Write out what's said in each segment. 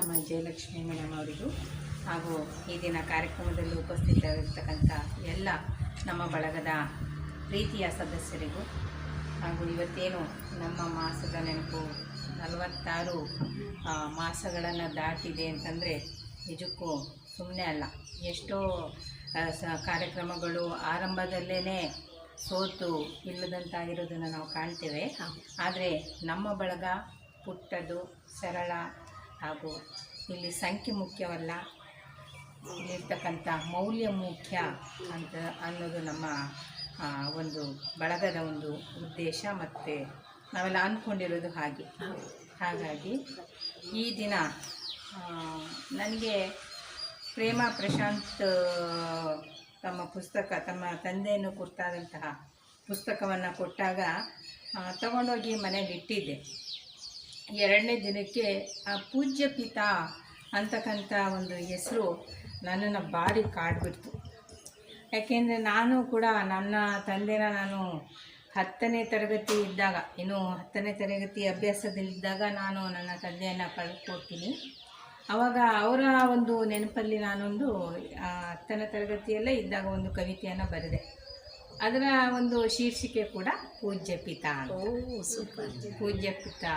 ನಮ್ಮ ಜಯಲಕ್ಷ್ಮಿ ಮೇಡಮ್ ಅವರಿಗೂ ಹಾಗೂ ಈ ದಿನ ಕಾರ್ಯಕ್ರಮದಲ್ಲಿ ಉಪಸ್ಥಿತರಿರ್ತಕ್ಕಂಥ ಎಲ್ಲ ನಮ್ಮ ಬಳಗದ ಪ್ರೀತಿಯ ಸದಸ್ಯರಿಗೂ ಹಾಗೂ ಇವತ್ತೇನು ನಮ್ಮ ಮಾಸದ ನೆನಪು 46 ಮಾಸಗಳನ್ನು ದಾಟಿದೆ ಅಂತಂದರೆ ನಿಜಕ್ಕೂ ಸುಮ್ಮನೆ ಅಲ್ಲ. ಎಷ್ಟೋ ಕಾರ್ಯಕ್ರಮಗಳು ಆರಂಭದಲ್ಲೇ ಸೋತು ಇಲ್ಲದಂತಾಗಿರೋದನ್ನು ನಾವು ಕಾಣ್ತೇವೆ. ಆದರೆ ನಮ್ಮ ಬಳಗ ಪುಟ್ಟದು, ಸರಳ ಹಾಗೂ ಇಲ್ಲಿ ಸಂಖ್ಯೆ ಮುಖ್ಯವಲ್ಲ, ಇಲ್ಲಿರ್ತಕ್ಕಂಥ ಮೌಲ್ಯ ಮುಖ್ಯ ಅಂತ ಅನ್ನೋದು ನಮ್ಮ ಒಂದು ಬಳಗದ ಒಂದು ಉದ್ದೇಶ ಮತ್ತು ನಾವೆಲ್ಲ ಅಂದ್ಕೊಂಡಿರೋದು ಹಾಗಾಗಿ ಈ ದಿನ ನನಗೆ ಪ್ರೇಮ ಪ್ರಶಾಂತ್ ತಮ್ಮ ತಂದೆಯನ್ನು ಕುರಿತಾದಂತಹ ಪುಸ್ತಕವನ್ನು ಕೊಟ್ಟಾಗ ತಗೊಂಡೋಗಿ ಮನೆಗೆ ಇಟ್ಟಿದ್ದೆ. 2ನೇ ದಿನಕ್ಕೆ ಪೂಜ್ಯ ಪಿತಾ ಅಂತಕ್ಕಂಥ ಒಂದು ಹೆಸರು ನನ್ನನ್ನು ಭಾರಿ ಕಾಡ್ಬಿಡ್ತು. ಯಾಕೆಂದರೆ ನಾನು ಕೂಡ ನನ್ನ ತಂದೆನ ನಾನು 10ನೇ ತರಗತಿ ಇದ್ದಾಗ, ಇನ್ನು 10ನೇ ತರಗತಿ ಅಭ್ಯಾಸದಲ್ಲಿದ್ದಾಗ ನಾನು ನನ್ನ ತಂದೆಯನ್ನು ಕಳ್ಕೊಡ್ತೀನಿ. ಆವಾಗ ಅವರ ಒಂದು ನೆನಪಲ್ಲಿ ನಾನೊಂದು 10ನೇ ತರಗತಿಯಲ್ಲೇ ಇದ್ದಾಗ ಒಂದು ಕವಿತೆಯನ್ನು ಬರೆದೆ. ಅದರ ಒಂದು ಶೀರ್ಷಿಕೆ ಕೂಡ ಪೂಜ್ಯ ಪಿತಾ ಅಂತ. ಪೂಜ್ಯ ಪಿತಾ,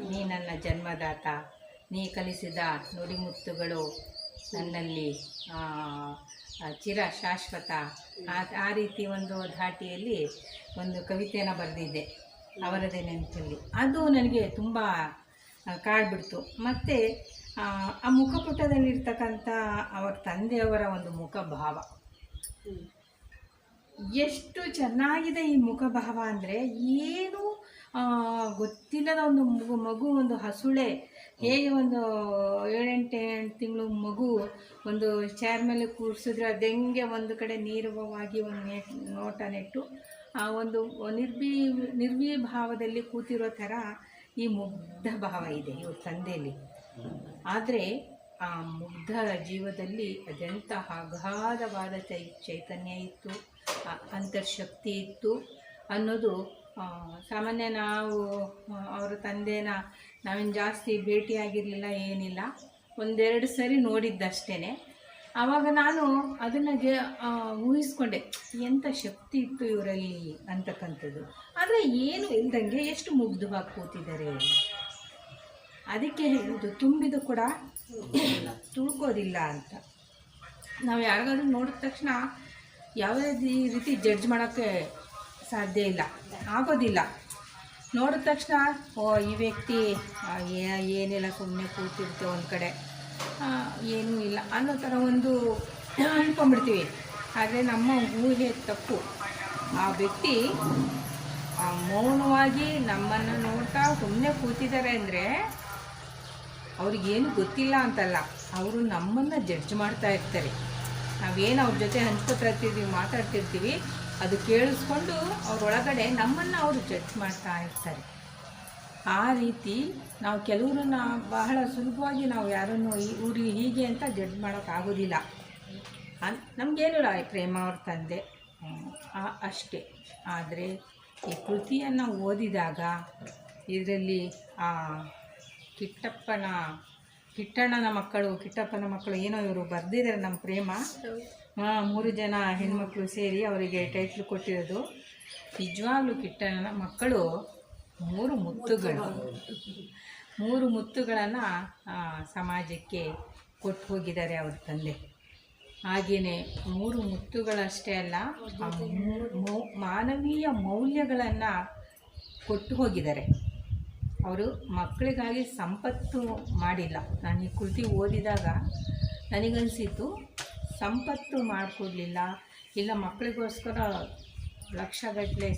ನೀ ನನ್ನ ಜನ್ಮದಾತ, ನೀ ಕಲಿಸಿದ ನುಡಿಮುತ್ತುಗಳು ನನ್ನಲ್ಲಿ ಚಿರ ಶಾಶ್ವತ, ಆ ರೀತಿ ಒಂದು ಧಾಟಿಯಲ್ಲಿ ಒಂದು ಕವಿತೆಯನ್ನು ಬರೆದಿದ್ದೆ ಅವರದೇ ನೆನಪಲ್ಲಿ. ಅದು ನನಗೆ ತುಂಬ ಕಾಡ್ಬಿಡ್ತು. ಮತ್ತು ಆ ಮುಖಪುಟದಲ್ಲಿರ್ತಕ್ಕಂಥ ಅವರ ತಂದೆಯವರ ಒಂದು ಮುಖಭಾವ ಎಷ್ಟು ಚೆನ್ನಾಗಿದೆ. ಈ ಮುಖಭಾವ ಅಂದರೆ ಏನು ಗೊತ್ತಿಲ್ಲದ ಒಂದು ಮಗು ಒಂದು ಹಸುಳೆ ಹೇಗೆ ಒಂದು 7-8 ತಿಂಗಳು ಮಗು ಒಂದು ಚೇರ್ ಮೇಲೆ ಕೂರಿಸಿದ್ರೆ ಅದೆಂಗೆ ಒಂದು ಕಡೆ ನೀರವವಾಗಿ ಒಂದು ನೋಟ ನೆಟ್ಟು ಆ ಒಂದು ನಿರ್ವಿಭಾವದಲ್ಲಿ ಕೂತಿರೋ ಥರ ಈ ಮುಗ್ಧ ಭಾವ ಇದೆ ಇವ್ರ ತಂದೆಯಲ್ಲಿ. ಆದರೆ ಆ ಮುಗ್ಧ ಜೀವದಲ್ಲಿ ಅದೆಂತಹ ಅಗಾಧವಾದ ಚೈತನ್ಯ ಇತ್ತು, ಅಂತರ್ಶಕ್ತಿ ಇತ್ತು ಅನ್ನೋದು ಸಾಮಾನ್ಯ. ನಾವು ಅವರ ತಂದೆನ ನಾವೇನು ಜಾಸ್ತಿ ಭೇಟಿಯಾಗಿರಲಿಲ್ಲ, ಏನಿಲ್ಲ, 1-2 ಸರಿ ನೋಡಿದ್ದಷ್ಟೇ. ಆವಾಗ ನಾನು ಅದನ್ನು ಊಹಿಸ್ಕೊಂಡೆ, ಎಂಥ ಶಕ್ತಿ ಇತ್ತು ಇವರಲ್ಲಿ ಅಂತಕ್ಕಂಥದ್ದು. ಆದರೆ ಏನು ಇಲ್ದಂಗೆ ಎಷ್ಟು ಮುಗ್ಧವಾಗಿ ಕೂತಿದ್ದಾರೆ. ಅದಕ್ಕೆ ಹೇಳೋದು, ತುಂಬಿದು ಕೂಡ ತುಳ್ಕೋದಿಲ್ಲ ಅಂತ. ನಾವು ಯಾರಿಗಾದ್ರೂ ನೋಡಿದ ತಕ್ಷಣ ಯಾವುದೇ ರೀತಿ ಜಡ್ಜ್ ಮಾಡೋಕ್ಕೆ ಸಾಧ್ಯ ಇಲ್ಲ, ಆಗೋದಿಲ್ಲ. ನೋಡಿದ ತಕ್ಷಣ ಈ ವ್ಯಕ್ತಿ ಏನಿಲ್ಲ, ಸುಮ್ಮನೆ ಕೂತಿರ್ತೇವೆ ಒಂದು ಕಡೆ, ಏನೂ ಇಲ್ಲ ಅನ್ನೋ ಥರ ಒಂದು ಅಂದ್ಕೊಂಡ್ಬಿಡ್ತೀವಿ. ಆದರೆ ನಮ್ಮ ಊಹೆ ತಪ್ಪು. ಆ ವ್ಯಕ್ತಿ ಮೌನವಾಗಿ ನಮ್ಮನ್ನು ನೋಡ್ತಾ ಸುಮ್ಮನೆ ಕೂತಿದ್ದಾರೆ ಅಂದರೆ ಅವ್ರಿಗೇನು ಗೊತ್ತಿಲ್ಲ ಅಂತಲ್ಲ, ಅವರು ನಮ್ಮನ್ನು ಜಡ್ಜ್ ಮಾಡ್ತಾ ಇರ್ತಾರೆ. ನಾವೇನು ಅವ್ರ ಜೊತೆ ಹಂಚ್ಕೊತಿರ್ತೀವಿ, ಮಾತಾಡ್ತಿರ್ತೀವಿ, ಅದು ಕೇಳಿಸ್ಕೊಂಡು ಅವರೊಳಗಡೆ ನಮ್ಮನ್ನು ಅವರು ಜಡ್ಜ್ ಮಾಡ್ತಾ ಇರ್ತಾರೆ. ಆ ರೀತಿ ನಾವು ಕೆಲವ್ರನ್ನ ಬಹಳ ಸುಲಭವಾಗಿ ನಾವು ಯಾರನ್ನು ಇವ್ರಿಗೆ ಹೀಗೆ ಅಂತ ಜಡ್ಜ್ ಮಾಡೋಕ್ಕಾಗೋದಿಲ್ಲ. ನಮಗೇನಿಲ್ಲ, ಪ್ರೇಮ ಅವ್ರ ತಂದೆ ಅಷ್ಟೇ. ಆದರೆ ಈ ಕೃತಿಯನ್ನು ಓದಿದಾಗ ಇದರಲ್ಲಿ ಕಿಟ್ಟಪ್ಪನ ಮಕ್ಕಳು ಏನೋ ಇವರು ಬರೆದಿದ್ದಾರೆ. ನಮ್ಮ ಪ್ರೇಮ 3 ಜನ ಹೆಣ್ಮಕ್ಳು ಸೇರಿ ಅವರಿಗೆ ಟೈಟ್ಲ್ ಕೊಟ್ಟಿರೋದು. ನಿಜವಾಗ್ಲೂ ಕಿಟ್ಟಣ್ಣನ ಮಕ್ಕಳು 3 ಮುತ್ತುಗಳನ್ನು ಸಮಾಜಕ್ಕೆ ಕೊಟ್ಟು ಹೋಗಿದ್ದಾರೆ ಅವ್ರ ತಂದೆ. ಹಾಗೆಯೇ 3 ಮುತ್ತುಗಳಷ್ಟೇ ಅಲ್ಲ, ಮಾನವೀಯ ಮೌಲ್ಯಗಳನ್ನು ಕೊಟ್ಟು ಹೋಗಿದ್ದಾರೆ. ಅವರು ಮಕ್ಕಳಿಗಾಗಿ ಸಂಪತ್ತು ಮಾಡಿಲ್ಲ. ನಾನು ಈ ಕೃತಿ ಓದಿದಾಗ ನನಗನ್ಸಿತ್ತು, ಸಂಪತ್ತು ಮಾಡಿಕೊಡ್ಲಿಲ್ಲ, ಇಲ್ಲ ಮಕ್ಕಳಿಗೋಸ್ಕರ ಲಕ್ಷಗಟ್ಟಲೆ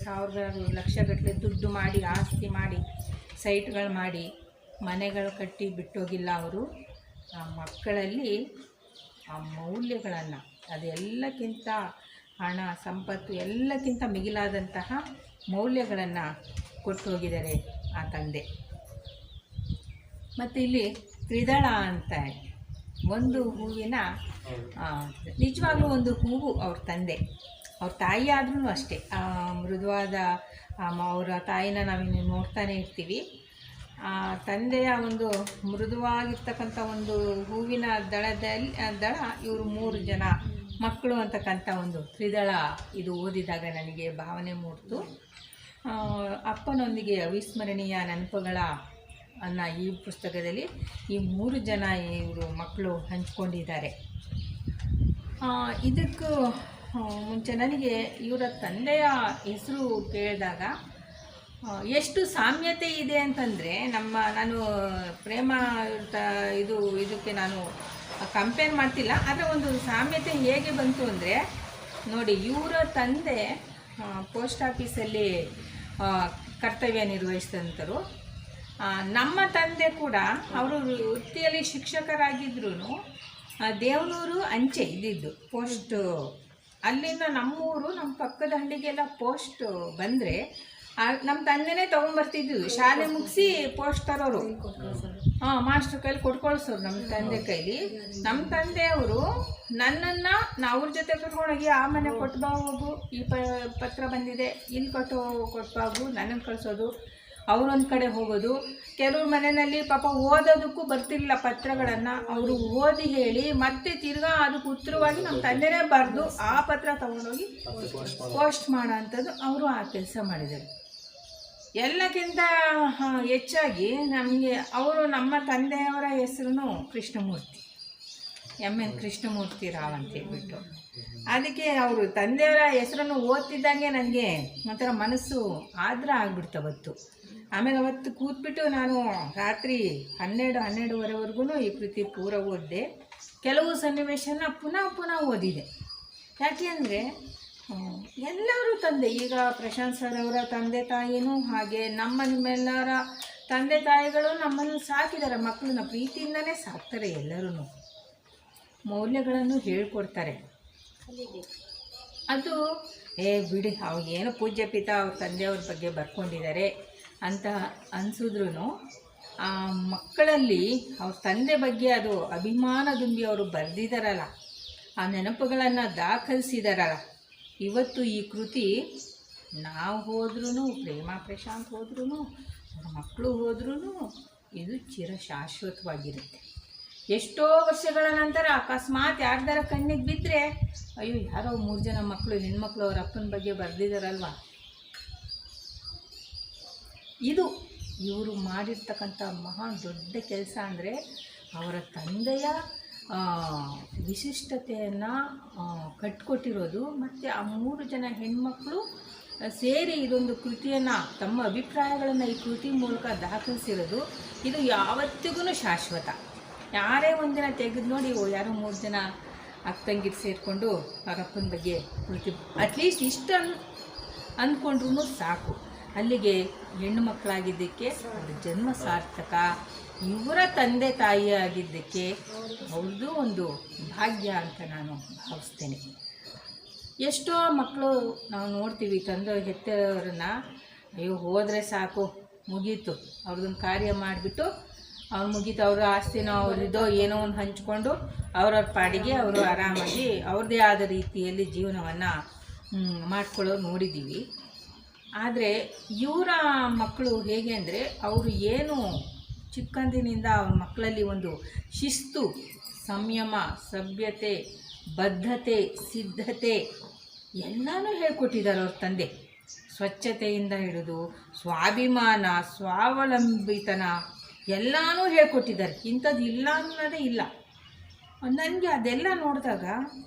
ಲಕ್ಷಗಟ್ಟಲೆ ದುಡ್ಡು ಮಾಡಿ, ಆಸ್ತಿ ಮಾಡಿ, ಸೈಟ್ಗಳು ಮಾಡಿ, ಮನೆಗಳು ಕಟ್ಟಿ ಬಿಟ್ಟೋಗಿಲ್ಲ. ಅವರು ಆ ಮಕ್ಕಳಲ್ಲಿ ಆ ಮೌಲ್ಯಗಳನ್ನು, ಅದೆಲ್ಲಕ್ಕಿಂತ ಹಣ ಸಂಪತ್ತು ಎಲ್ಲಕ್ಕಿಂತ ಮಿಗಿಲಾದಂತಹ ಮೌಲ್ಯಗಳನ್ನು ಕೊಟ್ಟು ಹೋಗಿದ್ದಾರೆ ಆ ತಂದೆ. ಮತ್ತು ಇಲ್ಲಿ ತ್ರಿದಳ ಅಂತ ಒಂದು ಹೂವಿನ ನಿಜವಾಗ್ಲೂ ಒಂದು ಹೂವು ಅವ್ರ ತಂದೆ. ಅವ್ರ ತಾಯಿ ಆದ್ರೂ ಅಷ್ಟೇ ಮೃದುವಾದ ಅವರ ತಾಯಿನ ನಾವಿನ್ನು ನೋಡ್ತಾನೆ ಇರ್ತೀವಿ. ಆ ತಂದೆಯ ಒಂದು ಮೃದುವಾಗಿರ್ತಕ್ಕಂಥ ಒಂದು ಹೂವಿನ ದಳ ಇವರು 3 ಜನ ಮಕ್ಕಳು ಅಂತಕ್ಕಂಥ ಒಂದು ತ್ರಿದಳ ಇದು ಓದಿದಾಗ ನನಗೆ ಭಾವನೆ ಮೂಡ್ತು. ಅಪ್ಪನೊಂದಿಗೆ ಅವಿಸ್ಮರಣೀಯ ನೆನಪುಗಳ ಅನ್ನೋ ಈ ಪುಸ್ತಕದಲ್ಲಿ ಈ 3 ಜನ ಇವರು ಮಕ್ಕಳು ಹಂಚ್ಕೊಂಡಿದ್ದಾರೆ. ಇದಕ್ಕೂ ಮುಂಚೆ ನನಗೆ ಇವರ ತಂದೆಯ ಹೆಸರು ಕೇಳಿದಾಗ ಎಷ್ಟು ಸಾಮ್ಯತೆ ಇದೆ ಅಂತಂದರೆ ನಾನು ಪ್ರೇಮ ಇದಕ್ಕೆ ನಾನು ಕಂಪೇರ್ ಮಾಡ್ತಿಲ್ಲ, ಆದರೆ ಒಂದು ಸಾಮ್ಯತೆ ಹೇಗೆ ಬಂತು ಅಂದರೆ ನೋಡಿ, ಇವರ ತಂದೆ ಪೋಸ್ಟ್ ಆಫೀಸಲ್ಲಿ ಕರ್ತವ್ಯ ನಿರ್ವಹಿಸಿದಂಥರು. ನಮ್ಮ ತಂದೆ ಕೂಡ ಅವರು ವೃತ್ತಿಯಲ್ಲಿ ಶಿಕ್ಷಕರಾಗಿದ್ರೂ ದೇವನೂರು ಅಂಚೆ ಇದ್ದಿದ್ದು ಪೋಸ್ಟ್. ಅಲ್ಲಿಂದ ನಮ್ಮೂರು ನಮ್ಮ ಪಕ್ಕದ ಹಳ್ಳಿಗೆಲ್ಲ ಪೋಸ್ಟ್ ಬಂದರೆ ನಮ್ಮ ತಂದೆನೇ ತೊಗೊಂಬರ್ತಿದ್ದು. ಶಾಲೆ ಮುಗಿಸಿ ಪೋಸ್ಟ್ ತರೋರು, ಮಾಸ್ಟ್ರ್ ಕೈಲಿ ಕೊಟ್ಕೊಳ್ಸೋರು ನಮ್ಮ ತಂದೆ ಕೈಲಿ. ನಮ್ಮ ತಂದೆಯವರು ನನ್ನನ್ನು ಅವ್ರ ಜೊತೆ ಕರ್ಕೊಂಡೋಗಿ ಆ ಮನೆ ಕೊಟ್ಟು ಹೋಗು, ಈ ಪತ್ರ ಬಂದಿದೆ ಇಲ್ಲಿ ಕೊಟ್ಟು ನನ್ನನ್ನು ಕಳಿಸೋದು, ಅವರೊಂದು ಕಡೆ ಹೋಗೋದು. ಕೆಲವ್ರ ಮನೆಯಲ್ಲಿ ಪಾಪ ಓದೋದಕ್ಕೂ ಬರ್ತಿರಲಿಲ್ಲ ಪತ್ರಗಳನ್ನು, ಅವರು ಓದಿ ಹೇಳಿ ಮತ್ತೆ ತಿರ್ಗಾ ಅದಕ್ಕೆ ಉತ್ತರವಾಗಿ ನಮ್ಮ ತಂದೆನೇ ಬರೆದು ಆ ಪತ್ರ ತೊಗೊಂಡೋಗಿ ಪೋಸ್ಟ್ ಮಾಡೋ ಅಂಥದ್ದು ಅವರು ಆ ಕೆಲಸ ಮಾಡಿದರು. ಎಲ್ಲಕ್ಕಿಂತ ಹೆಚ್ಚಾಗಿ ನಮಗೆ ನಮ್ಮ ತಂದೆಯವರ ಹೆಸರು ಕೃಷ್ಣಮೂರ್ತಿ, ಎನ್ ಕೃಷ್ಣಮೂರ್ತಿ ರಾವ್ ಅಂತ ಹೇಳ್ಬಿಟ್ಟು. ಅದಕ್ಕೆ ಅವರು ತಂದೆಯವರ ಹೆಸರನ್ನು ಓದ್ತಿದ್ದಂಗೆ ನನಗೆ ಒಂಥರ ಮನಸ್ಸು ಆದ್ರ ಆಗ್ಬಿಡ್ತವತ್ತು. ಆಮೇಲೆ ಅವತ್ತು ಕೂತ್ಬಿಟ್ಟು ನಾನು ರಾತ್ರಿ 12-12:30ವರೆಗೂ ಈ ಕೃತಿ ಪೂರ ಓದಿದೆ. ಕೆಲವು ಸನ್ನಿವೇಶನ ಪುನಃ ಓದಿದೆ. ಯಾಕೆ ಅಂದರೆ ಎಲ್ಲರೂ ತಂದೆ, ಈಗ ಪ್ರಶಾಂತ್ ಸರ್ ಅವರ ತಂದೆ ತಾಯಿನೂ ಹಾಗೆ, ನಿಮ್ಮೆಲ್ಲರ ತಂದೆ ತಾಯಿಗಳು ನಮ್ಮನ್ನು ಸಾಕಿದ್ದಾರೆ, ಮಕ್ಕಳನ್ನ ಪ್ರೀತಿಯಿಂದನೇ ಸಾಕ್ತಾರೆ, ಎಲ್ಲರೂ ಮೌಲ್ಯಗಳನ್ನು ಹೇಳ್ಕೊಡ್ತಾರೆ. ಅದು ಬಿಡಿ ಅವಾಗೇನೋ ಪೂಜ್ಯ ಪಿತಾ ಅವ್ರ ತಂದೆಯವ್ರ ಬಗ್ಗೆ ಬರ್ಕೊಂಡಿದ್ದಾರೆ ಅಂತ ಅನಿಸಿದ್ರು ಆ ಮಕ್ಕಳಲ್ಲಿ ಅವ್ರ ತಂದೆ ಬಗ್ಗೆ ಅದು ಅಭಿಮಾನ ದುಂಬಿ ಅವರು ಬರೆದಿದ್ದಾರಲ್ಲ, ಆ ನೆನಪುಗಳನ್ನು ದಾಖಲಿಸಿದಾರಲ್ಲ. ಇವತ್ತು ಈ ಕೃತಿ ನಾವು ಹೋದ್ರೂ, ಪ್ರೇಮ ಪ್ರಶಾಂತ್ ಹೋದ್ರೂ, ಅವ್ರ ಮಕ್ಕಳು ಹೋದ್ರೂ ಇದು ಚಿರಶಾಶ್ವತವಾಗಿರುತ್ತೆ. ಎಷ್ಟೋ ವರ್ಷಗಳ ನಂತರ ಅಕಸ್ಮಾತ್ ಯಾರ್ದಾರ ಕಣ್ಣಿಗೆ ಬಿದ್ದರೆ, ಅಯ್ಯೋ ಯಾರೋ 3 ಜನ ಮಕ್ಕಳು ಹೆಣ್ಮಕ್ಳು ಅವ್ರ ಅಪ್ಪನ ಬಗ್ಗೆ ಬರೆದಿದ್ದಾರಲ್ವ. ಇದು ಇವರು ಮಾಡಿರ್ತಕ್ಕಂಥ ಮಹಾ ದೊಡ್ಡ ಕೆಲಸ. ಅಂದರೆ ಅವರ ತಂದೆಯ ವಿಶಿಷ್ಟತೆಯನ್ನು ಕಟ್ಟಿಕೊಟ್ಟಿರೋದು, ಮತ್ತು ಆ 3 ಜನ ಹೆಣ್ಮಕ್ಳು ಸೇರಿ ಇದೊಂದು ಕೃತಿಯನ್ನು ತಮ್ಮ ಅಭಿಪ್ರಾಯಗಳನ್ನು ಈ ಕೃತಿ ಮೂಲಕ ದಾಖಲಿಸಿರೋದು. ಇದು ಯಾವತ್ತಿಗೂ ಶಾಶ್ವತ. ಯಾರೇ ಒಂದಿನ ತೆಗೆದು ನೋಡಿ, ಯಾರೋ 3 ಜನ ಅಕ್ಕಂಗಿರು ಸೇರಿಕೊಂಡು ಅವರಪ್ಪನ ಬಗ್ಗೆ ಕೃತಿ ಅಟ್ಲೀಸ್ಟ್ ಇಷ್ಟು ಅಂದ್ಕೊಂಡ್ರೂ ಸಾಕು. ಅಲ್ಲಿಗೆ ಹೆಣ್ಣು ಮಕ್ಕಳಾಗಿದ್ದಕ್ಕೆ ಅದು ಜನ್ಮ ಸಾರ್ಥಕ, ಇವರ ತಂದೆ ತಾಯಿ ಆಗಿದ್ದಕ್ಕೆ ಅವ್ರದ್ದು ಒಂದು ಭಾಗ್ಯ ಅಂತ ನಾನು ಭಾವಿಸ್ತೇನೆ. ಎಷ್ಟೋ ಮಕ್ಕಳು ನಾವು ನೋಡ್ತೀವಿ, ತಂದೆ ಹೆತ್ತವರನ್ನ ಅಯ್ಯೋ ಹೋದರೆ ಸಾಕು ಮುಗೀತು, ಅವ್ರದ್ದೊಂದು ಕಾರ್ಯ ಮಾಡಿಬಿಟ್ಟು ಅವ್ರು ಮುಗೀತು, ಅವ್ರ ಆಸ್ತಿನೋ ಅವ್ರದ್ದೋ ಏನೋ ಒಂದು ಹಂಚ್ಕೊಂಡು ಅವ್ರವ್ರ ಪಾಡಿಗೆ ಅವರು ಆರಾಮಾಗಿ ಅವ್ರದ್ದೇ ಆದ ರೀತಿಯಲ್ಲಿ ಜೀವನವನ್ನು ಮಾಡ್ಕೊಳ್ಳೋರು ನೋಡಿದ್ದೀವಿ. ಆದರೆ ಇವರ ಮಕ್ಕಳು ಹೇಗೆ ಅಂದರೆ, ಅವರು ಏನು ಚಿಕ್ಕಂದಿನಿಂದ ಅವ್ರ ಮಕ್ಕಳಲ್ಲಿ ಒಂದು ಶಿಸ್ತು, ಸಂಯಮ, ಸಭ್ಯತೆ, ಬದ್ಧತೆ, ಸಿದ್ಧತೆ ಎಲ್ಲನೂ ಹೇಳ್ಕೊಟ್ಟಿದ್ದಾರೆ ಅವ್ರ ತಂದೆ. ಸ್ವಚ್ಛತೆಯಿಂದ ಹಿಡಿದು ಸ್ವಾಭಿಮಾನ, ಸ್ವಾವಲಂಬಿತನ ಎಲ್ಲನೂ ಹೇಳ್ಕೊಟ್ಟಿದ್ದಾರೆ. ಇಂಥದ್ದು ಇಲ್ಲ ಅನ್ನೋದೇ ಇಲ್ಲ. ನನಗೆ ಅದೆಲ್ಲ ನೋಡಿದಾಗ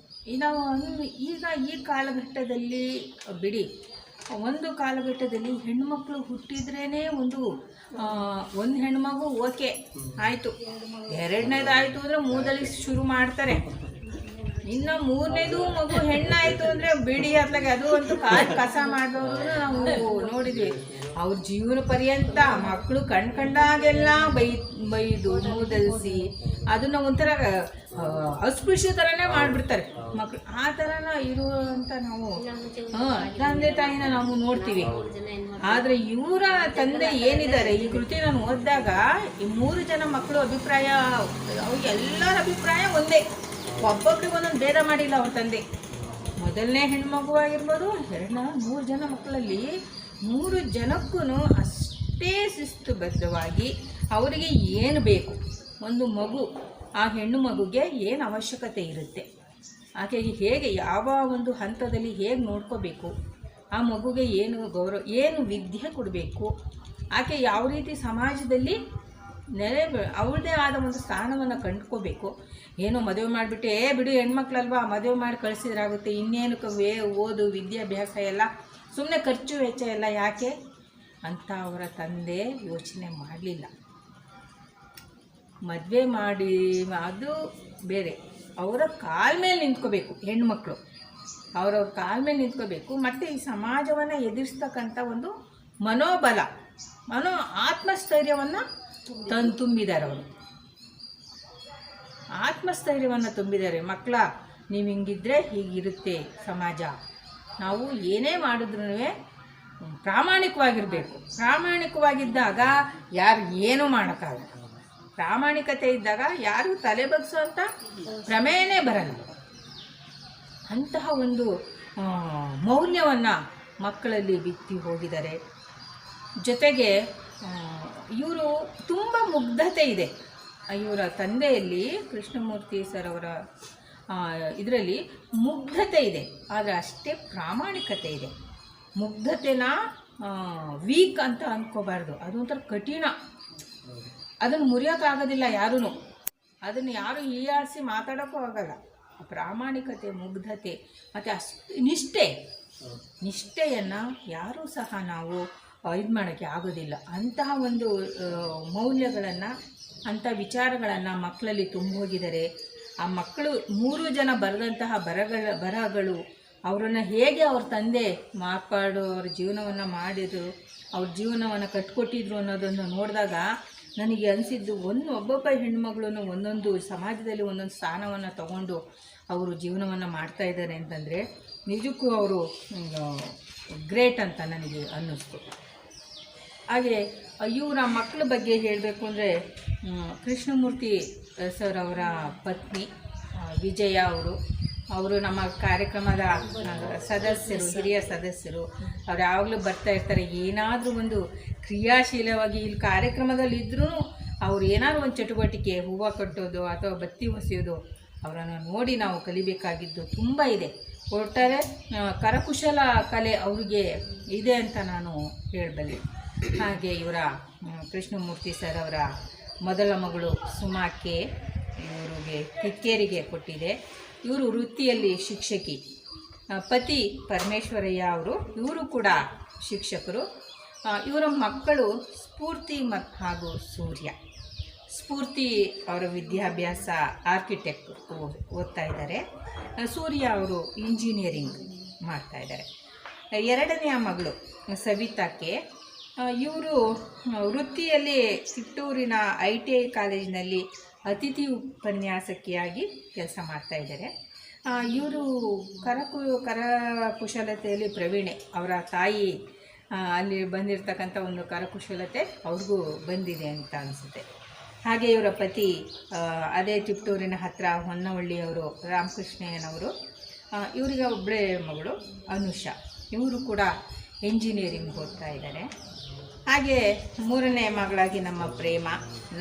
ನಾವು ಈಗ ಈ ಕಾಲಘಟ್ಟದಲ್ಲಿ ಬಿಡಿ, ಒಂದು ಕಾಲಘಟ್ಟದಲ್ಲಿ ಹೆಣ್ಮಕ್ಳು ಹುಟ್ಟಿದ್ರೇ ಒಂದು ಹೆಣ್ಮಗು ಓಕೆ ಆಯಿತು, 2ನೇದಾಯಿತು ಅಂದರೆ 3ರಲ್ಲಿ ಶುರು ಮಾಡ್ತಾರೆ. ಇನ್ನು 3ನೇದು ಮಗು ಹೆಣ್ಣಾಯಿತು ಅಂದರೆ ಬಿಡಿ ಅತ್ಲಾಗೆ ಅದು ಒಂದು ಕಸ ಮಾಡಿದವರು ನಾವು ನೋಡಿದ್ವಿ. ಅವ್ರ ಜೀವನ ಪರ್ಯಂತ ಮಕ್ಕಳು ಕಂಡಾಗೆಲ್ಲ ಬೈದು ಮೂದಲಿಸಿ ಅದನ್ನು ಒಂಥರ ಅಸ್ಪೃಶ್ಯ ಥರನೇ ಮಾಡಿಬಿಡ್ತಾರೆ ಮಕ್ಕಳು. ಆ ಥರನ ಇರುವಂಥ ನಾವು ತಂದೆ ತಾಯಿನ ನಾವು ನೋಡ್ತೀವಿ. ಆದರೆ ಇವರ ತಂದೆ ಏನಿದ್ದಾರೆ, ಈ ಕೃತಿ ನಾನು ಓದಿದಾಗ ಈ 3 ಜನ ಮಕ್ಕಳು ಅಭಿಪ್ರಾಯ, ಎಲ್ಲರ ಅಭಿಪ್ರಾಯ ಒಂದೇ, ಒಬ್ಬೊಬ್ರಿಗೆ ಒಂದೊಂದು ಭೇದ ಮಾಡಿಲ್ಲ ಅವ್ರ ತಂದೆ. ಮೊದಲನೇ ಹೆಣ್ಮಗು ಆಗಿರ್ಬೋದು, 3 ಜನ ಮಕ್ಕಳಲ್ಲಿ 3 ಜನಕ್ಕೂ ಅಷ್ಟು ಅಷ್ಟೇ ಶಿಸ್ತುಬದ್ಧವಾಗಿ ಅವರಿಗೆ ಏನು ಬೇಕು, ಒಂದು ಮಗು, ಆ ಹೆಣ್ಣು ಮಗುಗೆ ಏನು ಅವಶ್ಯಕತೆ ಇರುತ್ತೆ, ಆಕೆಗೆ ಹೇಗೆ ಯಾವ ಒಂದು ಹಂತದಲ್ಲಿ ಹೇಗೆ ನೋಡ್ಕೋಬೇಕು, ಆ ಮಗುಗೆ ಏನು ಗೌರವ, ಏನು ವಿದ್ಯೆ ಕೊಡಬೇಕು, ಆಕೆ ಯಾವ ರೀತಿ ಸಮಾಜದಲ್ಲಿ ಅವಳದೇ ಆದ ಒಂದು ಸ್ಥಾನವನ್ನು ಕಂಡುಕೋಬೇಕು. ಏನೋ ಮದುವೆ ಮಾಡಿಬಿಟ್ಟು ಬಿಡು ಹೆಣ್ಮಕ್ಳಲ್ವಾ ಮದುವೆ ಮಾಡಿ ಕಳಿಸಿದ್ರಾಗುತ್ತೆ, ಇನ್ನೇನು ಓದು ವಿದ್ಯಾಭ್ಯಾಸ ಎಲ್ಲ ಸುಮ್ಮನೆ ಖರ್ಚು ವೆಚ್ಚ ಎಲ್ಲ ಯಾಕೆ ಅಂತ ಅವರ ತಂದೆ ಯೋಚನೆ ಮಾಡಲಿಲ್ಲ. ಮದುವೆ ಮಾಡಿ ಅದು ಬೇರೆ, ಅವರ ಕಾಲ ಮೇಲೆ ನಿಂತ್ಕೋಬೇಕು ಹೆಣ್ಮಕ್ಳು, ಅವರವ್ರ ಕಾಲ ಮೇಲೆ ನಿಂತ್ಕೋಬೇಕು. ಮತ್ತು ಈ ಸಮಾಜವನ್ನು ಎದುರಿಸ್ತಕ್ಕಂಥ ಒಂದು ಮನೋಬಲ, ಆತ್ಮಸ್ಥೈರ್ಯವನ್ನು ತುಂಬಿದ್ದಾರೆ. ಅವರು ಆತ್ಮಸ್ಥೈರ್ಯವನ್ನು ತುಂಬಿದ್ದಾರೆ. ಮಕ್ಕಳ, ನೀವು ಹಿಂಗಿದ್ರೆ ಹೀಗಿರುತ್ತೆ ಸಮಾಜ, ನಾವು ಏನೇ ಮಾಡಿದ್ರೂ ಪ್ರಾಮಾಣಿಕವಾಗಿರಬೇಕು. ಪ್ರಾಮಾಣಿಕವಾಗಿದ್ದಾಗ ಯಾರು ಏನೂ ಮಾಡೋಕ್ಕಾಗಲ್ಲ. ಪ್ರಾಮಾಣಿಕತೆ ಇದ್ದಾಗ ಯಾರು ತಲೆ ಬಗ್ಸೋಂಥ ಪ್ರಮೇಯನೇ ಬರಲ್ಲ. ಅಂತಹ ಒಂದು ಮೌಲ್ಯವನ್ನು ಮಕ್ಕಳಲ್ಲಿ ಬಿತ್ತಿ ಹೋಗಿದ್ದಾರೆ. ಜೊತೆಗೆ ಇವರು ತುಂಬ ಮುಗ್ಧತೆ ಇದೆ ಇವರ ತಂದೆಯಲ್ಲಿ, ಕೃಷ್ಣಮೂರ್ತಿ ಸರ್ ಅವರ ಇದರಲ್ಲಿ ಮುಗ್ಧತೆ ಇದೆ, ಆದರೆ ಅಷ್ಟೇ ಪ್ರಾಮಾಣಿಕತೆ ಇದೆ. ಮುಗ್ಧತೆನ ವೀಕ್ ಅಂತ ಅಂದ್ಕೋಬಾರ್ದು, ಅದೊಂಥರ ಕಠಿಣ, ಅದನ್ನು ಮುರಿಯೋಕ್ಕಾಗೋದಿಲ್ಲ ಯಾರೂ, ಅದನ್ನು ಯಾರು ಹೀಯಾಳಿಸಿ ಮಾತಾಡೋಕ್ಕೂ ಆಗಲ್ಲ. ಪ್ರಾಮಾಣಿಕತೆ, ಮುಗ್ಧತೆ ಮತ್ತು ನಿಷ್ಠೆಯನ್ನು ಯಾರೂ ಸಹ ನಾವು ಇದು ಮಾಡೋಕ್ಕೆ ಆಗೋದಿಲ್ಲ. ಅಂತಹ ಒಂದು ಮೌಲ್ಯಗಳನ್ನು, ಅಂಥ ವಿಚಾರಗಳನ್ನು ಮಕ್ಕಳಲ್ಲಿ ತುಂಬೋಗಿದ್ದಾರೆ. ಆ ಮಕ್ಕಳು 3 ಜನ ಬರೆದಂತಹ ಬರಹಗಳು ಅವರನ್ನು ಹೇಗೆ ಅವ್ರ ತಂದೆ ಮಾರ್ಪಾಡು ಅವ್ರ ಜೀವನವನ್ನು ಮಾಡಿದರು, ಅವ್ರ ಜೀವನವನ್ನು ಕಟ್ಕೊಟ್ಟಿದ್ರು ಅನ್ನೋದನ್ನು ನೋಡಿದಾಗ ನನಗೆ ಅನಿಸಿದ್ದು, ಒಬ್ಬೊಬ್ಬ ಹೆಣ್ಮಗಳು ಒಂದೊಂದು ಸಮಾಜದಲ್ಲಿ ಒಂದೊಂದು ಸ್ಥಾನವನ್ನು ತಗೊಂಡು ಅವರು ಜೀವನವನ್ನು ಮಾಡ್ತಾಯಿದ್ದಾರೆ ಅಂತಂದರೆ ನಿಜಕ್ಕೂ ಅವರು ಗ್ರೇಟ್ ಅಂತ ನನಗೆ ಅನ್ನಿಸ್ತು. ಹಾಗೆ ಇವರ ಮಕ್ಕಳ ಬಗ್ಗೆ ಹೇಳಬೇಕು ಅಂದರೆ, ಕೃಷ್ಣಮೂರ್ತಿ ಸರ್ ಅವರ ಪತ್ನಿ ವಿಜಯ ಅವರು ನಮ್ಮ ಕಾರ್ಯಕ್ರಮದ ಸದಸ್ಯರು, ಹಿರಿಯ ಸದಸ್ಯರು. ಅವ್ರು ಯಾವಾಗಲೂ ಬರ್ತಾ ಇರ್ತಾರೆ. ಏನಾದರೂ ಒಂದು ಕ್ರಿಯಾಶೀಲವಾಗಿ ಇಲ್ಲಿ ಕಾರ್ಯಕ್ರಮದಲ್ಲಿ ಇದ್ರೂ ಅವ್ರು ಏನಾದರೂ ಒಂದು ಚಟುವಟಿಕೆ, ಹೂವು ಕಟ್ಟೋದು ಅಥವಾ ಬತ್ತಿ ಹೊಸೆಯೋದು, ಅವರನ್ನು ನೋಡಿ ನಾವು ಕಲಿಬೇಕಾಗಿದ್ದು ತುಂಬ ಇದೆ. ಒಟ್ಟಾರೆ ಕರಕುಶಲ ಕಲೆ ಅವ್ರಿಗೆ ಇದೆ ಅಂತ ನಾನು ಹೇಳಬಲ್ಲೆ. ಹಾಗೆ ಇವರ ಕೃಷ್ಣಮೂರ್ತಿ ಸರ್ ಅವರ ಮೊದಲ ಮಗಳು ಸುಮಾಕೆ ಇವರಿಗೆ ಕಿಕ್ಕೇರಿಗೆ ಕೊಟ್ಟಿದೆ. ಇವರು ವೃತ್ತಿಯಲ್ಲಿ ಶಿಕ್ಷಕಿ. ಪತಿ ಪರಮೇಶ್ವರಯ್ಯ ಇವರು ಕೂಡ ಶಿಕ್ಷಕರು. ಇವರ ಮಕ್ಕಳು ಸ್ಫೂರ್ತಿ ಹಾಗೂ ಸೂರ್ಯ. ಸ್ಫೂರ್ತಿ ಅವರ ವಿದ್ಯಾಭ್ಯಾಸ ಆರ್ಕಿಟೆಕ್ಟ್ ಓದ್ತಾ ಇದ್ದಾರೆ. ಸೂರ್ಯ ಅವರು ಇಂಜಿನಿಯರಿಂಗ್ ಮಾಡ್ತಾಯಿದ್ದಾರೆ. ಎರಡನೆಯ ಮಗಳು ಸವಿತಾಕ್ಕೆ, ಇವರು ವೃತ್ತಿಯಲ್ಲಿ ಚಿತ್ತೂರಿನ ITI ಕಾಲೇಜಿನಲ್ಲಿ ಅತಿಥಿ ಉಪನ್ಯಾಸಕಿಯಾಗಿ ಕೆಲಸ ಮಾಡ್ತಾಯಿದ್ದಾರೆ. ಇವರು ಕರಕುಶಲತೆಯಲ್ಲಿ ಪ್ರವೀಣೆ. ಅವರ ತಾಯಿ ಅಲ್ಲಿ ಬಂದಿರತಕ್ಕಂಥ ಒಂದು ಕರಕುಶಲತೆ ಅವ್ರಿಗೂ ಬಂದಿದೆ ಅಂತ ಅನಿಸುತ್ತೆ. ಹಾಗೆ ಇವರ ಪತಿ ಅದೇ ಚಿತ್ತೂರಿನ ಹತ್ತಿರ ಹೊನ್ನವಳ್ಳಿಯವರು ರಾಮಕೃಷ್ಣಯ್ಯನವರು. ಇವರಿಗೆ ಒಬ್ಬಳೇ ಮಗಳು ಅನುಷಾ. ಇವರು ಕೂಡ ಇಂಜಿನಿಯರಿಂಗ್ ಓದ್ತಾ ಇದ್ದಾರೆ. ಹಾಗೆ ಮೂರನೇ ಮಗಳಾಗಿ ನಮ್ಮ ಪ್ರೇಮ,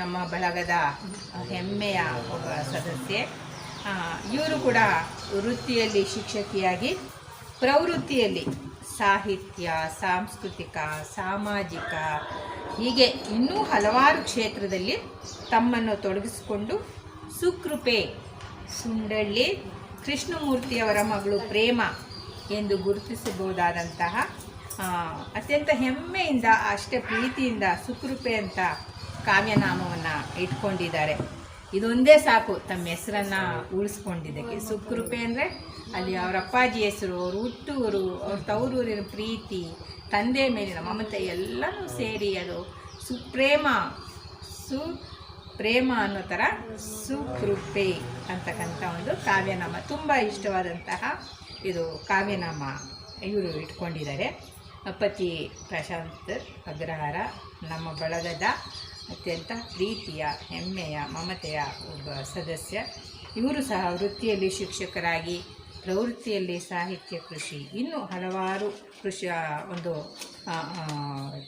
ನಮ್ಮ ಬಳಗದ ಹೆಮ್ಮೆಯ ಒಬ್ಬ ಸದಸ್ಯೆ. ಇವರು ಕೂಡ ವೃತ್ತಿಯಲ್ಲಿ ಶಿಕ್ಷಕಿಯಾಗಿ, ಪ್ರವೃತ್ತಿಯಲ್ಲಿ ಸಾಹಿತ್ಯ, ಸಾಂಸ್ಕೃತಿಕ, ಸಾಮಾಜಿಕ, ಹೀಗೆ ಇನ್ನೂ ಹಲವಾರು ಕ್ಷೇತ್ರದಲ್ಲಿ ತಮ್ಮನ್ನು ತೊಡಗಿಸಿಕೊಂಡು ಸುಕೃಪೆ ಸುಂಡಳ್ಳಿ ಕೃಷ್ಣಮೂರ್ತಿಯವರ ಮಗಳು ಪ್ರೇಮ ಎಂದು ಗುರುತಿಸಬಹುದಾದಂತಹ ಅತ್ಯಂತ ಹೆಮ್ಮೆಯಿಂದ, ಅಷ್ಟೇ ಪ್ರೀತಿಯಿಂದ ಸುಕೃಪೆ ಅಂತ ಕಾವ್ಯನಾಮವನ್ನು ಇಟ್ಕೊಂಡಿದ್ದಾರೆ. ಇದೊಂದೇ ಸಾಕು ತಮ್ಮ ಹೆಸರನ್ನು ಉಳಿಸ್ಕೊಂಡಿದ್ದಕ್ಕೆ. ಸುಕೃಪೆ ಅಂದರೆ ಅಲ್ಲಿ ಅವರ ಅಪ್ಪಾಜಿ ಹೆಸರು, ಅವ್ರ ಹುಟ್ಟೂರು, ಅವ್ರ ತವರೂರಿನ ಪ್ರೀತಿ, ತಂದೆ ಮೇಲಿನ ಮಮತೆ ಎಲ್ಲನೂ ಸೇರಿ ಅದು ಪ್ರೇಮ ಅನ್ನೋ ಥರ ಸುಕೃಪೆ ಅಂತಕ್ಕಂಥ ಒಂದು ಕಾವ್ಯನಾಮ. ತುಂಬ ಇಷ್ಟವಾದಂತಹ ಇದು ಕಾವ್ಯನಾಮ ಇವರು ಇಟ್ಕೊಂಡಿದ್ದಾರೆ. ಪತಿ ಪ್ರಶಾಂತ್ ಅಗ್ರಹಾರ ನಮ್ಮ ಬಳಗದ ಅತ್ಯಂತ ಪ್ರೀತಿಯ, ಹೆಮ್ಮೆಯ, ಮಮತೆಯ ಒಬ್ಬ ಸದಸ್ಯ. ಇವರು ಸಹ ವೃತ್ತಿಯಲ್ಲಿ ಶಿಕ್ಷಕರಾಗಿ ಪ್ರವೃತ್ತಿಯಲ್ಲಿ ಸಾಹಿತ್ಯ ಕೃಷಿ, ಇನ್ನೂ ಹಲವಾರು ಕೃಷಿಯ ಒಂದು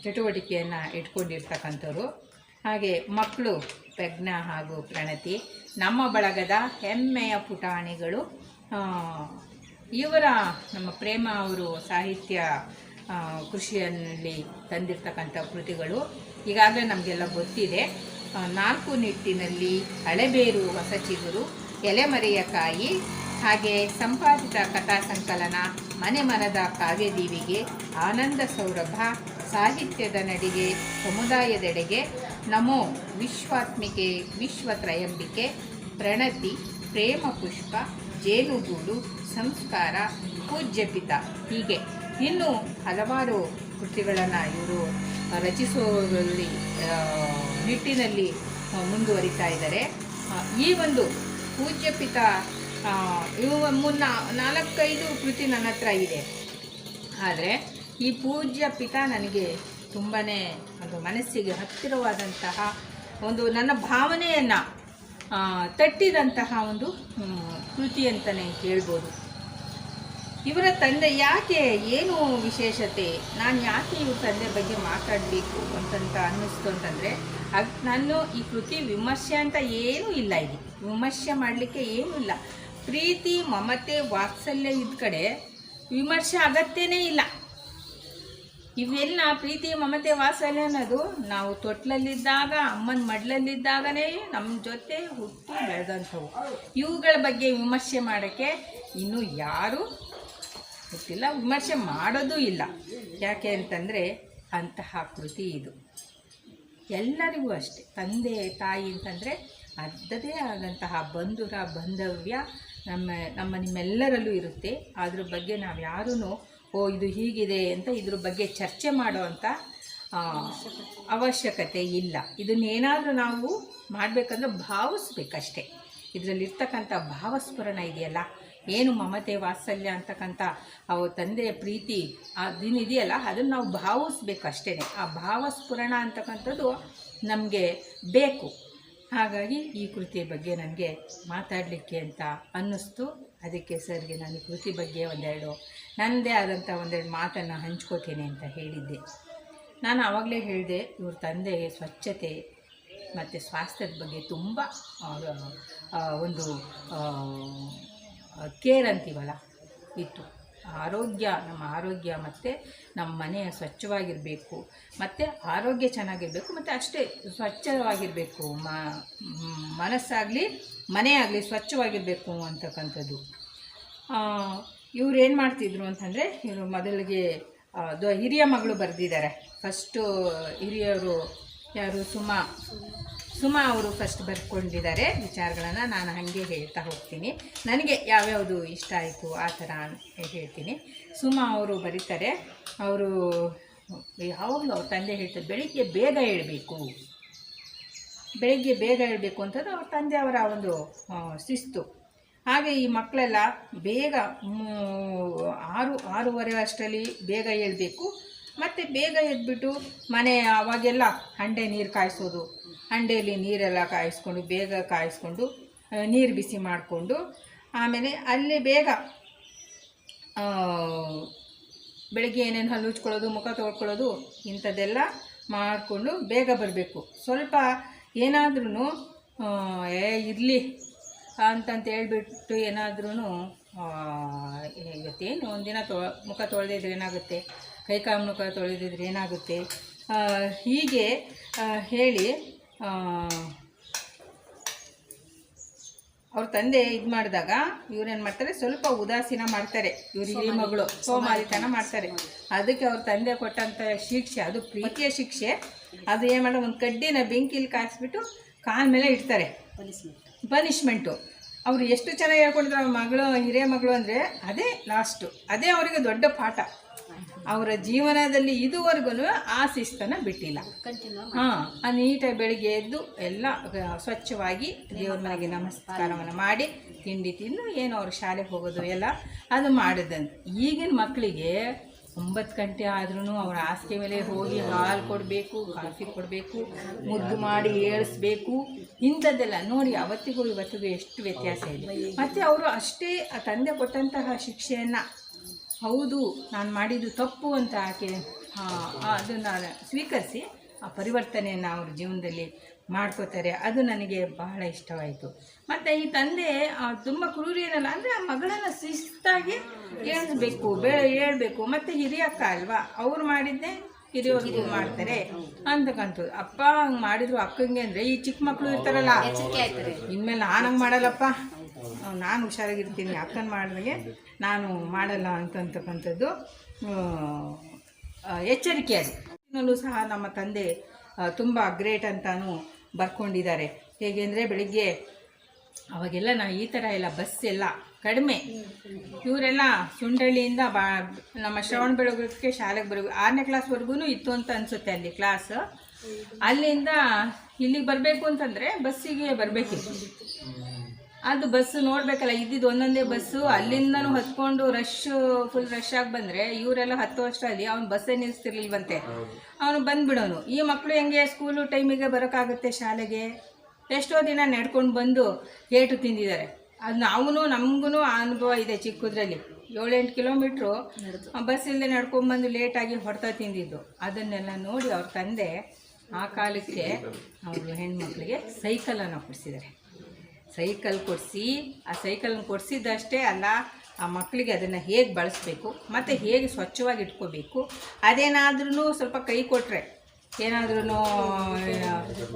ಚಟುವಟಿಕೆಯನ್ನು ಇಟ್ಕೊಂಡಿರ್ತಕ್ಕಂಥವ್ರು. ಹಾಗೆ ಮಕ್ಕಳು ಪ್ರಜ್ಞಾ ಹಾಗೂ ಪ್ರಣತಿ ನಮ್ಮ ಬಳಗದ ಹೆಮ್ಮೆಯ ಪುಟಾಣಿಗಳು. ಇವರ ನಮ್ಮ ಪ್ರೇಮ ಅವರು ಸಾಹಿತ್ಯ ಕೃಷಿಯಲ್ಲಿ ತಂದಿರ್ತಕ್ಕಂಥ ಕೃತಿಗಳು ಈಗಾಗಲೇ ನಮಗೆಲ್ಲ ಗೊತ್ತಿದೆ. 4 ನಿಟ್ಟಿನಲ್ಲಿ, ಹಳೆಬೇರು ಹೊಸ ಚಿಗುರು, ಎಲೆಮರೆಯ ಕಾಯಿ, ಹಾಗೆ ಸಂಪಾದಿತ ಕಥಾ ಸಂಕಲನ, ಮನೆ ಮನದ ಕಾವ್ಯದೀವಿಗೆ, ಆನಂದ ಸೌರಭ, ಸಾಹಿತ್ಯದ ನಡಿಗೆ, ಸಮುದಾಯದೆಡೆಗೆ, ನಮೋ ವಿಶ್ವಾತ್ಮಿಕೆ, ವಿಶ್ವತ್ರಯಂಬಿಕೆ, ಪ್ರಣತಿ, ಪ್ರೇಮ ಪುಷ್ಪ, ಜೇನುಗೂಡು, ಸಂಸ್ಕಾರ, ಪೂಜ್ಯಪಿತ, ಹೀಗೆ ಇನ್ನೂ ಹಲವಾರು ಕೃತಿಗಳನ್ನು ಇವರು ರಚಿಸುವಲ್ಲಿ ನಿಟ್ಟಿನಲ್ಲಿ ಮುಂದುವರಿತಾ ಇದ್ದಾರೆ. ಈ ಒಂದು ಪೂಜ್ಯಪಿತ ಇವು 4-5 ಕೃತಿ ನನ್ನ ಹತ್ರ ಇದೆ. ಆದರೆ ಈ ಪೂಜ್ಯಪಿತ ನನಗೆ ತುಂಬಾ ಅದು ಮನಸ್ಸಿಗೆ ಹತ್ತಿರವಾದಂತಹ ಒಂದು ನನ್ನ ಭಾವನೆಯನ್ನು ತಟ್ಟಿದಂತಹ ಒಂದು ಕೃತಿ ಅಂತಲೇ ಹೇಳ್ಬೋದು. ಇವರ ತಂದೆ ಯಾಕೆ, ಏನು ವಿಶೇಷತೆ, ನಾನು ಯಾಕೆ ಇವ್ರ ತಂದೆ ಬಗ್ಗೆ ಮಾತಾಡಬೇಕು ಅಂತಂತ ಅನ್ನಿಸ್ತು ಅಂತಂದರೆ, ನಾನು ಈ ಕೃತಿ ವಿಮರ್ಶೆ ಅಂತ ಏನೂ ಇಲ್ಲ, ಇಲ್ಲಿ ವಿಮರ್ಶೆ ಮಾಡಲಿಕ್ಕೆ ಏನೂ ಇಲ್ಲ. ಪ್ರೀತಿ ಮಮತೆ ವಾತ್ಸಲ್ಯ ಇದ್ದ ಕಡೆ ವಿಮರ್ಶೆ ಅಗತ್ಯನೇ ಇಲ್ಲ. ಇವೆಲ್ಲ ಪ್ರೀತಿ ಮಮತೆ ವಾತ್ಸಲ್ಯ ಅನ್ನೋದು ನಾವು ತೊಟ್ಲಲ್ಲಿದ್ದಾಗ, ಅಮ್ಮನ ಮಡ್ಲಲ್ಲಿದ್ದಾಗನೇ ನಮ್ಮ ಜೊತೆ ಹುಟ್ಟಿ ಬೆಳೆದಂಥವು. ಇವುಗಳ ಬಗ್ಗೆ ವಿಮರ್ಶೆ ಮಾಡೋಕ್ಕೆ ಇನ್ನೂ ಯಾರೂ ಗೊತ್ತಿಲ್ಲ, ವಿಮರ್ಶೆ ಮಾಡೋದೂ ಇಲ್ಲ. ಯಾಕೆ ಅಂತಂದರೆ ಅಂತಹ ಕೃತಿ ಇದು. ಎಲ್ಲರಿಗೂ ಅಷ್ಟೆ, ತಂದೆ ತಾಯಿ ಅಂತಂದರೆ ಅದದೇ ಆದಂತಹ ಬಾಂಧವ್ಯ ನಿಮ್ಮೆಲ್ಲರಲ್ಲೂ ಇರುತ್ತೆ. ಅದ್ರ ಬಗ್ಗೆ ನಾವು ಯಾರೂ ಇದು ಹೀಗಿದೆ ಅಂತ ಇದ್ರ ಬಗ್ಗೆ ಚರ್ಚೆ ಮಾಡೋವಂಥ ಅವಶ್ಯಕತೆ ಇಲ್ಲ. ಇದನ್ನೇನಾದರೂ ನಾವು ಮಾಡಬೇಕಂದ್ರೆ ಭಾವಿಸ್ಬೇಕಷ್ಟೆ. ಇದರಲ್ಲಿರ್ತಕ್ಕಂಥ ಭಾವಸ್ಫುರಣ ಇದೆಯಲ್ಲ, ಏನು ಮಮತೆ ವಾತ್ಸಲ್ಯ ಅಂತಕ್ಕಂಥ ತಂದೆಯ ಪ್ರೀತಿ ಅದೇನಿದೆಯಲ್ಲ, ಅದನ್ನು ನಾವು ಭಾವಿಸ್ಬೇಕಷ್ಟೇ. ಆ ಭಾವಸ್ಫುರಣ ಅಂತಕ್ಕಂಥದ್ದು ನಮಗೆ ಬೇಕು. ಹಾಗಾಗಿ ಈ ಕೃತಿಯ ಬಗ್ಗೆ ನನಗೆ ಮಾತಾಡಲಿಕ್ಕೆ ಅಂತ ಅನ್ನಿಸ್ತು. ಅದಕ್ಕೆ ಸರ್ಗೆ ನಾನು ಈ ಕೃತಿ ಬಗ್ಗೆ ನನ್ನದೇ ಆದಂಥ ಒಂದೆರಡು ಮಾತನ್ನು ಹಂಚ್ಕೋತೀನಿ ಅಂತ ಹೇಳಿದ್ದೆ. ನಾನು ಆವಾಗಲೇ ಹೇಳಿದೆ, ಇವ್ರ ತಂದೆ ಸ್ವಚ್ಛತೆ ಮತ್ತು ಸ್ವಾಸ್ಥ್ಯದ ಬಗ್ಗೆ ತುಂಬ ಒಂದು ಕೇರ್ ಅಂತೀವಲ್ಲ ಇತ್ತು. ನಮ್ಮ ಆರೋಗ್ಯ ಮತ್ತು ನಮ್ಮ ಮನೆ ಸ್ವಚ್ಛವಾಗಿರಬೇಕು, ಮತ್ತು ಆರೋಗ್ಯ ಚೆನ್ನಾಗಿರಬೇಕು, ಮತ್ತು ಅಷ್ಟೇ ಸ್ವಚ್ಛವಾಗಿರಬೇಕು, ಮನಸ್ಸಾಗಲಿ ಮನೆ ಆಗಲಿ ಸ್ವಚ್ಛವಾಗಿರಬೇಕು ಅಂತಕ್ಕಂಥದ್ದು. ಇವ್ರು ಏನು ಮಾಡ್ತಿದ್ರು ಅಂತಂದರೆ, ಇವರು ಮೊದಲಿಗೆ ಹಿರಿಯ ಮಗಳು ಬರೆದಿದ್ದಾರೆ. ಫಸ್ಟು ಹಿರಿಯವರು ಯಾರು, ಸುಮಾ ಅವರು ಫಸ್ಟ್ ಬರ್ಕೊಂಡಿದ್ದಾರೆ ವಿಚಾರಗಳನ್ನು. ನಾನು ಹಾಗೆ ಹೇಳ್ತಾ ಹೋಗ್ತೀನಿ, ನನಗೆ ಯಾವ್ಯಾವುದು ಇಷ್ಟ ಆಯಿತು ಆ ಥರ ಹೇಳ್ತೀನಿ. ಸುಮಾ ಅವರು ಬರೀತಾರೆ, ಅವರು ಯಾವಾಗಲೂ ಅವ್ರ ತಂದೆ ಹೇಳ್ತಾರೆ ಬೆಳಿಗ್ಗೆ ಬೇಗ ಏಳಬೇಕು ಅಂತಂದ್ರೆ ಅವ್ರ ತಂದೆಯವರ ಒಂದು ಶಿಸ್ತು. ಹಾಗೆ ಈ ಮಕ್ಕಳೆಲ್ಲ ಬೇಗ 6-6:30 ಅಷ್ಟರಲ್ಲಿ ಬೇಗ ಏಳಬೇಕು. ಮತ್ತು ಬೇಗ ಎದ್ಬಿಟ್ಟು ಅವಾಗೆಲ್ಲ ಹಂಡೆ ನೀರು ಕಾಯಿಸೋದು, ಹಂಡೆಯಲ್ಲಿ ನೀರೆಲ್ಲ ಕಾಯಿಸ್ಕೊಂಡು ನೀರು ಬಿಸಿ ಮಾಡಿಕೊಂಡು, ಆಮೇಲೆ ಅಲ್ಲಿ ಬೇಗ ಬೆಳಗ್ಗೆ ಏನೇನು ಹಲ್ಲು ಉಜ್ಕೊಳ್ಳೋದು, ಮುಖ ತೊಳ್ಕೊಳ್ಳೋದು ಇಂಥದ್ದೆಲ್ಲ ಮಾಡಿಕೊಂಡು ಬೇಗ ಬರಬೇಕು. ಸ್ವಲ್ಪ ಏನಾದ್ರೂ ಇರಲಿ ಅಂತಂತ ಹೇಳ್ಬಿಟ್ಟು ಏನಾದ್ರೂ ಇವತ್ತೇನು ಒಂದಿನ ಮುಖ ತೊಳೆದಿದ್ರೆ ಏನಾಗುತ್ತೆ, ಕೈಕಾಲು ಮುಖ ತೊಳೆದಿದ್ರೆ ಏನಾಗುತ್ತೆ, ಹೀಗೆ ಹೇಳಿ ಅವ್ರ ತಂದೆ ಇದು ಮಾಡಿದಾಗ ಇವ್ರೇನು ಮಾಡ್ತಾರೆ, ಸ್ವಲ್ಪ ಉದಾಸೀನ ಮಾಡ್ತಾರೆ. ಇವ್ರ ಹಿರಿಯ ಮಗಳು ಸೋಮಾರಿತನ ಮಾಡ್ತಾರೆ. ಅದಕ್ಕೆ ಅವ್ರ ತಂದೆ ಕೊಟ್ಟಂಥ ಶಿಕ್ಷೆ, ಅದು ಪ್ರೀತಿಯ ಶಿಕ್ಷೆ. ಅದು ಏನು ಮಾಡೋ, ಒಂದು ಕಡ್ಡಿನ ಬೆಂಕಿಲಿ ಕಾಯಿಸ್ಬಿಟ್ಟು ಕಾಲ ಮೇಲೆ ಇಡ್ತಾರೆ, ಪನಿಷ್ಮೆಂಟು. ಅವರು ಎಷ್ಟು ಚೆನ್ನಾಗಿ ಹೇಳ್ಕೊಂಡಿದ್ರು ಹಿರಿಯ ಮಗಳು ಅಂದರೆ ಅದೇ ಲಾಸ್ಟು, ಅದೇ ಅವರಿಗೆ ದೊಡ್ಡ ಪಾಠ. ಅವರ ಜೀವನದಲ್ಲಿ ಇದುವರೆಗೂ ಆ ಶಿಸ್ತನ್ನು ಬಿಟ್ಟಿಲ್ಲ. ನೀಟಾಗಿ ಬೆಳಿಗ್ಗೆ ಎದ್ದು ಎಲ್ಲ ಸ್ವಚ್ಛವಾಗಿ ದೇವ್ರ ಮನೆಗೆ ನಮಸ್ಕಾರವನ್ನು ಮಾಡಿ ತಿಂಡಿ ತಿಂದು ಏನು ಅವ್ರು ಶಾಲೆಗೆ ಹೋಗೋದು ಎಲ್ಲ ಅದು ಮಾಡಿದಂತೆ. ಈಗಿನ ಮಕ್ಕಳಿಗೆ 9 ಗಂಟೆ ಆದ್ರೂ ಅವ್ರ ಹಾಸಿಗೆ ಮೇಲೆ ಹೋಗಿ ಹಾಲು ಕೊಡಬೇಕು, ಕಾಫಿ ಕೊಡಬೇಕು, ಮುದ್ದು ಮಾಡಿ ಏಳಿಸ್ಬೇಕು. ಇಂಥದ್ದೆಲ್ಲ ನೋಡಿ ಅವತ್ತಿಗೂ ಇವತ್ತಿಗೂ ಎಷ್ಟು ವ್ಯತ್ಯಾಸ ಇದೆ. ಮತ್ತು ಅವರು ಅಷ್ಟೇ ಆ ತಂದೆ ಕೊಟ್ಟಂತಹ ಶಿಕ್ಷೆಯನ್ನು ಹೌದು ನಾನು ಮಾಡಿದ್ದು ತಪ್ಪು ಅಂತ ಆಕೆ ಅದನ್ನು ಸ್ವೀಕರಿಸಿ ಆ ಪರಿವರ್ತನೆಯನ್ನು ಅವ್ರ ಜೀವನದಲ್ಲಿ ಮಾಡ್ಕೋತಾರೆ. ಅದು ನನಗೆ ಬಹಳ ಇಷ್ಟವಾಯಿತು. ಮತ್ತು ಈ ತಂದೆ ತುಂಬ ಕ್ರೂರಿ ಏನಲ್ಲ, ಅಂದರೆ ಆ ಮಗಳನ್ನು ಶಿಸ್ತಾಗಿ ಏಳಿಸ್ಬೇಕು, ಹೇಳ್ಬೇಕು. ಮತ್ತು ಹಿರಿಯಕ್ಕ ಅಲ್ವಾ, ಅವ್ರು ಮಾಡಿದ್ದೆ ಹಿರಿಯವ್ರಿಗೂ ಮಾಡ್ತಾರೆ ಅಂತಕ್ಕಂಥದ್ದು. ಅಪ್ಪ ಹಂಗೆ ಮಾಡಿದ್ರು ಅಕ್ಕಂಗೆ ಅಂದರೆ ಈ ಚಿಕ್ಕ ಮಕ್ಕಳು ಇರ್ತಾರಲ್ಲ, ಇನ್ಮೇಲೆ ನಾನು ಹಂಗೆ ಮಾಡಲ್ಲಪ್ಪ, ನಾನು ಹುಷಾರಾಗಿರ್ತೀನಿ, ಅಕ್ಕನ ಮಾಡಿದಾಗೆ ನಾನು ಮಾಡಲ್ಲ ಅಂತಕ್ಕಂಥದ್ದು ಎಚ್ಚರಿಕೆ. ಅದು ಇನ್ನೂ ಸಹ ನಮ್ಮ ತಂದೆ ತುಂಬ ಗ್ರೇಟ್ ಅಂತಾನು ಬರ್ಕೊಂಡಿದ್ದಾರೆ. ಹೇಗೆ ಅಂದರೆ ಬೆಳಿಗ್ಗೆ ಅವಾಗೆಲ್ಲ ನಾವು ಈ ಥರ ಎಲ್ಲ ಬಸ್ ಎಲ್ಲ ಕಡಿಮೆ. ಇವರೆಲ್ಲ ಸುಂಡಳ್ಳಿಯಿಂದ ನಮ್ಮ ಶ್ರವಣ ಬೆಳಗೊಳಕ್ಕೆ ಶಾಲೆಗೆ ಬರಬೇಕು. 6ನೇ ಕ್ಲಾಸ್ವರೆಗೂ ಇತ್ತು ಅಂತ ಅನಿಸುತ್ತೆ ಅಲ್ಲಿ ಕ್ಲಾಸ್. ಅಲ್ಲಿಂದ ಇಲ್ಲಿಗೆ ಬರಬೇಕು ಅಂತಂದರೆ ಬಸ್ಸಿಗೆ ಬರಬೇಕಿತ್ತು. ಅದು ಬಸ್ಸು ನೋಡಬೇಕಲ್ಲ, ಇದ್ದಿದ್ದು ಒಂದೊಂದೇ ಬಸ್ಸು. ಅಲ್ಲಿಂದನೂ ಹತ್ಕೊಂಡು ಫುಲ್ ರಶ್ ಆಗಿ ಬಂದರೆ ಇವರೆಲ್ಲ 10 ವರ್ಷದಲ್ಲಿ ಅವ್ನು ಬಸ್ಸೇ ನಿಲ್ಲಿಸ್ತಿರ್ಲಿಲ್ವಂತೆ, ಅವನು ಬಂದುಬಿಡೋನು. ಈ ಮಕ್ಕಳು ಹೆಂಗೆ ಸ್ಕೂಲು ಟೈಮಿಗೆ ಬರೋಕ್ಕಾಗುತ್ತೆ ಶಾಲೆಗೆ? ಎಷ್ಟೋ ದಿನ ನಡ್ಕೊಂಡು ಬಂದು ಏಟು ತಿಂದಿದ್ದಾರೆ. ಅದು ನಮಗೂ ಅನುಭವ ಇದೆ. ಚಿಕ್ಕದ್ರಲ್ಲಿ 7-8 ಕಿಲೋಮೀಟ್ರು ಬಸ್ ಇಲ್ಲದೆ ನಡ್ಕೊಂಡ್ಬಂದು ಲೇಟಾಗಿ ಹೊಡ್ತಾ ತಿಂದಿದ್ದು. ಅದನ್ನೆಲ್ಲ ನೋಡಿ ಅವ್ರ ತಂದೆ ಆ ಕಾಲಕ್ಕೆ ಅವರು ಹೆಣ್ಮಕ್ಳಿಗೆ ಸೈಕಲನ್ನು ಕೊಡಿಸಿದ್ದಾರೆ. ಸೈಕಲ್ ಕೊಡಿಸಿ, ಆ ಸೈಕಲನ್ನು ಕೊಡಿಸಿದ್ದಷ್ಟೇ ಅಲ್ಲ, ಆ ಮಕ್ಕಳಿಗೆ ಅದನ್ನು ಹೇಗೆ ಬಳಸಬೇಕು ಮತ್ತು ಹೇಗೆ ಸ್ವಚ್ಛವಾಗಿ ಇಟ್ಕೋಬೇಕು. ಅದೇನಾದ್ರೂ ಸ್ವಲ್ಪ ಕೈ ಕೊಟ್ಟರೆ ಏನಾದ್ರೂ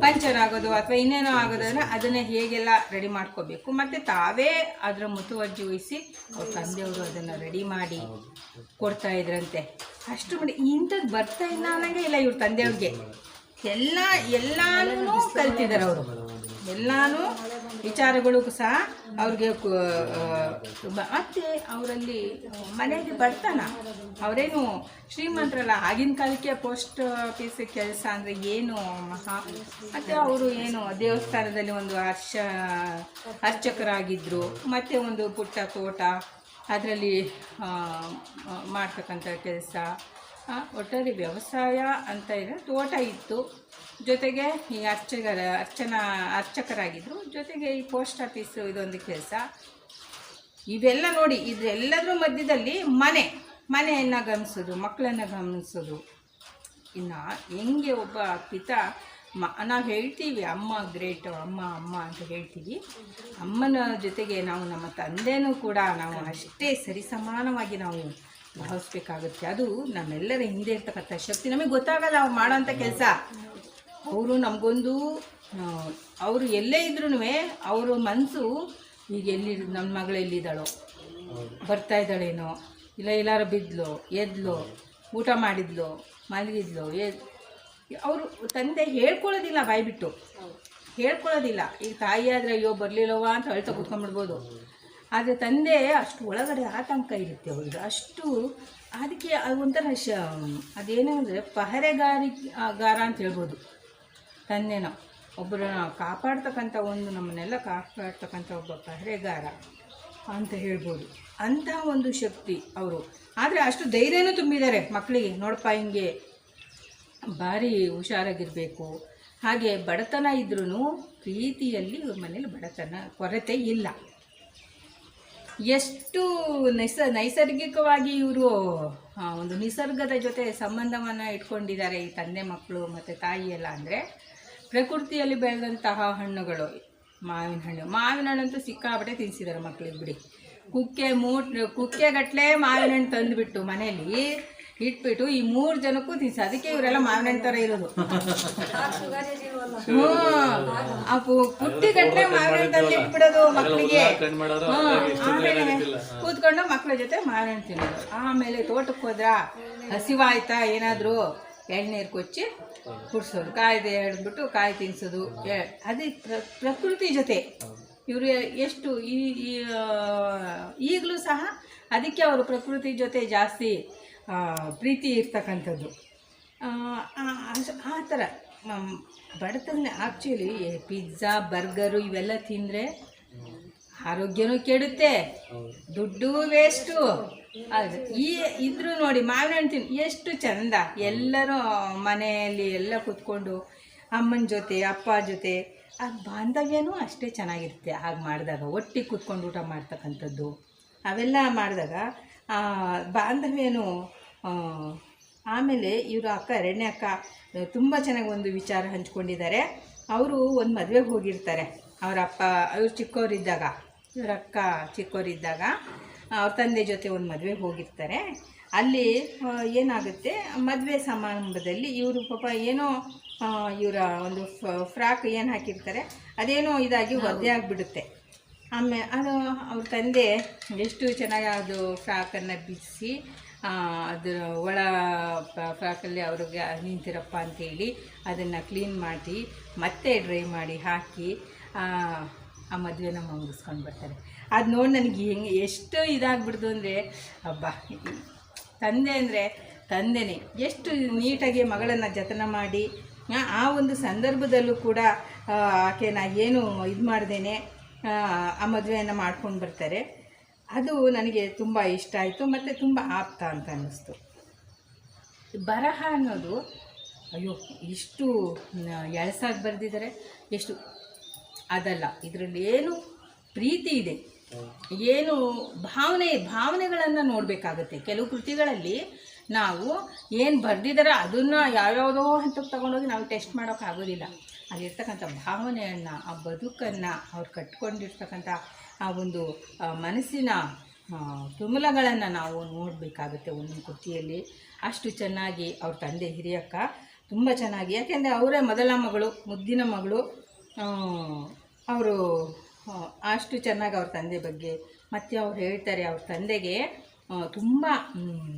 ಪಂಚರ್ ಆಗೋದು ಅಥವಾ ಇನ್ನೇನೋ ಆಗೋದನ್ನು ಅದನ್ನೇ ಹೇಗೆಲ್ಲ ರೆಡಿ ಮಾಡ್ಕೋಬೇಕು, ಮತ್ತು ತಾವೇ ಅದರ ಮುತುವರ್ಜಿ ವಹಿಸಿ ಅವ್ರ ತಂದೆಯವರು ಅದನ್ನು ರೆಡಿ ಮಾಡಿ ಕೊಡ್ತಾ ಇದ್ರಂತೆ. ಅಷ್ಟು ಮಾಡಿ ಇಂಥದ್ದು ಬರ್ತಾ ಇಲ್ಲ ಅನ್ನೋಂಗೆ ಇಲ್ಲ ಇವ್ರ ತಂದೆಯವ್ರಿಗೆ. ಎಲ್ಲಾನು ಕಲ್ತಿದ್ದಾರೆ ಅವರು. ಎಲ್ಲಾನು ವಿಚಾರಗಳು ಸಹ ಅವ್ರಿಗೆ ಮತ್ತು ಅವರಲ್ಲಿ ಮನೆಗೆ ಬರ್ತಾನ. ಅವರೇನು ಶ್ರೀಮಂತರಲ್ಲ, ಆಗಿನ ಕಾಲಕ್ಕೆ ಪೋಸ್ಟ್ ಆಫೀಸ್ ಕೆಲಸ ಅಂದರೆ ಏನು ಮಹಾ. ಮತ್ತು ಅವರು ಏನು ದೇವಸ್ಥಾನದಲ್ಲಿ ಒಂದು ಅರ್ಚಕರಾಗಿದ್ದರು. ಮತ್ತು ಒಂದು ಪುಟ್ಟ ತೋಟ ಅದರಲ್ಲಿ ಮಾಡ್ತಕ್ಕಂಥ ಕೆಲಸ. ಒಟ್ಟಾರೆ ವ್ಯವಸಾಯ ಅಂತ ಇದೆ, ತೋಟ ಇತ್ತು, ಜೊತೆಗೆ ಈ ಅರ್ಚಕರಾಗಿದ್ದರು, ಜೊತೆಗೆ ಈ ಪೋಸ್ಟ್ ಆಫೀಸು ಇದೊಂದು ಕೆಲಸ. ಇವೆಲ್ಲ ನೋಡಿ, ಇದೆಲ್ಲದರ ಮಧ್ಯದಲ್ಲಿ ಮನೆಯನ್ನು ಗಮನಿಸೋದು, ಮಕ್ಕಳನ್ನು ಗಮನಿಸೋದು. ಇನ್ನು ಹೆಂಗೆ ಒಬ್ಬ ಪಿತ ನಾವು ಹೇಳ್ತೀವಿ ಅಮ್ಮ ಗ್ರೇಟು, ಅಮ್ಮ ಅಂತ ಹೇಳ್ತೀವಿ. ಅಮ್ಮನ ಜೊತೆಗೆ ನಾವು ನಮ್ಮ ತಂದೆನೂ ಕೂಡ ನಾವು ಅಷ್ಟೇ ಸರಿಸಮಾನವಾಗಿ ನಾವು ಭಾವಿಸ್ಬೇಕಾಗುತ್ತೆ. ಅದು ನಮ್ಮೆಲ್ಲರ ಹಿಂದೆ ಇರ್ತಕ್ಕಂಥ ಶಕ್ತಿ. ನಮಗೆ ಗೊತ್ತಾಗಲ್ಲ ಅವ್ರು ಮಾಡೋಂಥ ಕೆಲಸ. ಅವರು ನಮಗೊಂದು ಅವರು ಎಲ್ಲೇ ಇದ್ರೂ ಅವರು ಮನಸ್ಸು ಈಗ ನಮ್ಮ ಮಗಳು ಎಲ್ಲಿದ್ದಾಳೋ, ಬರ್ತಾ ಇದ್ದಾಳೇನೋ, ಇಲ್ಲ ಎಲ್ಲಾರು ಬಿದ್ಲು, ಎದ್ಲು, ಊಟ ಮಾಡಿದ್ಲು, ಮಲಗಿದ್ಲು, ಅವರು ತಂದೆ ಹೇಳ್ಕೊಳ್ಳೋದಿಲ್ಲ, ಬಾಯ್ಬಿಟ್ಟು ಹೇಳ್ಕೊಳ್ಳೋದಿಲ್ಲ. ಈಗ ತಾಯಿ ಆದರೆ ಅಯ್ಯೋ ಬರಲಿಲ್ಲವ ಅಂತ ಅಳ್ತಾ ಕೂತ್ಕೊಂಡ್ಬಿಡ್ಬೋದು. ಆದರೆ ತಂದೆ ಅಷ್ಟು ಒಳಗಡೆ ಆತಂಕ ಇರುತ್ತೆ ಅವ್ರಿಗೆ. ಅಷ್ಟು ಅದಕ್ಕೆ ಒಂಥರ ಅದೇನೋ ಅಂದರೆ ಪಹರೆಗಾರ ಅಂತ ಹೇಳ್ಬೋದು. ತಂದೆನೋ ಒಬ್ಬರನ್ನ ಕಾಪಾಡ್ತಕ್ಕಂಥ, ನಮ್ಮನ್ನೆಲ್ಲ ಕಾಪಾಡ್ತಕ್ಕಂಥ ಒಬ್ಬ ಪಹರೆಗಾರ ಅಂತ ಹೇಳ್ಬೋದು. ಅಂತಹ ಒಂದು ಶಕ್ತಿ ಅವರು. ಆದರೆ ಅಷ್ಟು ಧೈರ್ಯನೂ ತುಂಬಿದ್ದಾರೆ ಮಕ್ಕಳಿಗೆ. ನೋಡಪ್ಪ ಹಿಂಗೆ ಭಾರಿ ಹುಷಾರಾಗಿರಬೇಕು. ಹಾಗೆ ಬಡತನ ಇದ್ರೂ ಪ್ರೀತಿಯಲ್ಲಿ ಇವ್ರ ಮನೇಲಿ ಬಡತನ ಕೊರತೆ ಇಲ್ಲ. ಎಷ್ಟು ನೈಸರ್ಗಿಕವಾಗಿ ಇವರು ಒಂದು ನಿಸರ್ಗದ ಜೊತೆ ಸಂಬಂಧವನ್ನು ಇಟ್ಕೊಂಡಿದ್ದಾರೆ ಈ ತಂದೆ ಮಕ್ಕಳು ಮತ್ತು ತಾಯಿ ಎಲ್ಲ. ಅಂದರೆ ಪ್ರಕೃತಿಯಲ್ಲಿ ಬೆಳೆದಂತಹ ಹಣ್ಣುಗಳು, ಮಾವಿನ ಹಣ್ಣಂತೂ ಸಿಕ್ಕಾಬಟ್ಟೆ ತಿನ್ನಿಸಿದ್ದಾರೆ ಮಕ್ಕಳಿಗೆ ಬಿಡಿ. ಕುಕ್ಕೆಗಟ್ಟಲೆ ಮಾವಿನ ಹಣ್ಣು ತಂದುಬಿಟ್ಟು ಮನೆಯಲ್ಲಿ ಇಟ್ಬಿಟ್ಟು ಈ 3 ಜನಕ್ಕೂ ತಿನ್ಸಿ. ಅದಕ್ಕೆ ಇವರೆಲ್ಲ ಮಾವಿನ ಹಣ್ಣು ಥರ ಇರೋದು. ಕುಟ್ಟಿಗಟ್ಟಲೆ ಮಾವಿನ ಹಣ್ಣು ತಂದು ಇಟ್ಬಿಡೋದು ಮಕ್ಕಳಿಗೆ. ಆಮೇಲೆ ಕೂತ್ಕೊಂಡು ಮಕ್ಕಳ ಜೊತೆ ಮಾವಿನ ಹಣ್ಣು ತಿನ್ನೋದು. ಆಮೇಲೆ ತೋಟಕ್ಕೆ ಹೋದ್ರ ಹಸಿವಾಯ್ತಾ ಏನಾದರೂ ಎಳ್ನೀರು ಕೊಚ್ಚಿ ಕುಡಿಸೋದು, ಕಾಯ್ದೆ ಹಿಡಿದ್ಬಿಟ್ಟು ಕಾಯಿ ತಿನ್ನಿಸೋದು. ಅದೇ ಪ್ರಕೃತಿ ಜೊತೆ ಇವರು ಎಷ್ಟು ಈಗಲೂ ಸಹ ಅದಕ್ಕೆ ಅವರು ಪ್ರಕೃತಿ ಜೊತೆ ಜಾಸ್ತಿ ಪ್ರೀತಿ ಇರ್ತಕ್ಕಂಥದ್ದು. ಆ ಥರ ಬಡತನ. ಆ್ಯಕ್ಚುಲಿ ಪಿಜ್ಜಾ ಬರ್ಗರು ಇವೆಲ್ಲ ತಿಂದರೆ ಆರೋಗ್ಯನೂ ಕೆಡುತ್ತೆ, ದುಡ್ಡು ವೇಸ್ಟು, ಹೌದು. ಇದ್ರು ನೋಡಿ ಮಾವಿನ ಹಣ್ಣು ತಿನ್ ಎಷ್ಟು ಚಂದ. ಎಲ್ಲರೂ ಮನೆಯಲ್ಲಿ ಎಲ್ಲ ಕೂತ್ಕೊಂಡು ಅಮ್ಮನ ಜೊತೆ ಅಪ್ಪ ಜೊತೆ ಆ ಬಾಂಧವ್ಯನೂ ಅಷ್ಟೇ ಚೆನ್ನಾಗಿರುತ್ತೆ. ಹಾಗೆ ಮಾಡಿದಾಗ ಒಟ್ಟಿಗೆ ಕೂತ್ಕೊಂಡು ಊಟ ಮಾಡ್ತಕ್ಕಂಥದ್ದು ಅವೆಲ್ಲ ಮಾಡಿದಾಗ ಬಾಂಧವ್ಯನೂ. ಆಮೇಲೆ ಇವರು ಅಕ್ಕ, ಎರಡನೇ ಅಕ್ಕ ತುಂಬ ಚೆನ್ನಾಗಿ ಒಂದು ವಿಚಾರ ಹಂಚ್ಕೊಂಡಿದ್ದಾರೆ. ಅವರು ಒಂದು ಮದುವೆಗೆ ಹೋಗಿರ್ತಾರೆ. ಅವರ ಅಪ್ಪ ಇವ್ರು ಚಿಕ್ಕವರಿದ್ದಾಗ, ಇವರ ಅಕ್ಕ ಚಿಕ್ಕವರಿದ್ದಾಗ ಅವ್ರ ತಂದೆ ಜೊತೆ ಒಂದು ಮದುವೆಗೆ ಹೋಗಿರ್ತಾರೆ. ಅಲ್ಲಿ ಏನಾಗುತ್ತೆ, ಮದುವೆ ಸಮಾರಂಭದಲ್ಲಿ ಇವರು ಪಾಪ ಏನೋ ಇವರ ಒಂದು ಫ್ರಾಕ್ ಏನು ಹಾಕಿರ್ತಾರೆ ಅದೇನೋ ಇದಾಗಿ ಒದ್ದೆ ಆಗಿಬಿಡುತ್ತೆ. ಆಮೇಲೆ ಅದು ಅವ್ರ ತಂದೆ ಎಷ್ಟು ಚೆನ್ನಾಗಿ ಅದು ಫ್ರಾಕನ್ನು ಬಿಡಿಸಿ ಅದರ ಒಳ ಫ್ರಾಕಲ್ಲಿ ಅವ್ರಿಗೆ ನಿಂತಿರಪ್ಪ ಅಂತೇಳಿ ಅದನ್ನು ಕ್ಲೀನ್ ಮಾಡಿ ಮತ್ತೆ ಡ್ರೈ ಮಾಡಿ ಹಾಕಿ ಆ ಮದುವೆನ ಮುಗಿಸ್ಕೊಂಡು ಬರ್ತಾರೆ. ಅದು ನೋಡಿ ನನಗೆ ಹೆಂಗೆ ಎಷ್ಟು ಇದಾಗ್ಬಿಡ್ದು ಅಂದರೆ, ಹಬ್ಬ ತಂದೆ ಅಂದರೆ ತಂದೆನೇ ಎಷ್ಟು ನೀಟಾಗಿ ಮಗಳನ್ನು ಜತನ ಮಾಡಿ ಆ ಒಂದು ಸಂದರ್ಭದಲ್ಲೂ ಕೂಡ ಆಕೆನ ಏನು ಇದು ಮಾಡ್ದೇನೆ ಆ ಮದುವೆಯನ್ನು ಮಾಡ್ಕೊಂಡು ಬರ್ತಾರೆ. ಅದು ನನಗೆ ತುಂಬ ಇಷ್ಟ ಆಯಿತು ಮತ್ತು ತುಂಬ ಆಪ್ತ ಅಂತ ಅನ್ನಿಸ್ತು. ಬರಹ ಅನ್ನೋದು ಅಯ್ಯೋ ಇಷ್ಟು ಎಳಸಾಗಿ ಬರೆದಿದ್ದಾರೆ, ಎಷ್ಟು ಅದಲ್ಲ, ಇದರಲ್ಲಿ ಏನು ಪ್ರೀತಿ ಇದೆ, ಏನು ಭಾವನೆಗಳನ್ನು ನೋಡಬೇಕಾಗುತ್ತೆ. ಕೆಲವು ಕೃತಿಗಳಲ್ಲಿ ನಾವು ಏನು ಬರೆದಿದ್ದಾರೆ ಅದನ್ನು ಯಾವ್ಯಾವುದೋ ಹಂತಕ್ಕೆ ತಗೊಂಡೋಗಿ ನಾವು ಟೆಸ್ಟ್ ಮಾಡೋಕ್ಕಾಗೋದಿಲ್ಲ. ಅಲ್ಲಿರ್ತಕ್ಕಂಥ ಭಾವನೆಯನ್ನು, ಆ ಬದುಕನ್ನು, ಅವ್ರು ಕಟ್ಕೊಂಡಿರ್ತಕ್ಕಂಥ ಆ ಒಂದು ಮನಸ್ಸಿನ ತುಮುಲಗಳನ್ನು ನಾವು ನೋಡಬೇಕಾಗುತ್ತೆ ಒಂದೊಂದು ಕೃತಿಯಲ್ಲಿ. ಅಷ್ಟು ಚೆನ್ನಾಗಿ ಅವ್ರ ತಂದೆ ಹಿರಿಯಕ್ಕ ತುಂಬ ಚೆನ್ನಾಗಿ, ಯಾಕೆಂದರೆ ಅವರೇ ಮೊದಲ ಮಗಳು, ಮುದ್ದಿನ ಮಗಳು. ಅವರು ಅಷ್ಟು ಚೆನ್ನಾಗಿ ಅವ್ರ ತಂದೆ ಬಗ್ಗೆ ಮತ್ತು ಅವ್ರು ಹೇಳ್ತಾರೆ, ಅವ್ರ ತಂದೆಗೆ ತುಂಬ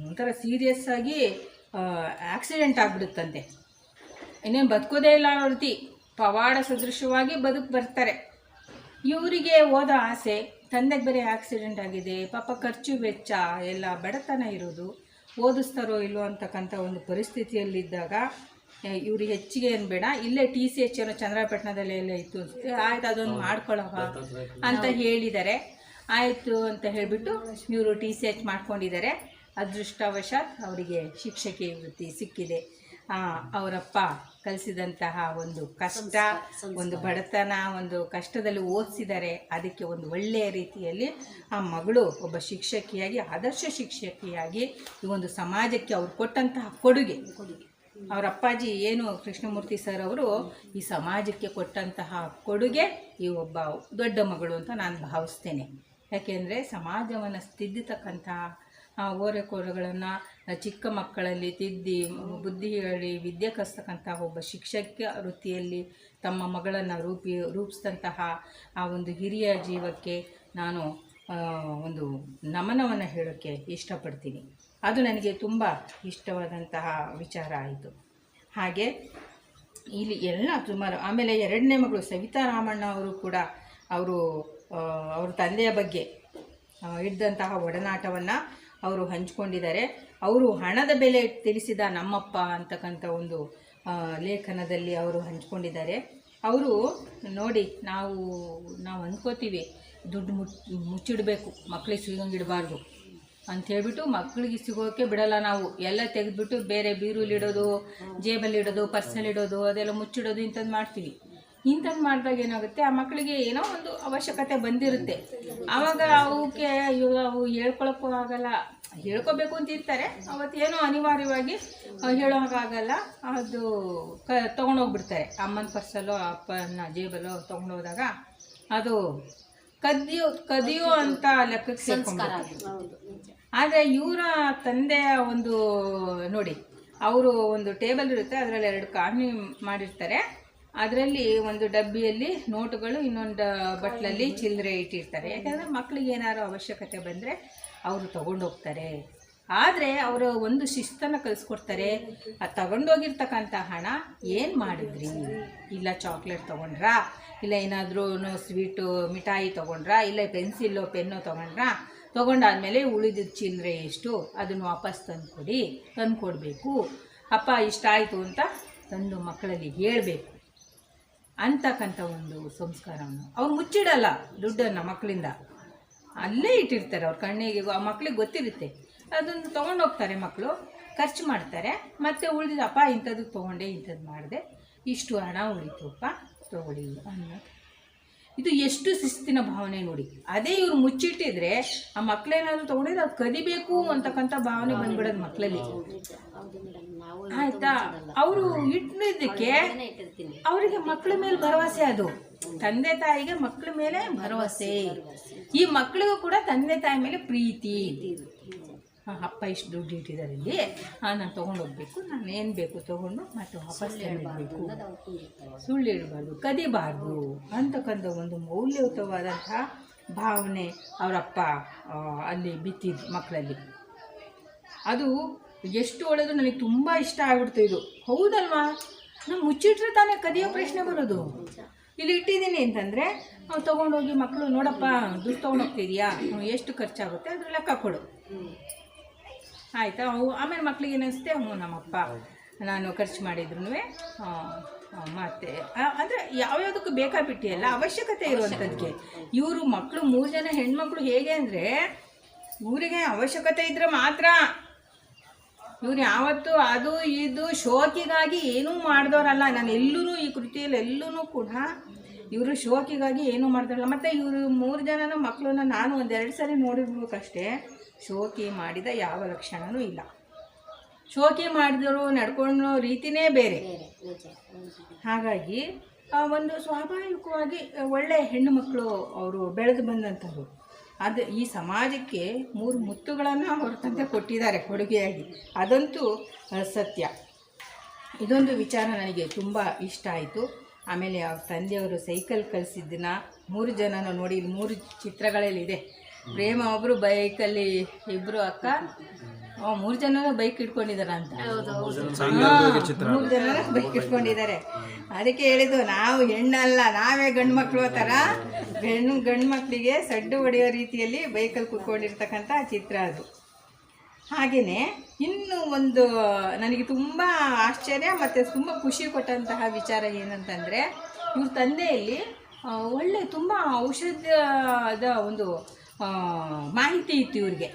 ಒಂಥರ ಸೀರಿಯಸ್ಸಾಗಿ ಆಕ್ಸಿಡೆಂಟ್ ಆಗಿಬಿಡುತ್ತಂತೆ. ಇನ್ನೇನು ಬದುಕೋದೇ ಇಲ್ಲ ಅನ್ನೋ ರೀತಿ ಪವಾಡ ಸದೃಶವಾಗಿ ಬರ್ತಾರೆ. ಇವರಿಗೆ ಓದೋ ಆಸೆ, ತಂದೆಗೆ ಬೇರೆ ಆಕ್ಸಿಡೆಂಟ್ ಆಗಿದೆ, ಪಾಪ ಖರ್ಚು ವೆಚ್ಚ ಎಲ್ಲ ಬಡತನ ಇರೋದು, ಓದಿಸ್ತಾರೋ ಇಲ್ಲೋ ಅಂತಕ್ಕಂಥ ಒಂದು ಪರಿಸ್ಥಿತಿಯಲ್ಲಿದ್ದಾಗ ಇವ್ರಿಗೆ ಹೆಚ್ಚಿಗೆ ಏನು ಬೇಡ, ಇಲ್ಲೇ TCH ಏನೋ ಚಂದ್ರಪಟ್ಟಣದಲ್ಲಿ ಎಲ್ಲ ಇತ್ತು ಅನಿಸುತ್ತೆ, ಆಯ್ತು ಅದೊಂದು ಮಾಡ್ಕೊಳ್ಳೋವ ಅಂತ ಹೇಳಿದ್ದಾರೆ. ಆಯಿತು ಅಂತ ಹೇಳಿಬಿಟ್ಟು ಇವರು TCH ಮಾಡ್ಕೊಂಡಿದ್ದಾರೆ. ಅದೃಷ್ಟವಶಾತ್ ಅವರಿಗೆ ಶಿಕ್ಷಕಿ ವೃತ್ತಿ ಸಿಕ್ಕಿದೆ. ಅವರಪ್ಪ ಕಲಿಸಿದಂತಹ ಒಂದು ಕಷ್ಟ, ಒಂದು ಬಡತನ, ಒಂದು ಕಷ್ಟದಲ್ಲಿ ಓದಿಸಿದ್ದಾರೆ. ಅದಕ್ಕೆ ಒಂದು ಒಳ್ಳೆಯ ರೀತಿಯಲ್ಲಿ ಆ ಮಗಳು ಒಬ್ಬ ಶಿಕ್ಷಕಿಯಾಗಿ, ಆದರ್ಶ ಶಿಕ್ಷಕಿಯಾಗಿ ಈ ಒಂದು ಸಮಾಜಕ್ಕೆ ಅವ್ರು ಕೊಟ್ಟಂತಹ ಕೊಡುಗೆ, ಅವರ ಅಪ್ಪಾಜಿ ಏನು ಕೃಷ್ಣಮೂರ್ತಿ ಸರ್ ಅವರು ಈ ಸಮಾಜಕ್ಕೆ ಕೊಟ್ಟಂತಹ ಕೊಡುಗೆ ಈ ಒಬ್ಬ ದೊಡ್ಡ ಮಗಳು ಅಂತ ನಾನು ಭಾವಿಸ್ತೇನೆ. ಯಾಕೆಂದರೆ ಸಮಾಜವನ್ನು ತಿದ್ದತಕ್ಕಂಥ ಓರೆಕೋರೆಗಳನ್ನು ಚಿಕ್ಕ ಮಕ್ಕಳಲ್ಲಿ ತಿದ್ದಿ ಬುದ್ಧಿ ಹೇಳಿ ವಿದ್ಯೆ ಕಲಿಸ್ತಕ್ಕಂಥ ಒಬ್ಬ ಶಿಕ್ಷಕ ವೃತ್ತಿಯಲ್ಲಿ ತಮ್ಮ ಮಗಳನ್ನು ರೂಪಿಸಿದಂತಹ ಆ ಒಂದು ಹಿರಿಯ ಜೀವಕ್ಕೆ ನಾನು ಒಂದು ನಮನವನ್ನು ಹೇಳೋಕ್ಕೆ ಇಷ್ಟಪಡ್ತೀನಿ. ಅದು ನನಗೆ ತುಂಬ ಇಷ್ಟವಾದಂತಹ ವಿಚಾರ ಆಯಿತು. ಹಾಗೆ ಇಲ್ಲಿ ಎಲ್ಲ ಸುಮಾರು. ಆಮೇಲೆ ಎರಡನೇ ಮಗಳು ಸವಿತಾ ರಾಮಣ್ಣ ಅವರು ಕೂಡ ಅವ್ರ ತಂದೆಯ ಬಗ್ಗೆ ಇದ್ದಂತಹ ಒಡನಾಟವನ್ನು ಅವರು ಹಂಚಿಕೊಂಡಿದ್ದಾರೆ. ಅವರು ಹಣದ ಬೆಲೆ ತಿಳಿಸಿದ ನಮ್ಮಪ್ಪ ಅಂತಕ್ಕಂಥ ಒಂದು ಲೇಖನದಲ್ಲಿ ಅವರು ಹಂಚ್ಕೊಂಡಿದ್ದಾರೆ. ಅವರು ನೋಡಿ, ನಾವು ಅಂದ್ಕೋತೀವಿ ದುಡ್ಡು ಮುಚ್ಚಿಡಬೇಕು, ಮಕ್ಕಳಿಗೆ ಸಿಗೋಂಗಿಡಬಾರ್ದು ಅಂಥೇಳ್ಬಿಟ್ಟು, ಮಕ್ಕಳಿಗೆ ಸಿಗೋಕ್ಕೆ ಬಿಡಲ್ಲ ನಾವು. ಎಲ್ಲ ತೆಗೆದುಬಿಟ್ಟು ಬೇರೆ ಬೀರೂಲಿಡೋದು, ಜೇಬಲ್ಲಿಡೋದು, ಪರ್ಸಲ್ಲಿಡೋದು, ಅದೆಲ್ಲ ಮುಚ್ಚಿಡೋದು, ಇಂಥದ್ದು ಮಾಡ್ತೀವಿ. ಇಂಥದ್ದು ಮಾಡಿದಾಗ ಏನಾಗುತ್ತೆ, ಆ ಮಕ್ಕಳಿಗೆ ಏನೋ ಒಂದು ಅವಶ್ಯಕತೆ ಬಂದಿರುತ್ತೆ. ಆವಾಗ ಅವಕ್ಕೆ ಅವು ಹೇಳ್ಕೊಳಕ್ಕೂ ಆಗಲ್ಲ. ಹೇಳ್ಕೊಬೇಕು ಅಂತ ಇರ್ತಾರೆ, ಅವತ್ತೇನೋ ಅನಿವಾರ್ಯವಾಗಿ ಹೇಳೋ ಹಾಗಾಗಲ್ಲ. ಅದು ತೊಗೊಂಡೋಗ್ಬಿಡ್ತಾರೆ. ಅಮ್ಮನ ಪರ್ಸಲ್ಲೋ ಅಪ್ಪನ ಜೇಬಲ್ಲೋ ತೊಗೊಂಡೋದಾಗ ಅದು ಕದಿಯೋ ಅಂತ ಲೆಕ್ಕಕ್ಕೆ ಸೇರ್ಕೊಂಡ್ಬಿಡ್ತಾರೆ. ಆದರೆ ಇವರ ತಂದೆಯ ಒಂದು ನೋಡಿ, ಅವರು ಒಂದು ಟೇಬಲ್ ಇರುತ್ತೆ, ಅದರಲ್ಲಿ 2 ಕಾಣಿ ಮಾಡಿರ್ತಾರೆ. ಅದರಲ್ಲಿ ಒಂದು ಡಬ್ಬಿಯಲ್ಲಿ ನೋಟುಗಳು, ಇನ್ನೊಂದು ಬಟ್ಲಲ್ಲಿ ಚಿಲ್ಲರೆ ಇಟ್ಟಿರ್ತಾರೆ. ಯಾಕಂದರೆ ಮಕ್ಕಳಿಗೆ ಏನಾದ್ರು ಅವಶ್ಯಕತೆ ಬಂದರೆ ಅವರು ತೊಗೊಂಡೋಗ್ತಾರೆ. ಆದರೆ ಅವರು ಒಂದು ಶಿಸ್ತನ್ನು ಕಲಿಸ್ಕೊಡ್ತಾರೆ. ಅದು ತಗೊಂಡೋಗಿರ್ತಕ್ಕಂಥ ಹಣ ಏನು ಮಾಡಿದ್ರಿ, ಇಲ್ಲ ಚಾಕ್ಲೇಟ್ ತೊಗೊಂಡ್ರಾ, ಇಲ್ಲ ಏನಾದರೂ ಸ್ವೀಟು ಮಿಠಾಯಿ ತೊಗೊಂಡ್ರಾ, ಇಲ್ಲ ಪೆನ್ಸಿಲ್ಲೋ ಪೆನ್ನೋ ತೊಗೊಂಡಾದ್ಮೇಲೆ ಉಳಿದಿದ್ದ ಚಿಲ್ಲರೆ ಎಷ್ಟು ಅದನ್ನು ವಾಪಸ್ ತಂದುಕೊಡ್ಬೇಕು. ಅಪ್ಪ ಇಷ್ಟ ಆಯಿತು ಅಂತ ತಂದು ಮಕ್ಕಳಲ್ಲಿ ಹೇಳಬೇಕು ಅಂತಕ್ಕಂಥ ಒಂದು ಸಂಸ್ಕಾರವನ್ನು ಅವ್ರು ಮುಚ್ಚಿಡಲ್ಲ ದುಡ್ಡನ್ನು ಮಕ್ಕಳಿಂದ. ಅಲ್ಲೇ ಇಟ್ಟಿರ್ತಾರೆ ಅವ್ರ ಕಣ್ಣಿಗೆ, ಆ ಮಕ್ಳಿಗೆ ಗೊತ್ತಿರುತ್ತೆ. ಅದನ್ನು ತೊಗೊಂಡೋಗ್ತಾರೆ ಮಕ್ಕಳು, ಖರ್ಚು ಮಾಡ್ತಾರೆ. ಮತ್ತು ಉಳಿದಿದ್ದಪ್ಪ ಇಂಥದ್ದು ತೊಗೊಂಡೆ, ಇಂಥದ್ದು ಮಾಡಿದೆ, ಇಷ್ಟು ಹಣ ಉಳಿತುಪ್ಪ ತೊಗೊಳ್ಳಿ ಅನ್ನೋದು. ಇದು ಎಷ್ಟು ಶಿಸ್ತಿನ ಭಾವನೆ ನೋಡಿ. ಅದೇ ಇವ್ರು ಮುಚ್ಚಿಟ್ಟಿದ್ರೆ ಆ ಮಕ್ಕಳೇನಾದ್ರು ತೊಗೊಂಡಿದ್ರೆ ಅದು ಕದಿಬೇಕು ಅಂತಕ್ಕಂಥ ಭಾವನೆ ಬಂದ್ಬಿಡೋದು ಮಕ್ಕಳಲ್ಲಿ. ಆಯಿತಾ? ಅವರು ಇಟ್ಟಿದ್ದಕ್ಕೆ ಅವರಿಗೆ ಮಕ್ಕಳ ಮೇಲೆ ಭರವಸೆ, ಅದು ತಂದೆ ತಾಯಿಗೆ ಮಕ್ಕಳ ಮೇಲೆ ಭರವಸೆ. ಈ ಮಕ್ಕಳಿಗೂ ಕೂಡ ತಂದೆ ತಾಯಿ ಮೇಲೆ ಪ್ರೀತಿ. ಅಪ್ಪ ಇಷ್ಟು ದುಡ್ಡು ಇಟ್ಟಿದ್ದಾರೆ ಇಲ್ಲಿ, ನಾನು ತೊಗೊಂಡೋಗ್ಬೇಕು, ನಾನು ಏನು ಬೇಕು ತೊಗೊಂಡು ಮತ್ತೆ ವಾಪಸ್ ತಂದಿಡಬೇಕು, ಸುಳ್ಳು ಇಡಬಾರ್ದು, ಕದಿಬಾರ್ದು ಅಂತಕ್ಕಂಥ ಒಂದು ಮೌಲ್ಯಯುತವಾದಂಥ ಭಾವನೆ ಅವರಪ್ಪ ಅಲ್ಲಿ ಬಿತ್ತಿದ್ದು ಮಕ್ಕಳಲ್ಲಿ. ಅದು ಎಷ್ಟು ಒಳ್ಳೆಯದು, ನನಗೆ ತುಂಬ ಇಷ್ಟ ಆಗ್ಬಿಡ್ತು ಇದು. ಹೌದಲ್ವಾ? ನಾವು ಮುಚ್ಚಿಟ್ರೆ ತಾನೇ ಕದಿಯೋ ಪ್ರಶ್ನೆ ಬರೋದು. ಇಲ್ಲಿ ಇಟ್ಟಿದ್ದೀನಿ ಅಂತಂದರೆ ನಾವು ತೊಗೊಂಡೋಗಿ ಮಕ್ಕಳು, ನೋಡಪ್ಪ ದುಡ್ಡು ತೊಗೊಂಡೋಗ್ತಿದ್ಯಾ, ಎಷ್ಟು ಖರ್ಚಾಗುತ್ತೆ ಅದ್ರ ಲೆಕ್ಕ ಕೊಡು, ಆಯಿತಾ? ಆಮೇಲೆ ಮಕ್ಳಿಗೆ ಏನಿಸುತ್ತೆ, ನಮ್ಮಪ್ಪ ನಾನು ಖರ್ಚು ಮಾಡಿದ್ರು ಮತ್ತೆ ಅಂದರೆ ಯಾವ್ಯಾವುದಕ್ಕೂ ಬೇಕಾಬಿಟ್ಟಿಯಲ್ಲ, ಅವಶ್ಯಕತೆ ಇರುವಂಥದ್ದಕ್ಕೆ. ಇವರು ಮಕ್ಕಳು 3 ಜನ ಹೆಣ್ಮಕ್ಳು ಹೇಗೆ ಅಂದರೆ, ಇವರಿಗೆ ಅವಶ್ಯಕತೆ ಇದ್ದರೆ ಮಾತ್ರ. ಇವ್ರು ಯಾವತ್ತೂ ಅದು ಇದು ಶೋಕಿಗಾಗಿ ಏನೂ ಮಾಡಿದವರಲ್ಲ. ನಾನು ಎಲ್ಲೂ ಈ ಕೃತಿಯಲ್ಲಿ ಎಲ್ಲೂ ಕೂಡ ಇವರು ಶೋಕಿಗಾಗಿ ಏನೂ ಮಾಡ್ತಾರಲ್ಲ. ಮತ್ತು ಇವರು 3 ಜನನ ಮಕ್ಕಳನ್ನ ನಾನು 1-2 ಸರಿ ನೋಡಿರ್ಬೇಕಷ್ಟೇ. ಶೋಕಿ ಮಾಡಿದ ಯಾವ ಲಕ್ಷಣವೂ ಇಲ್ಲ. ಶೋಕಿ ಮಾಡಿದವರು ನಡ್ಕೊಳ್ಳೋ ರೀತಿಯೇ ಬೇರೆ. ಹಾಗಾಗಿ ಒಂದು ಸ್ವಾಭಾವಿಕವಾಗಿ ಒಳ್ಳೆ ಹೆಣ್ಣು ಮಕ್ಕಳು ಅವರು ಬೆಳೆದು ಬಂದಂಥವ್ರು. ಅದು ಈ ಸಮಾಜಕ್ಕೆ 3 ಮುತ್ತುಗಳನ್ನು ಅವ್ರ ತಂದೆ ಕೊಟ್ಟಿದ್ದಾರೆ ಕೊಡುಗೆಯಾಗಿ, ಅದಂತೂ ಸತ್ಯ. ಇದೊಂದು ವಿಚಾರ ನನಗೆ ತುಂಬ ಇಷ್ಟ ಆಯಿತು. ಆಮೇಲೆ ಅವ್ರ ತಂದೆಯವರು ಸೈಕಲ್ ಕಲಿಸಿದ್ದನ್ನ 3 ಜನನ ನೋಡಿ, 3 ಚಿತ್ರಗಳಲ್ಲಿದೆ. ಪ್ರೇಮ ಒಬ್ಬರು ಬೈಕಲ್ಲಿ, ಇಬ್ಬರು ಅಕ್ಕ, 3 ಜನನ ಬೈಕ್ ಇಟ್ಕೊಂಡಿದ್ದಾರೆ ಅಂತ. 3 ಜನನ ಬೈಕ್ ಇಟ್ಕೊಂಡಿದ್ದಾರೆ. ಅದಕ್ಕೆ ಹೇಳಿದ್ದು, ನಾವು ಹೆಣ್ಣಲ್ಲ, ನಾವೇ ಗಂಡು ಮಕ್ಕಳು ಥರ ಗಂಡು ಮಕ್ಕಳಿಗೆ ಸಡ್ಡು ಹೊಡೆಯೋ ರೀತಿಯಲ್ಲಿ ಬೈಕಲ್ಲಿ ಕೂತ್ಕೊಂಡಿರ್ತಕ್ಕಂಥ ಚಿತ್ರ ಅದು. ಹಾಗೆಯೇ ಇನ್ನೂ ಒಂದು ನನಗೆ ತುಂಬ ಆಶ್ಚರ್ಯ ಮತ್ತು ತುಂಬ ಖುಷಿ ಕೊಟ್ಟಂತಹ ವಿಚಾರ ಏನಂತಂದರೆ, ಇವ್ರ ತಂದೆಯಲ್ಲಿ ಒಳ್ಳೆ ತುಂಬ ಔಷಧದ ಒಂದು ಮಾಹಿತಿ ಇತ್ತು ಇವ್ರಿಗೆ.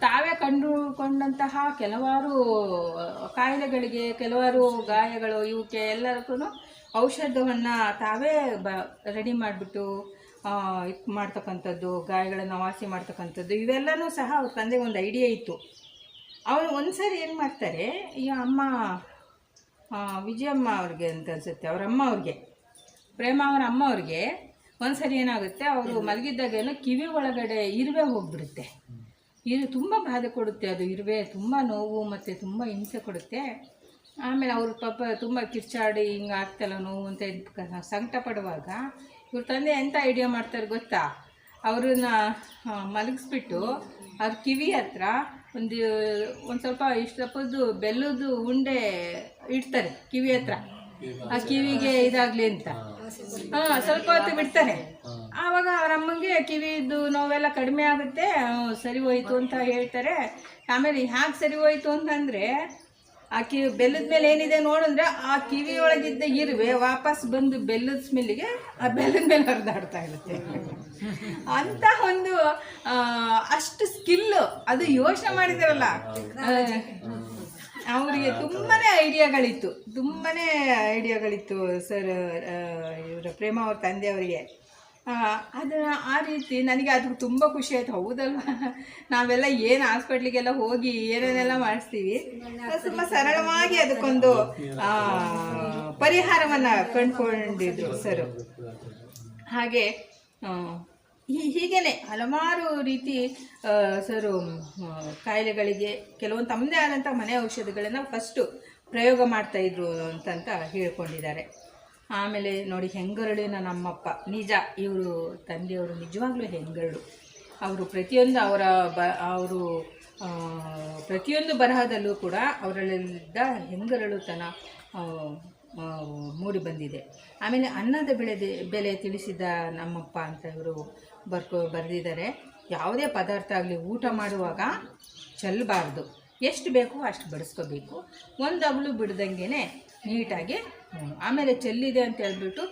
ತಾವೇ ಕಂಡುಕೊಂಡಂತಹ ಕೆಲವಾರು ಕಾಯಿಲೆಗಳಿಗೆ, ಕೆಲವಾರು ಗಾಯಗಳು, ಇವಕ್ಕೆ ಎಲ್ಲರಿಗೂ ಔಷಧವನ್ನು ತಾವೇ ರೆಡಿ ಮಾಡಿಬಿಟ್ಟು ಇದು ಮಾಡ್ತಕ್ಕಂಥದ್ದು, ಗಾಯಗಳನ್ನು ವಾಸಿ ಮಾಡ್ತಕ್ಕಂಥದ್ದು, ಇವೆಲ್ಲವೂ ಸಹ ಅವ್ರ ತಂದೆಗೆ ಒಂದು ಐಡಿಯಾ ಇತ್ತು. ಅವರು ಒಂದು ಸರಿ ಏನು ಮಾಡ್ತಾರೆ, ಈ ಅಮ್ಮ ವಿಜಯಮ್ಮ ಅವ್ರಿಗೆ ಅಂತ ಅನಿಸುತ್ತೆ, ಅವರ ಅಮ್ಮ ಅವ್ರಿಗೆ, ಪ್ರೇಮ ಅವರ ಅಮ್ಮ ಅವ್ರಿಗೆ ಒಂದು ಸರಿ ಏನಾಗುತ್ತೆ, ಅವರು ಮಲಗಿದ್ದಾಗೇನೋ ಕಿವಿ ಒಳಗಡೆ ಇರುವೆ ಹೋಗ್ಬಿಡುತ್ತೆ. ತುಂಬ ಬಾಧೆ ಕೊಡುತ್ತೆ ಅದು ಇರುವೆ, ತುಂಬ ನೋವು ಮತ್ತು ತುಂಬ ಹಿಂಸೆ ಕೊಡುತ್ತೆ. ಆಮೇಲೆ ಅವ್ರ ಪಾಪ ತುಂಬ ಕಿರ್ಚಾಡಿ ಹಿಂಗೆ ಆಗ್ತಲ್ಲ ನೋವು ಅಂತ ಸಂಕಟ ಪಡುವಾಗ ಇವ್ರ ತಂದೆ ಎಂಥ ಐಡಿಯಾ ಮಾಡ್ತಾರೆ ಗೊತ್ತಾ, ಅವ್ರನ್ನ ಮಲಗಿಸ್ಬಿಟ್ಟು ಅವ್ರ ಕಿವಿ ಹತ್ರ ಒಂದು ಸ್ವಲ್ಪ ಇಷ್ಟಪ್ಪದ್ದು ಬೆಲ್ಲದ್ದು ಉಂಡೆ ಇಡ್ತಾರೆ ಕಿವಿ ಹತ್ರ, ಆ ಕಿವಿಗೆ ಇದಾಗಲಿ ಅಂತ. ಸ್ವಲ್ಪ ಹೊತ್ತು ಬಿಡ್ತಾರೆ. ಆವಾಗ ಅವ್ರ ಅಮ್ಮಂಗೆ ಕಿವಿದು ನೋವೆಲ್ಲ ಕಡಿಮೆ ಆಗುತ್ತೆ, ಸರಿ ಹೋಯ್ತು ಅಂತ ಹೇಳ್ತಾರೆ. ಆಮೇಲೆ ಹ್ಯಾಗೆ ಸರಿ ಹೋಯ್ತು ಅಂತಂದರೆ, ಆ ಬೆಲ್ಲದ ಮೇಲೆ ಏನಿದೆ ನೋಡಿದ್ರೆ ಆ ಕಿವಿಯೊಳಗಿದ್ದ ಇರುವೆ ವಾಪಸ್ ಬಂದು ಬೆಲ್ಲದ ಸ್ಮೆಲ್ಲಿಗೆ ಆ ಬೆಲ್ಲದ ಮೇಲೆ ಹರಿದಾಡ್ತಾ ಇರುತ್ತೆ. ಅಂತ ಒಂದು ಅಷ್ಟು ಸ್ಕಿಲ್ಲು, ಅದು ಯೋಚನೆ ಮಾಡಿದಾರಲ್ಲ ಅವರಿಗೆ ತುಂಬಾ ಐಡಿಯಾಗಳಿತ್ತು ಸರ್ ಇವರ ಪ್ರೇಮ ಅವ್ರ ತಂದೆಯವರಿಗೆ. ಅದನ್ನು ಆ ರೀತಿ ನನಗೆ ಅದಕ್ಕೆ ತುಂಬ ಖುಷಿ ಆಯಿತು. ಹೌದಲ್ವ, ನಾವೆಲ್ಲ ಏನು ಹಾಸ್ಪಿಟ್ಲಿಗೆಲ್ಲ ಹೋಗಿ ಏನೇನೆಲ್ಲ ಮಾಡಿಸ್ತೀವಿ, ತುಂಬ ಸರಳವಾಗಿ ಅದಕ್ಕೊಂದು ಪರಿಹಾರವನ್ನು ಕಂಡುಕೊಂಡಿದ್ರು ಸರ್. ಹಾಗೆ ಹೀಗೇ ಹಲವಾರು ರೀತಿ ಸರು ಕಾಯಿಲೆಗಳಿಗೆ ಕೆಲವೊಂದು ತಮ್ಮದೇ ಆದಂಥ ಮನೆ ಔಷಧಿಗಳನ್ನು ಫಸ್ಟು ಪ್ರಯೋಗ ಮಾಡ್ತಾಯಿದ್ರು ಅಂತಂತ ಹೇಳ್ಕೊಂಡಿದ್ದಾರೆ. ಆಮೇಲೆ ನೋಡಿ, ಹೆಂಗರಳಿನ ನಮ್ಮಪ್ಪ ನಿಜ, ಇವರು ತಂದೆಯವರು ನಿಜವಾಗ್ಲೂ ಹೆಂಗರಳು. ಅವರು ಪ್ರತಿಯೊಂದು ಬರಹದಲ್ಲೂ ಕೂಡ ಅವರಲ್ಲಿದ್ದ ಹೆಂಗರಳುತನ ಮೂಡಿ ಬಂದಿದೆ. ಆಮೇಲೆ ಅನ್ನದ ಬೆಲೆ ತಿಳಿಸಿದ ನಮ್ಮಪ್ಪ ಅಂತ ಇವರು ಬರೆದಿದ್ದಾರೆ. ಯಾವುದೇ ಪದಾರ್ಥ ಆಗಲಿ ಊಟ ಮಾಡುವಾಗ ಚೆಲ್ಲಬಾರ್ದು, ಎಷ್ಟು ಬೇಕೋ ಅಷ್ಟು ಬಡಿಸ್ಕೋಬೇಕು, ಒಂದು ಅಗಲು ಬಿಡ್ದಂಗೆ ನೀಟಾಗಿ ಆಮೇಲೆ ಚೆಲ್ಲಿದೆ ಅಂತ ಹೇಳ್ಬಿಟ್ಟು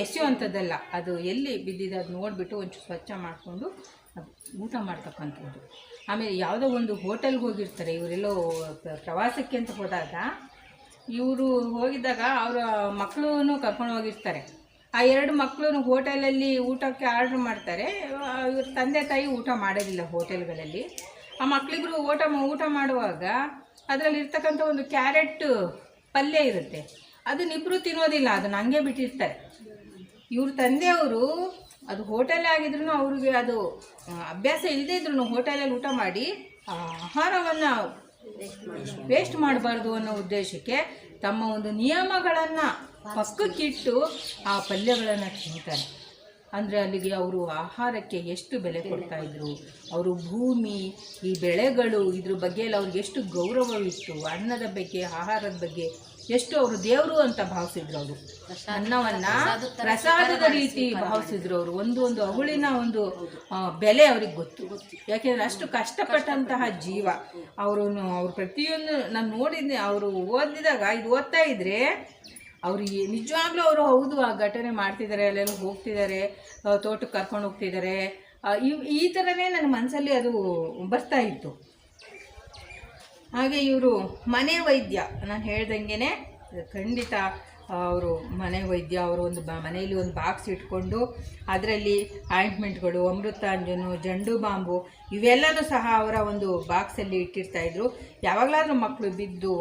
ಎಸೆಯುವಂಥದ್ದಲ್ಲ, ಅದು ಎಲ್ಲಿ ಬಿದ್ದಿದೆ ಅದು ನೋಡಿಬಿಟ್ಟು ಒಂಚೂರು ಸ್ವಚ್ಛ ಮಾಡಿಕೊಂಡು ಊಟ ಮಾಡ್ತಕ್ಕಂಥದ್ದು. ಆಮೇಲೆ ಯಾವುದೋ ಒಂದು ಹೋಟೆಲ್ಗೆ ಹೋಗಿರ್ತಾರೆ ಇವರೆಲ್ಲೋ ಪ್ರವಾಸಕ್ಕೆ ಅಂತ ಹೋದಾಗ, ಇವರು ಹೋಗಿದ್ದಾಗ ಅವರ ಮಕ್ಕಳೂ ಕರ್ಕೊಂಡು ಹೋಗಿರ್ತಾರೆ. ಆ 2 ಮಕ್ಕಳು ಹೋಟೆಲಲ್ಲಿ ಊಟಕ್ಕೆ ಆರ್ಡ್ರ್ ಮಾಡ್ತಾರೆ. ಇವ್ರ ತಂದೆ ತಾಯಿ ಊಟ ಮಾಡೋದಿಲ್ಲ ಹೋಟೆಲ್ಗಳಲ್ಲಿ. ಆ ಮಕ್ಕಳಿಬ್ರು ಊಟ ಮಾಡುವಾಗ ಅದರಲ್ಲಿ ಇರ್ತಕ್ಕಂಥ ಒಂದು ಕ್ಯಾರೆಟ್ ಪಲ್ಯ ಇರುತ್ತೆ, ಅದನ್ನಿಬ್ಬರು ತಿನ್ನೋದಿಲ್ಲ, ಅದನ್ನು ಹಂಗೆ ಬಿಟ್ಟಿರ್ತಾರೆ. ಇವ್ರ ತಂದೆಯವರು ಅದು ಹೋಟೆಲ್ ಆಗಿದ್ರು ಅವ್ರಿಗೆ ಅದು ಅಭ್ಯಾಸ ಇಲ್ಲದೇ ಇದ್ರು ಹೋಟೆಲಲ್ಲಿ ಊಟ ಮಾಡಿ ಆಹಾರವನ್ನು ವೇಸ್ಟ್ ಮಾಡಬಾರ್ದು ಅನ್ನೋ ಉದ್ದೇಶಕ್ಕೆ ತಮ್ಮ ಒಂದು ನಿಯಮಗಳನ್ನು ಪಕ್ಕಕ್ಕಿಟ್ಟು ಆ ಪಲ್ಯಗಳನ್ನು ತಿಂತಾರೆ. ಅಂದರೆ ಅಲ್ಲಿಗೆ ಅವರು ಆಹಾರಕ್ಕೆ ಎಷ್ಟು ಬೆಲೆ ಕೊಡ್ತಾಯಿದ್ರು, ಅವರು ಭೂಮಿ, ಈ ಬೆಳೆಗಳು, ಇದ್ರ ಬಗ್ಗೆ ಎಲ್ಲ ಅವ್ರಿಗೆ ಎಷ್ಟು ಗೌರವವಿತ್ತು, ಅನ್ನದ ಬಗ್ಗೆ, ಆಹಾರದ ಬಗ್ಗೆ ಎಷ್ಟು ಅವರು ದೇವರು ಅಂತ ಭಾವಿಸಿದ್ರು. ಅವರು ಅನ್ನವನ್ನು ಪ್ರಸಾದದ ರೀತಿ ಭಾವಿಸಿದ್ರು. ಅವರು ಒಂದು ಅವುಳಿನ ಒಂದು ಬೆಲೆ ಅವ್ರಿಗೆ ಗೊತ್ತು. ಯಾಕೆಂದರೆ ಅಷ್ಟು ಕಷ್ಟಪಟ್ಟಂತಹ ಜೀವ ಅವರು ಪ್ರತಿಯೊಂದು ನಾನು ನೋಡಿದ್ದೆ. ಅವರು ಓದಿದಾಗ ಇದು ಓದ್ತಾ ಇದ್ದರೆ ಅವ್ರಿಗೆ ನಿಜವಾಗ್ಲೂ ಅವರು ಹೌದು ಆ ಘಟನೆ ಮಾಡ್ತಿದ್ದಾರೆ, ಅಲ್ಲೆಲ್ಲ ಹೋಗ್ತಿದ್ದಾರೆ, ತೋಟಕ್ಕೆ ಕರ್ಕೊಂಡು ಹೋಗ್ತಿದ್ದಾರೆ, ಈ ಥರನೇ ನನ್ನ ಮನಸ್ಸಲ್ಲಿ ಅದು ಬರ್ತಾ ಇತ್ತು. ಹಾಗೆ ಇವರು ಮನೆ ವೈದ್ಯ, ನಾನು ಹೇಳ್ದಂಗೆ ಖಂಡಿತ ಅವರು ಮನೆ ವೈದ್ಯ. ಅವರು ಒಂದು ಮನೆಯಲ್ಲಿ ಒಂದು ಬಾಕ್ಸ್ ಇಟ್ಕೊಂಡು ಅದರಲ್ಲಿ ಆಯಿಂಟ್ಮೆಂಟ್ಗಳು, ಅಮೃತಾಂಜನು, ಜಂಡು ಬಾಂಬು ಇವೆಲ್ಲನೂ ಸಹ ಅವರ ಒಂದು ಬಾಕ್ಸಲ್ಲಿ ಇಟ್ಟಿರ್ತಾಯಿದ್ರು. ಯಾವಾಗಲಾದರೂ ಮಕ್ಕಳು ಬಿದ್ದು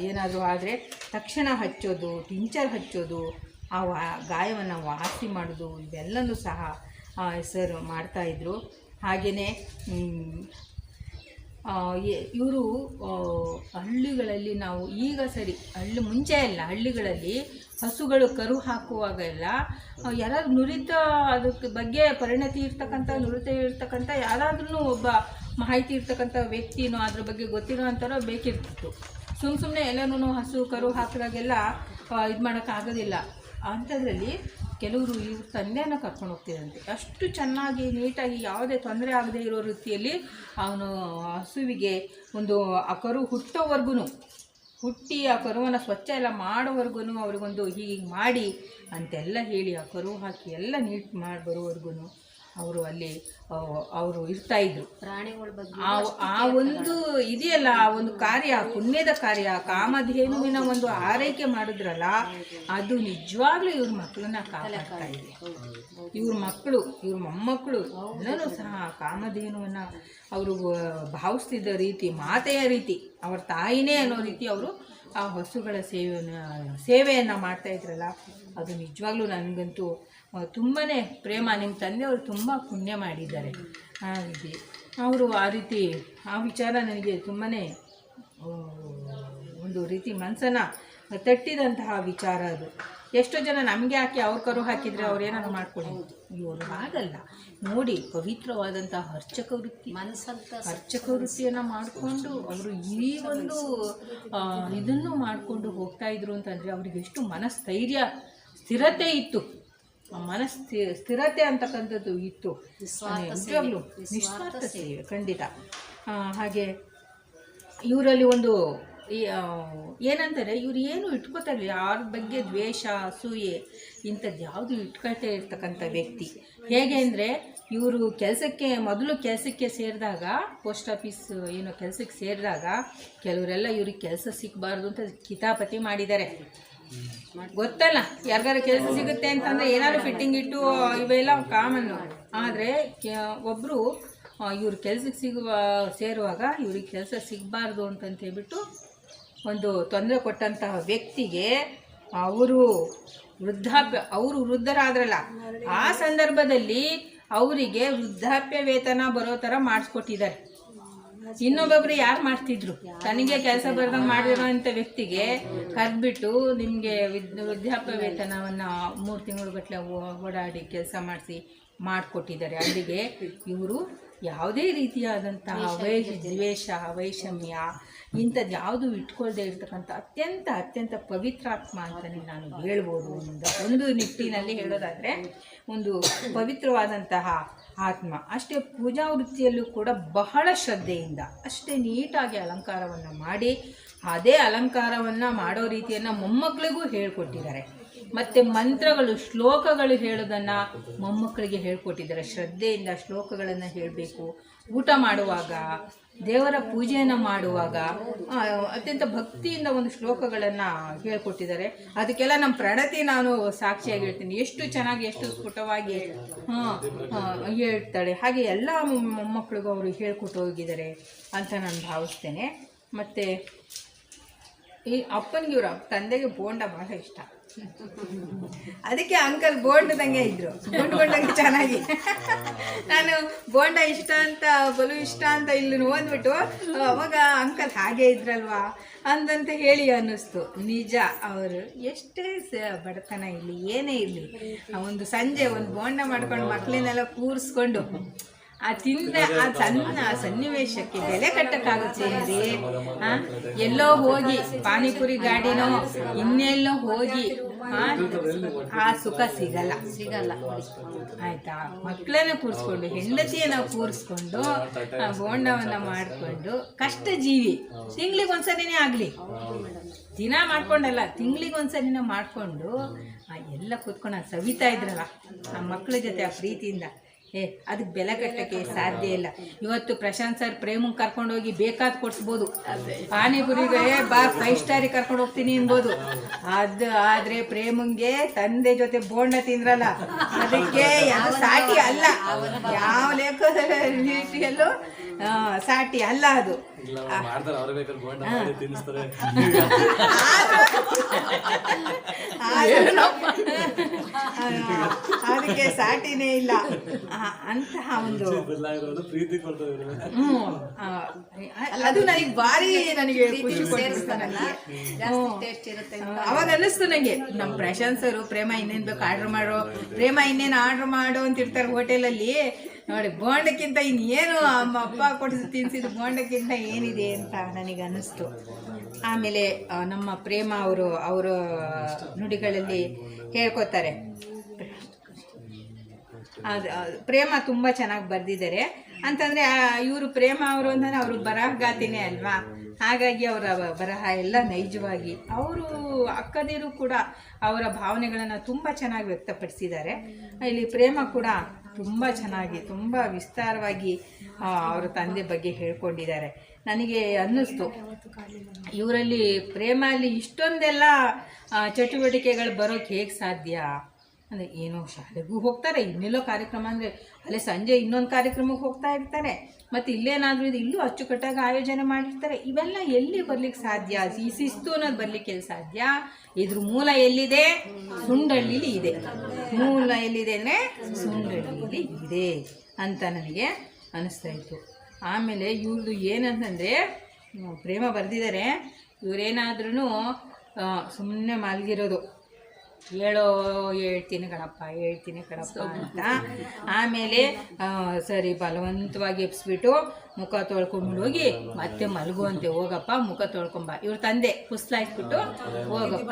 ಏನಾದರೂ ಆದರೆ ತಕ್ಷಣ ಹಚ್ಚೋದು, ಟಿಂಚರ್ ಹಚ್ಚೋದು, ಆ ಗಾಯವನ್ನು ವಾಸಿ ಮಾಡೋದು ಇವೆಲ್ಲನೂ ಸಹ ಸರ್ ಮಾಡ್ತಾಯಿದ್ರು. ಹಾಗೆಯೇ ಇವರು ಹಳ್ಳಿಗಳಲ್ಲಿ ನಾವು ಈಗ ಸರಿ ಮುಂಚೆ ಎಲ್ಲ ಹಳ್ಳಿಗಳಲ್ಲಿ ಹಸುಗಳು ಕರು ಹಾಕುವಾಗೆಲ್ಲ ಯಾರಾದ್ರೂ ನುರಿತ ಅದಕ್ಕೆ ಬಗ್ಗೆ ಪರಿಣತಿ ಇರ್ತಕ್ಕಂಥ ಯಾರಾದ್ರೂ ಒಬ್ಬ ಮಾಹಿತಿ ಇರ್ತಕ್ಕಂಥ ವ್ಯಕ್ತಿನೋ ಅದ್ರ ಬಗ್ಗೆ ಗೊತ್ತಿರೋ ಅಂತಾರೋ ಬೇಕಿರ್ತಿತ್ತು. ಸುಮ್ಮನೆ ಎಲ್ಲನೂ ಹಸು ಕರು ಹಾಕಿದಾಗೆಲ್ಲ ಇದು ಮಾಡೋಕ್ಕಾಗೋದಿಲ್ಲ. ಅಂಥದ್ರಲ್ಲಿ ಕೆಲವರು ಇವ್ರ ತಂದೆಯನ್ನು ಕರ್ಕೊಂಡು ಹೋಗ್ತಿದ್ದಂತೆ. ಅಷ್ಟು ಚೆನ್ನಾಗಿ ನೀಟಾಗಿ ಯಾವುದೇ ತೊಂದರೆ ಆಗದೆ ಇರೋ ರೀತಿಯಲ್ಲಿ ಅವನು ಹಸುವಿಗೆ ಒಂದು ಆ ಕರು ಹುಟ್ಟಿ ಆ ಕರುವನ್ನು ಸ್ವಚ್ಛ ಎಲ್ಲ ಮಾಡೋವರೆಗೂ ಅವ್ರಿಗೊಂದು ಹೀಗೆ ಮಾಡಿ ಅಂತೆಲ್ಲ ಹೇಳಿ ಆ ಕರು ಹಾಕಿ ಎಲ್ಲ ನೀಟ್ ಮಾಡಿ ಬರೋವರೆಗೂ ಅವರು ಅಲ್ಲಿ ಅವರು ಇರ್ತಾಯಿದ್ರು. ಪ್ರಾಣಿಗಳ ಬಗ್ಗೆ ಆ ಒಂದು ಇದೆಯಲ್ಲ, ಆ ಒಂದು ಕಾರ್ಯ, ಪುಣ್ಯದ ಕಾರ್ಯ, ಕಾಮಧೇನುವಿನ ಒಂದು ಆರೈಕೆ ಮಾಡಿದ್ರಲ್ಲ, ಅದು ನಿಜವಾಗ್ಲೂ ಇವ್ರ ಮಕ್ಕಳನ್ನ ಕಾಪಾಡ್ತಾ ಇದೆ. ಇವ್ರ ಮಕ್ಕಳು, ಇವ್ರ ಮೊಮ್ಮಕ್ಕಳು ಎಲ್ಲರೂ ಸಹ ಕಾಮಧೇನುವನ್ನು ಅವರು ಭಾವಿಸ್ತಿದ್ದ ರೀತಿ, ಮಾತೆಯ ರೀತಿ, ಅವ್ರ ತಾಯಿನೇ ಅನ್ನೋ ರೀತಿ ಅವರು ಆ ಹಸುಗಳ ಸೇವೆಯನ್ನು ಮಾಡ್ತಾಯಿದ್ರಲ್ಲ, ಅದು ನಿಜವಾಗ್ಲೂ ನನಗಂತೂ ತುಂಬಾ ಪ್ರೇಮ. ನಿಮ್ಮ ತಂದೆಯವರು ತುಂಬ ಪುಣ್ಯ ಮಾಡಿದ್ದಾರೆ. ಹಾಗೆ ಅವರು ಆ ರೀತಿ ಆ ವಿಚಾರ ನನಗೆ ತುಂಬಾ ಒಂದು ರೀತಿ ಮನಸ್ಸನ್ನು ತಟ್ಟಿದಂತಹ ವಿಚಾರ ಅದು. ಎಷ್ಟೋ ಜನ ನಮಗೆ ಹಾಕಿ ಅವ್ರ ಕರು ಹಾಕಿದರೆ ಅವ್ರು ಏನಾದ್ರು ಮಾಡ್ಕೊಳ್ಳಿ, ಇವರು ಹಾಗಲ್ಲ ನೋಡಿ. ಪವಿತ್ರವಾದಂತಹ ಅರ್ಚಕ ವೃತ್ತಿಯನ್ನು ಮಾಡಿಕೊಂಡು ಅವರು ಈ ಒಂದು ಇದನ್ನು ಮಾಡಿಕೊಂಡು ಹೋಗ್ತಾಯಿದ್ರು ಅಂತಂದರೆ ಅವ್ರಿಗೆ ಎಷ್ಟು ಸ್ಥಿರತೆ ಇತ್ತು, ಸ್ಥಿರತೆ ಅಂತಕ್ಕಂಥದ್ದು ಇತ್ತು. ನಿಜವಾಗ್ಲೂ ನಿಸ್ವಾರ್ಥ ಸೇವೆ ಖಂಡಿತ. ಹಾಗೆ ಇವರಲ್ಲಿ ಒಂದು ಏನಂತಾರೆ, ಇವ್ರು ಏನು ಇಟ್ಕೋತಾರೆ, ಯಾರ ಬಗ್ಗೆ ದ್ವೇಷ, ಅಸೂಯೆ ಇಂಥದ್ದು ಯಾವುದು ಇಟ್ಕೊಳ್ತಾ ಇರ್ತಕ್ಕಂಥ ವ್ಯಕ್ತಿ. ಹೇಗೆ ಅಂದರೆ, ಇವರು ಮೊದಲು ಕೆಲಸಕ್ಕೆ ಸೇರಿದಾಗ, ಪೋಸ್ಟ್ ಆಫೀಸ್ ಏನೋ ಕೆಲಸಕ್ಕೆ ಸೇರಿದಾಗ ಕೆಲವರೆಲ್ಲ ಇವ್ರಿಗೆ ಕೆಲಸ ಸಿಗಬಾರ್ದು ಅಂತ ಕಿತಾಪತಿ ಮಾಡಿದ್ದಾರೆ. ಗೊತ್ತಲ್ಲ, ಯಾರಿಗಾರು ಕೆಲಸ ಸಿಗುತ್ತೆ ಅಂತಂದರೆ ಏನಾದ್ರು ಫಿಟ್ಟಿಂಗ್ ಇಟ್ಟು ಇವೆಲ್ಲ ಕಾಮನ್ನು. ಆದರೆ ಒಬ್ಬರು ಇವ್ರು ಕೆಲಸಕ್ಕೆ ಸೇರುವಾಗ ಇವ್ರಿಗೆ ಕೆಲಸ ಸಿಗಬಾರ್ದು ಅಂತಂತೇಳ್ಬಿಟ್ಟು ಒಂದು ತೊಂದರೆ ಕೊಟ್ಟಂತಹ ವ್ಯಕ್ತಿಗೆ ಅವರು ವೃದ್ಧರಾದ್ರಲ್ಲ, ಆ ಸಂದರ್ಭದಲ್ಲಿ ಅವರಿಗೆ ವೃದ್ಧಾಪ್ಯ ವೇತನ ಬರೋ ಥರ ಮಾಡಿಸ್ಕೊಟ್ಟಿದ್ದಾರೆ. ಇನ್ನೊಬ್ಬೊಬ್ರು ಯಾರು ಮಾಡ್ತಿದ್ರು, ತನಗೆ ಕೆಲಸ ಬರ್ದಂಗೆ ಮಾಡಿರೋಂಥ ವ್ಯಕ್ತಿಗೆ ಕರೆದ್ಬಿಟ್ಟು ನಿಮಗೆ ವೃದ್ಧಾಪ್ಯ ವೇತನವನ್ನು 3 ತಿಂಗಳುಗಟ್ಟಲೆ ಓಡಾಡಿ ಕೆಲಸ ಮಾಡಿಕೊಟ್ಟಿದ್ದಾರೆ. ಅಲ್ಲಿಗೆ ಇವರು ಯಾವುದೇ ರೀತಿಯಾದಂತಹ ದ್ವೇಷ, ವೈಷಮ್ಯ ಇಂಥದ್ದು ಯಾವುದು ಇಟ್ಕೊಳ್ದೇ ಇರ್ತಕ್ಕಂಥ ಅತ್ಯಂತ ಪವಿತ್ರಾತ್ಮ ಅಂತಲೇ ನಾನು ಹೇಳ್ಬೋದು. ಒಂದು ನಿಟ್ಟಿನಲ್ಲಿ ಹೇಳೋದಾದರೆ ಒಂದು ಪವಿತ್ರವಾದಂತಹ ಆತ್ಮ. ಅಷ್ಟೇ ಪೂಜಾ ವೃತ್ತಿಯಲ್ಲೂ ಕೂಡ ಬಹಳ ಶ್ರದ್ಧೆಯಿಂದ ಅಷ್ಟೇ ನೀಟಾಗಿ ಅಲಂಕಾರವನ್ನು ಮಾಡಿ ಅದೇ ಅಲಂಕಾರವನ್ನು ಮಾಡೋ ರೀತಿಯನ್ನು ಮೊಮ್ಮಕ್ಕಳಿಗೂ ಹೇಳ್ಕೊಟ್ಟಿದ್ದಾರೆ. ಮತ್ತು ಮಂತ್ರಗಳು, ಶ್ಲೋಕಗಳು ಹೇಳೋದನ್ನು ಮೊಮ್ಮಕ್ಕಳಿಗೆ ಹೇಳ್ಕೊಟ್ಟಿದ್ದಾರೆ. ಶ್ರದ್ಧೆಯಿಂದ ಶ್ಲೋಕಗಳನ್ನು ಹೇಳಬೇಕು. ಊಟ ಮಾಡುವಾಗ, ದೇವರ ಪೂಜೆಯನ್ನು ಮಾಡುವಾಗ ಅತ್ಯಂತ ಭಕ್ತಿಯಿಂದ ಒಂದು ಶ್ಲೋಕಗಳನ್ನು ಹೇಳ್ಕೊಟ್ಟಿದ್ದಾರೆ. ಅದಕ್ಕೆಲ್ಲ ನಮ್ಮ ಪ್ರಣತಿ ನಾನು ಸಾಕ್ಷಿಯಾಗಿ ಹೇಳ್ತೀನಿ. ಎಷ್ಟು ಚೆನ್ನಾಗಿ, ಎಷ್ಟು ಸ್ಫುಟವಾಗಿ ಹೇಳ್ತಾಳೆ. ಹಾಗೆ ಎಲ್ಲ ಮೊಮ್ಮಕ್ಕಳಿಗೂ ಅವರು ಹೇಳ್ಕೊಟ್ಟು ಹೋಗಿದ್ದಾರೆ ಅಂತ ನಾನು ಭಾವಿಸ್ತೇನೆ. ಮತ್ತು ಈ ಅಪ್ಪನಿಗೆ ಇವ್ರ ತಂದೆಗೆ ಬೋಂಡ ಭಾಳ ಇಷ್ಟ. ಅದಕ್ಕೆ ಅಂಕಲ್ ಬೋಂಡದಂಗೆ ಇದ್ರು, ಗುಂಡ್ಗೊಂಡಂಗೆ ಚೆನ್ನಾಗಿ. ನಾನು ಬೋಂಡ ಇಷ್ಟ ಅಂತ, ಬಲು ಇಷ್ಟ ಅಂತ ಇಲ್ಲಿ ಓದ್ಬಿಟ್ಟು ಅವಾಗ ಅಂಕಲ್ ಹಾಗೆ ಇದ್ರಲ್ವಾ ಅಂದಂತ ಹೇಳಿ ಅನ್ನಿಸ್ತು. ನಿಜ, ಅವರು ಎಷ್ಟೇ ಬಡತನ ಇರಲಿ, ಏನೇ ಇರಲಿ, ಒಂದು ಸಂಜೆ ಒಂದು ಬೋಂಡ ಮಾಡ್ಕೊಂಡು ಮಕ್ಕಳನ್ನೆಲ್ಲ ಕೂರಿಸ್ಕೊಂಡು ಆ ತಿಂದ ಆ ಸಣ್ಣ ಸನ್ನಿವೇಶಕ್ಕೆ ಬೆಲೆ ಕಟ್ಟಕ್ಕಾಗುತ್ತೆ ರೀ. ಎಲ್ಲೋ ಹೋಗಿ ಪಾನಿಪುರಿ ಗಾಡಿನೋ ಇನ್ನೆಲ್ಲೋ ಹೋಗಿ ಆ ಸುಖ ಸಿಗಲ್ಲ ಆಯ್ತಾ. ಮಕ್ಕಳನ್ನ ಕೂರಿಸ್ಕೊಂಡು, ಹೆಂಡತಿಯನ್ನ ಕೂರಿಸ್ಕೊಂಡು ಬೋಂಡವನ್ನ ಮಾಡಿಕೊಂಡು, ಕಷ್ಟ ಜೀವಿ, ತಿಂಗ್ಳಿಗೊಂದ್ಸರಿನೇ ಆಗಲಿ, ದಿನ ಮಾಡ್ಕೊಂಡಲ್ಲ, ತಿಂಗ್ಳಿಗೊಂದ್ಸರಿನ ಮಾಡಿಕೊಂಡು ಎಲ್ಲ ಕೂತ್ಕೊಂಡು ಸವಿತಾ ಇದ್ರಲ್ಲ ಆ ಮಕ್ಕಳ ಜೊತೆ ಆ ಪ್ರೀತಿಯಿಂದ. ಅದಕ್ಕೆ ಬೆಲೆ ಕಟ್ಟಕ್ಕೆ ಸಾಧ್ಯ ಇಲ್ಲ. ಇವತ್ತು ಪ್ರಶಾಂತ್ ಸರ್ ಪ್ರೇಮಂಗೆ ಕರ್ಕೊಂಡೋಗಿ ಬೇಕಾದ್ ಕೊಡ್ಸ್ಬೋದು, ಪಾನಿಪುರಿಗೆ ಬಾ 5 ಸ್ಟಾರಿಗೆ ಕರ್ಕೊಂಡು ಹೋಗ್ತೀನಿ ಅನ್ಬೋದು. ಆದ್ರೆ ಪ್ರೇಮಂಗೆ ತಂದೆ ಜೊತೆ ಬೋಂಡ ತಿಂದ್ರಲ್ಲ, ಅದಕ್ಕೆ ಅದು ಸಾಟಿ ಅಲ್ಲ, ಯಾವ ರೀತಿಯಲ್ಲೂ ಸಾಟಿ ಅಲ್ಲ ಅದು. ಅದಕ್ಕೆ ಸಾಟಿನೇ ಇಲ್ಲ ಅಂತಹ ಒಂದು ಅದು ನನಗೆ ಭಾರಿ ಖುಷಿ ಕೊಡ್ತಿರ್ತಾನಲ್ಲ. ಅವಾಗ ಅನ್ನಿಸ್ತು ನನಗೆ, ನಮ್ಮ ಪ್ರಶಾಂತ್ ಸರ್ ಪ್ರೇಮ ಇನ್ನೇನು ಬೇಕು ಆರ್ಡ್ರ್ ಮಾಡೋ, ಪ್ರೇಮ ಇನ್ನೇನು ಆರ್ಡ್ರ್ ಮಾಡೋ ಅಂತಿರ್ತಾರೆ ಹೋಟೆಲಲ್ಲಿ. ನೋಡಿ, ಬೋಂಡಕ್ಕಿಂತ ಇನ್ನೇನು ಅಮ್ಮ ಅಪ್ಪ ಕೊಡಿಸಿ ತಿನ್ಸಿದ್ದು ಬೋಂಡಕ್ಕಿಂತ ಏನಿದೆ ಅಂತ ನನಗೆ ಅನ್ನಿಸ್ತು. ಆಮೇಲೆ ನಮ್ಮ ಪ್ರೇಮ ಅವರ ನುಡಿಗಳಲ್ಲಿ ಹೇಳ್ಕೊತಾರೆ. ಅದು ಪ್ರೇಮ ತುಂಬ ಚೆನ್ನಾಗಿ ಬರೆದಿದ್ದಾರೆ. ಅಂತಂದರೆ ಇವರು ಪ್ರೇಮ ಅವರು ಅಂದರೆ ಅವರು ಬರಹಗಾತಿನೇ ಅಲ್ವಾ, ಹಾಗಾಗಿ ಅವರ ಬರಹ ಎಲ್ಲ ನೈಜವಾಗಿ, ಅವರು ಅಕ್ಕದಿರು ಕೂಡ ಅವರ ಭಾವನೆಗಳನ್ನು ತುಂಬ ಚೆನ್ನಾಗಿ ವ್ಯಕ್ತಪಡಿಸಿದ್ದಾರೆ. ಇಲ್ಲಿ ಪ್ರೇಮ ಕೂಡ ತುಂಬ ಚೆನ್ನಾಗಿ, ತುಂಬ ವಿಸ್ತಾರವಾಗಿ ಅವರ ತಂದೆ ಬಗ್ಗೆ ಹೇಳ್ಕೊಂಡಿದ್ದಾರೆ. ನನಗೆ ಅನ್ನಿಸ್ತು, ಇವರಲ್ಲಿ ಪ್ರೇಮಲ್ಲಿ ಇಷ್ಟೊಂದೆಲ್ಲ ಚಟುವಟಿಕೆಗಳು ಬರೋಕ್ಕೆ ಹೇಗೆ ಸಾಧ್ಯ ಅಂದರೆ, ಏನೋ ಶಾಲೆಗೂ ಹೋಗ್ತಾರೆ, ಇನ್ನೆಲ್ಲೋ ಕಾರ್ಯಕ್ರಮ ಅಂದರೆ ಅಲ್ಲೇ ಸಂಜೆ ಇನ್ನೊಂದು ಕಾರ್ಯಕ್ರಮಕ್ಕೆ ಹೋಗ್ತಾ ಇರ್ತಾರೆ, ಮತ್ತು ಇಲ್ಲೇನಾದರೂ ಇದು ಇಲ್ಲೂ ಅಚ್ಚುಕಟ್ಟಾಗಿ ಆಯೋಜನೆ ಮಾಡಿರ್ತಾರೆ. ಇವೆಲ್ಲ ಎಲ್ಲಿ ಬರ್ಲಿಕ್ಕೆ ಸಾಧ್ಯ? ಈ ಶಿಸ್ತು ಅನ್ನೋದು ಬರ್ಲಿಕ್ಕೆ ಸಾಧ್ಯ? ಇದ್ರ ಮೂಲ ಎಲ್ಲಿದೆ? ಸುಂಡಳ್ಳಿಲಿ ಇದೆ. ಮೂಲ ಎಲ್ಲಿದೆ ಅಂದರೆ ಸುಂಡಳ್ಳಿಲಿ ಇದೆ ಅಂತ ನನಗೆ ಅನ್ನಿಸ್ತಾ ಇತ್ತು. ಆಮೇಲೆ ಇವ್ರದ್ದು ಏನಂತಂದರೆ, ಪ್ರೇಮ ಬರೆದಿದ್ದಾರೆ, ಇವರೇನಾದ್ರೂ ಸುಮ್ಮನೆ ಮಲಗಿರೋದು, ಹೇಳ್ತೀನಿ ಕಣಪ್ಪ ಅಂತ. ಆಮೇಲೆ ಸರಿ ಬಲವಂತವಾಗಿ ಎಬ್ಸ್ಬಿಟ್ಟು ಮುಖ ತೊಳ್ಕೊಂಬಿಟ್ಟು ಹೋಗಿ ಮತ್ತೆ ಮಲಗುವಂತೆ, ಹೋಗಪ್ಪ ಮುಖ ತೊಳ್ಕೊಂಬ. ಇವ್ರ ತಂದೆ ಕುಸ್ಲಾಯಿಸ್ಬಿಟ್ಟು, ಹೋಗಪ್ಪ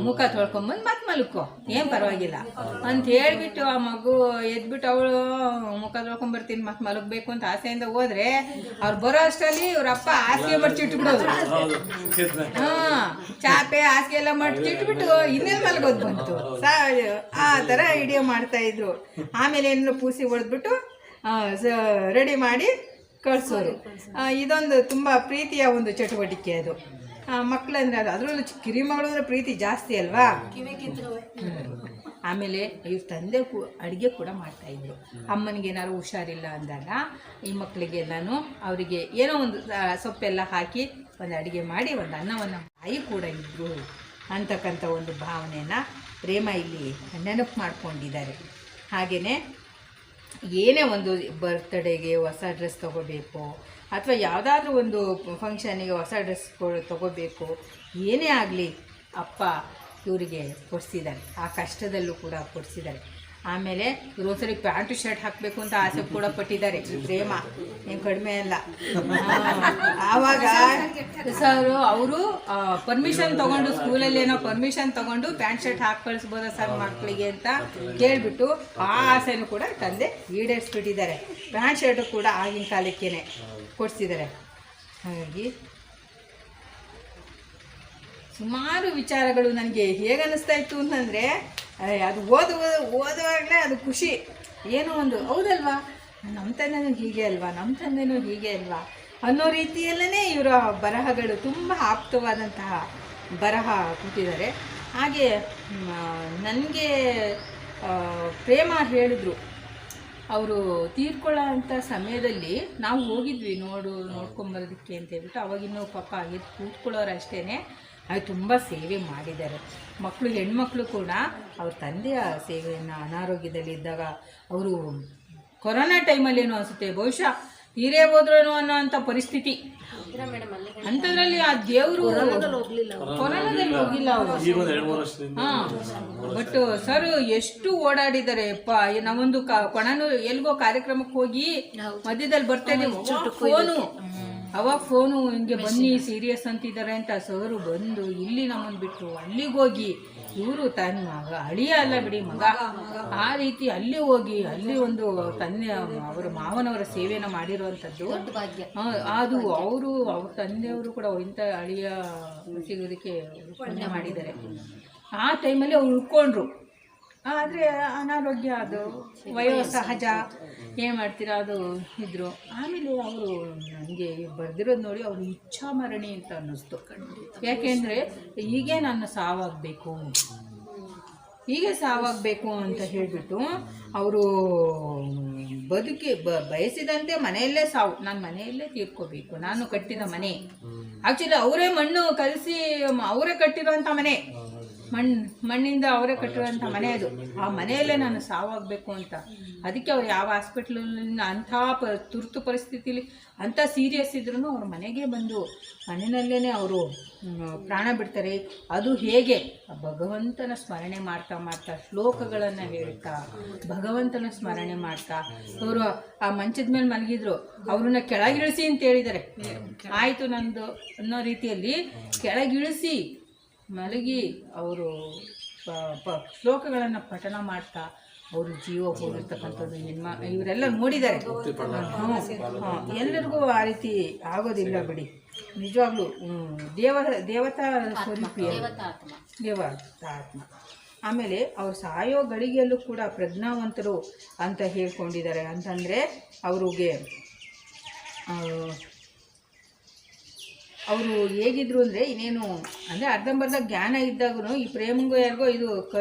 ಮುಖ ತೊಳ್ಕೊಂಬಂದು ಮತ್ತೆ ಮಲ್ಕೋ, ಏನು ಪರವಾಗಿಲ್ಲ ಅಂತ ಹೇಳ್ಬಿಟ್ಟು ಆ ಮಗು ಎದ್ಬಿಟ್ಟು ಅವಳು ಮುಖ ತೊಳ್ಕೊಂಬರ್ತೀನಿ ಮತ್ತೆ ಮಲಗಬೇಕು ಅಂತ ಆಸೆಯಿಂದ ಹೋದ್ರೆ, ಅವ್ರು ಬರೋ ಅಷ್ಟರಲ್ಲಿ ಇವ್ರಪ್ಪ ಹಾಸಿಗೆ ಮಡ್ಚಿಟ್ಬಿಡೋದು. ಚಾಪೆ ಹಾಸಿಗೆ ಎಲ್ಲ ಮಡ್ಚಿಟ್ಬಿಟ್ಟು ಇನ್ನೆಲ್ಲಿ ಮಲಗೋದು ಬಂತು. ಆ ಥರ ವಿಡಿಯೋ ಮಾಡ್ತಾಯಿದ್ರು. ಆಮೇಲೆ ಏನು ಪೂಸಿ ಹೊಡೆದ್ಬಿಟ್ಟು ರೆಡಿ ಮಾಡಿ ಕಳಿಸೋರು. ಇದೊಂದು ತುಂಬ ಪ್ರೀತಿಯ ಒಂದು ಚಟುವಟಿಕೆ ಅದು. ಮಕ್ಕಳಂದ್ರೆ ಅದರಲ್ಲೂ ಕಿರಿಮಗಳಂದ್ರೆ ಪ್ರೀತಿ ಜಾಸ್ತಿ ಅಲ್ವಾ. ಆಮೇಲೆ ಇವ್ರ ತಂದೆ ಅಡುಗೆ ಕೂಡ ಮಾಡ್ತಾಯಿದ್ರು. ಅಮ್ಮನಿಗೆ ಏನಾದ್ರು ಹುಷಾರಿಲ್ಲ ಅಂದಾಗ ಈ ಮಕ್ಕಳಿಗೆಲ್ಲನೂ ಅವರಿಗೆ ಏನೋ ಒಂದು ಸೊಪ್ಪೆಲ್ಲ ಹಾಕಿ ಒಂದು ಅಡುಗೆ ಮಾಡಿ ಒಂದು ಅನ್ನವನ್ನು ತಾಯಿ ಕೂಡ ಇದ್ದರು ಅಂತಕ್ಕಂಥ ಒಂದು ಭಾವನೆಯನ್ನು ಪ್ರೇಮ ಇಲ್ಲಿ ನೆನಪು ಮಾಡ್ಕೊಂಡಿದ್ದಾರೆ. ಹಾಗೆಯೇ ಏನೇ ಒಂದು ಬರ್ತ್ಡೇಗೆ ಹೊಸ ಡ್ರೆಸ್ ತೊಗೋಬೇಕು, ಅಥವಾ ಯಾವುದಾದ್ರೂ ಒಂದು ಫಂಕ್ಷನಿಗೆ ಹೊಸ ಡ್ರೆಸ್ ತೊಗೋಬೇಕು, ಏನೇ ಆಗಲಿ ಅಪ್ಪ ಇವರಿಗೆ ಕೊಡಿಸಿದ್ದಾರೆ. ಆ ಕಷ್ಟದಲ್ಲೂ ಕೂಡ ಕೊಡಿಸಿದ್ದಾರೆ. ಆಮೇಲೆ ಒಂದ್ಸರಿ ಪ್ಯಾಂಟು ಶರ್ಟ್ ಹಾಕಬೇಕು ಅಂತ ಆಸೆ ಕೂಡ ಪಟ್ಟಿದ್ದಾರೆ. ಪ್ರೇಮ ಏನು ಕಡಿಮೆ ಅಲ್ಲ. ಆವಾಗ ಸರ್ ಅವರು ಪರ್ಮಿಷನ್ ತೊಗೊಂಡು, ಸ್ಕೂಲಲ್ಲಿ ಏನೋ ಪರ್ಮಿಷನ್ ತೊಗೊಂಡು ಪ್ಯಾಂಟ್ ಶರ್ಟ್ ಹಾಕಿ ಕಳಿಸ್ಬೋದಾ ಸರ್ ಮಕ್ಕಳಿಗೆ ಅಂತ ಕೇಳಿಬಿಟ್ಟು ಆ ಆಸೆನೂ ಕೂಡ ತಂದೆ ಈಡೇರಿಸ್ಬಿಟ್ಟಿದ್ದಾರೆ. ಪ್ಯಾಂಟ್ ಶರ್ಟು ಕೂಡ ಆಗಿನ ಕಾಲಕ್ಕೇ ಕೊಡಿಸಿದ್ದಾರೆ. ಹಾಗಾಗಿ ಸುಮಾರು ವಿಚಾರಗಳು ನನಗೆ ಹೇಗೆ ಅನ್ನಿಸ್ತಾ ಇತ್ತು ಅಂತಂದರೆ, ಅದು ಓದುವಾಗಲೇ ಅದು ಖುಷಿ, ಏನೋ ಒಂದು ಹೌದಲ್ವಾ, ನಮ್ಮ ತಂದೆನೂ ಹೀಗೆ ಅಲ್ವಾ, ನಮ್ಮ ತಂದೆನೂ ಹೀಗೆ ಅಲ್ವಾ ಅನ್ನೋ ರೀತಿಯಲ್ಲೇ ಇವರ ಬರಹಗಳು ತುಂಬ ಆಪ್ತವಾದಂತಹ ಬರಹ ಕೊಟ್ಟಿದ್ದಾರೆ. ಹಾಗೆ ನನಗೆ ಪ್ರೇಮ ಹೇಳಿದ್ರು, ಅವರು ತೀರ್ಕೊಳ್ಳೋ ಅಂಥ ಸಮಯದಲ್ಲಿ ನಾವು ಹೋಗಿದ್ವಿ ನೋಡ್ಕೊಂಬರೋದಕ್ಕೆ ಅಂತ ಹೇಳ್ಬಿಟ್ಟು. ಅವಾಗಿನ್ನೂ ಪಾಪ ಎದ್ದು ಕೂತ್ಕೊಳ್ಳೋರು ಅಷ್ಟೇ, ಅದು ತುಂಬ ಸೇವೆ ಮಾಡಿದ್ದಾರೆ. ಹೆಣ್ಮಕ್ಳು ಕೂಡ ಅವ್ರ ತಂದೆಯ ಸೇವೆಯನ್ನು ಅನಾರೋಗ್ಯದಲ್ಲಿದ್ದಾಗ ಅವರು ಕೊರೋನಾ ಟೈಮಲ್ಲಿ ಏನೋ ಅನಿಸುತ್ತೆ ಬಹುಶಃ ತೀರೇ ಹೋದ್ರೇನೋ ಅನ್ನೋಂಥ ಪರಿಸ್ಥಿತಿ. ಅಂಥದ್ರಲ್ಲಿ ಆ ದೇವರು ಕೊರೋನಾದಲ್ಲಿ ಹೋಗಿಲ್ಲ ಅವರು. ಹಾಂ, ಬಟ್ ಸರ್ ಎಷ್ಟು ಓಡಾಡಿದ್ದಾರೆ ಅಪ್ಪ. ನಾವೊಂದು ಕೊಣನು ಎಲ್ಗೋ ಕಾರ್ಯಕ್ರಮಕ್ಕೆ ಹೋಗಿ ಮಧ್ಯದಲ್ಲಿ ಬರ್ತಾ ಇದ್ದೀವಿ, ಅವಾಗ ಫೋನು ಹಿಂಗೆ ಬನ್ನಿ ಸೀರಿಯಸ್ ಅಂತಿದ್ದಾರೆ ಅಂತ ಸರು ಬಂದು ಇಲ್ಲಿ ನಮ್ಮನ್ನು ಬಿಟ್ಟು ಅಲ್ಲಿಗೆ ಹೋಗಿ, ಇವರು ತನ್ನ ಮಗ ಅಳಿಯ ಅಲ್ಲ ಬಿಡಿ ಮಗ, ಆ ರೀತಿ ಅಲ್ಲಿ ಹೋಗಿ ಅಲ್ಲಿ ಒಂದು ಅವರ ಮಾವನವರ ಸೇವೆಯನ್ನು ಮಾಡಿರುವಂಥದ್ದು ಅದು. ಅವ್ರ ತಂದೆಯವರು ಕೂಡ ಇಂಥ ಅಳಿಯ ಸಿಗೋದಕ್ಕೆ ಪುಣ್ಯ ಮಾಡಿದ್ದಾರೆ. ಆ ಟೈಮಲ್ಲಿ ಅವ್ರು ಉಳ್ಕೊಂಡ್ರು. ಆದರೆ ಅನಾರೋಗ್ಯ, ಅದು ವಯೋಸಹಜ, ಏನು ಮಾಡ್ತೀರಾ, ಅದು ಇದ್ರು. ಆಮೇಲೆ ಅವರು ನನಗೆ ಬರೆದಿರೋದು ನೋಡಿ ಅವರು ಇಚ್ಛಾಮರಣಿ ಅಂತ ಅನ್ನಿಸ್ತು. ಯಾಕೆಂದರೆ ಹೀಗೆ ನನ್ನ ಸಾವಾಗಬೇಕು ಅಂತ ಹೇಳಿಬಿಟ್ಟು ಅವರು ಬಯಸಿದಂತೆ ಮನೆಯಲ್ಲೇ ಸಾವು, ನಾನು ಮನೆಯಲ್ಲೇ ತೀರ್ಕೋಬೇಕು, ನಾನು ಕಟ್ಟಿದ ಮನೆ. ಆ್ಯಕ್ಚುಲಿ ಅವರೇ ಮಣ್ಣು ಕಲಸಿ ಅವರೇ ಕಟ್ಟಿರೋಂಥ ಮನೆ, ಮಣ್ಣಿಂದ ಅವರೇ ಕಟ್ಟಿರುವಂಥ ಮನೆ ಅದು. ಆ ಮನೆಯಲ್ಲೇ ನಾನು ಸಾವಾಗಬೇಕು ಅಂತ. ಅದಕ್ಕೆ ಅವ್ರು ಯಾವ ಹಾಸ್ಪಿಟ್ಲಲ್ಲಿ ಅಂಥ ತುರ್ತು ಪರಿಸ್ಥಿತಿಲಿ ಅಂಥ ಸೀರಿಯಸ್ ಇದ್ರೂ ಅವ್ರ ಮನೆಗೆ ಬಂದು ಮನೆಯಲ್ಲೇ ಅವರು ಪ್ರಾಣ ಬಿಡ್ತಾರೆ. ಅದು ಹೇಗೆ ಭಗವಂತನ ಸ್ಮರಣೆ ಮಾಡ್ತಾ ಶ್ಲೋಕಗಳನ್ನು ಹೇಳ್ತಾ ಭಗವಂತನ ಸ್ಮರಣೆ ಮಾಡ್ತಾ ಅವರು ಆ ಮಂಚದ ಮೇಲೆ ಮಲಗಿದ್ರು. ಅವ್ರನ್ನ ಕೆಳಗಿಳಿಸಿ ಅಂತ ಹೇಳಿದ್ದಾರೆ. ಆಯಿತು ನಂದು ಅನ್ನೋ ರೀತಿಯಲ್ಲಿ ಕೆಳಗಿಳಿಸಿ ಮಲಗಿ ಅವರು ಶ್ಲೋಕಗಳನ್ನು ಪಠಣ ಮಾಡ್ತಾ ಅವರು ಜೀವ ಹೋಗಿರ್ತಕ್ಕಂಥದ್ದು ಇವರೆಲ್ಲ ನೋಡಿದ್ದಾರೆ. ಎಲ್ಲರಿಗೂ ಆ ರೀತಿ ಆಗೋದಿಲ್ಲ ಬಿಡಿ, ನಿಜವಾಗ್ಲೂ ದೇವತಾ ಸ್ವರೂಪಿಯ ದೇವತಾತ್ಮ. ಆಮೇಲೆ ಅವ್ರು ಸಾಯೋ ಗಳಿಗೆಯಲ್ಲೂ ಕೂಡ ಪ್ರಜ್ಞಾವಂತರು ಅಂತ ಹೇಳ್ಕೊಂಡಿದ್ದಾರೆ. ಅಂತಂದರೆ ಅವರು ಹೇಗಿದ್ರು ಅಂದರೆ ಇನ್ನೇನು ಅಂದರೆ ಅರ್ಧಂಬರ್ಧ ಜ್ಞಾನ ಇದ್ದಾಗೂ ಈ ಪ್ರೇಮಂಗೂ ಯಾರಿಗೋ ಇದು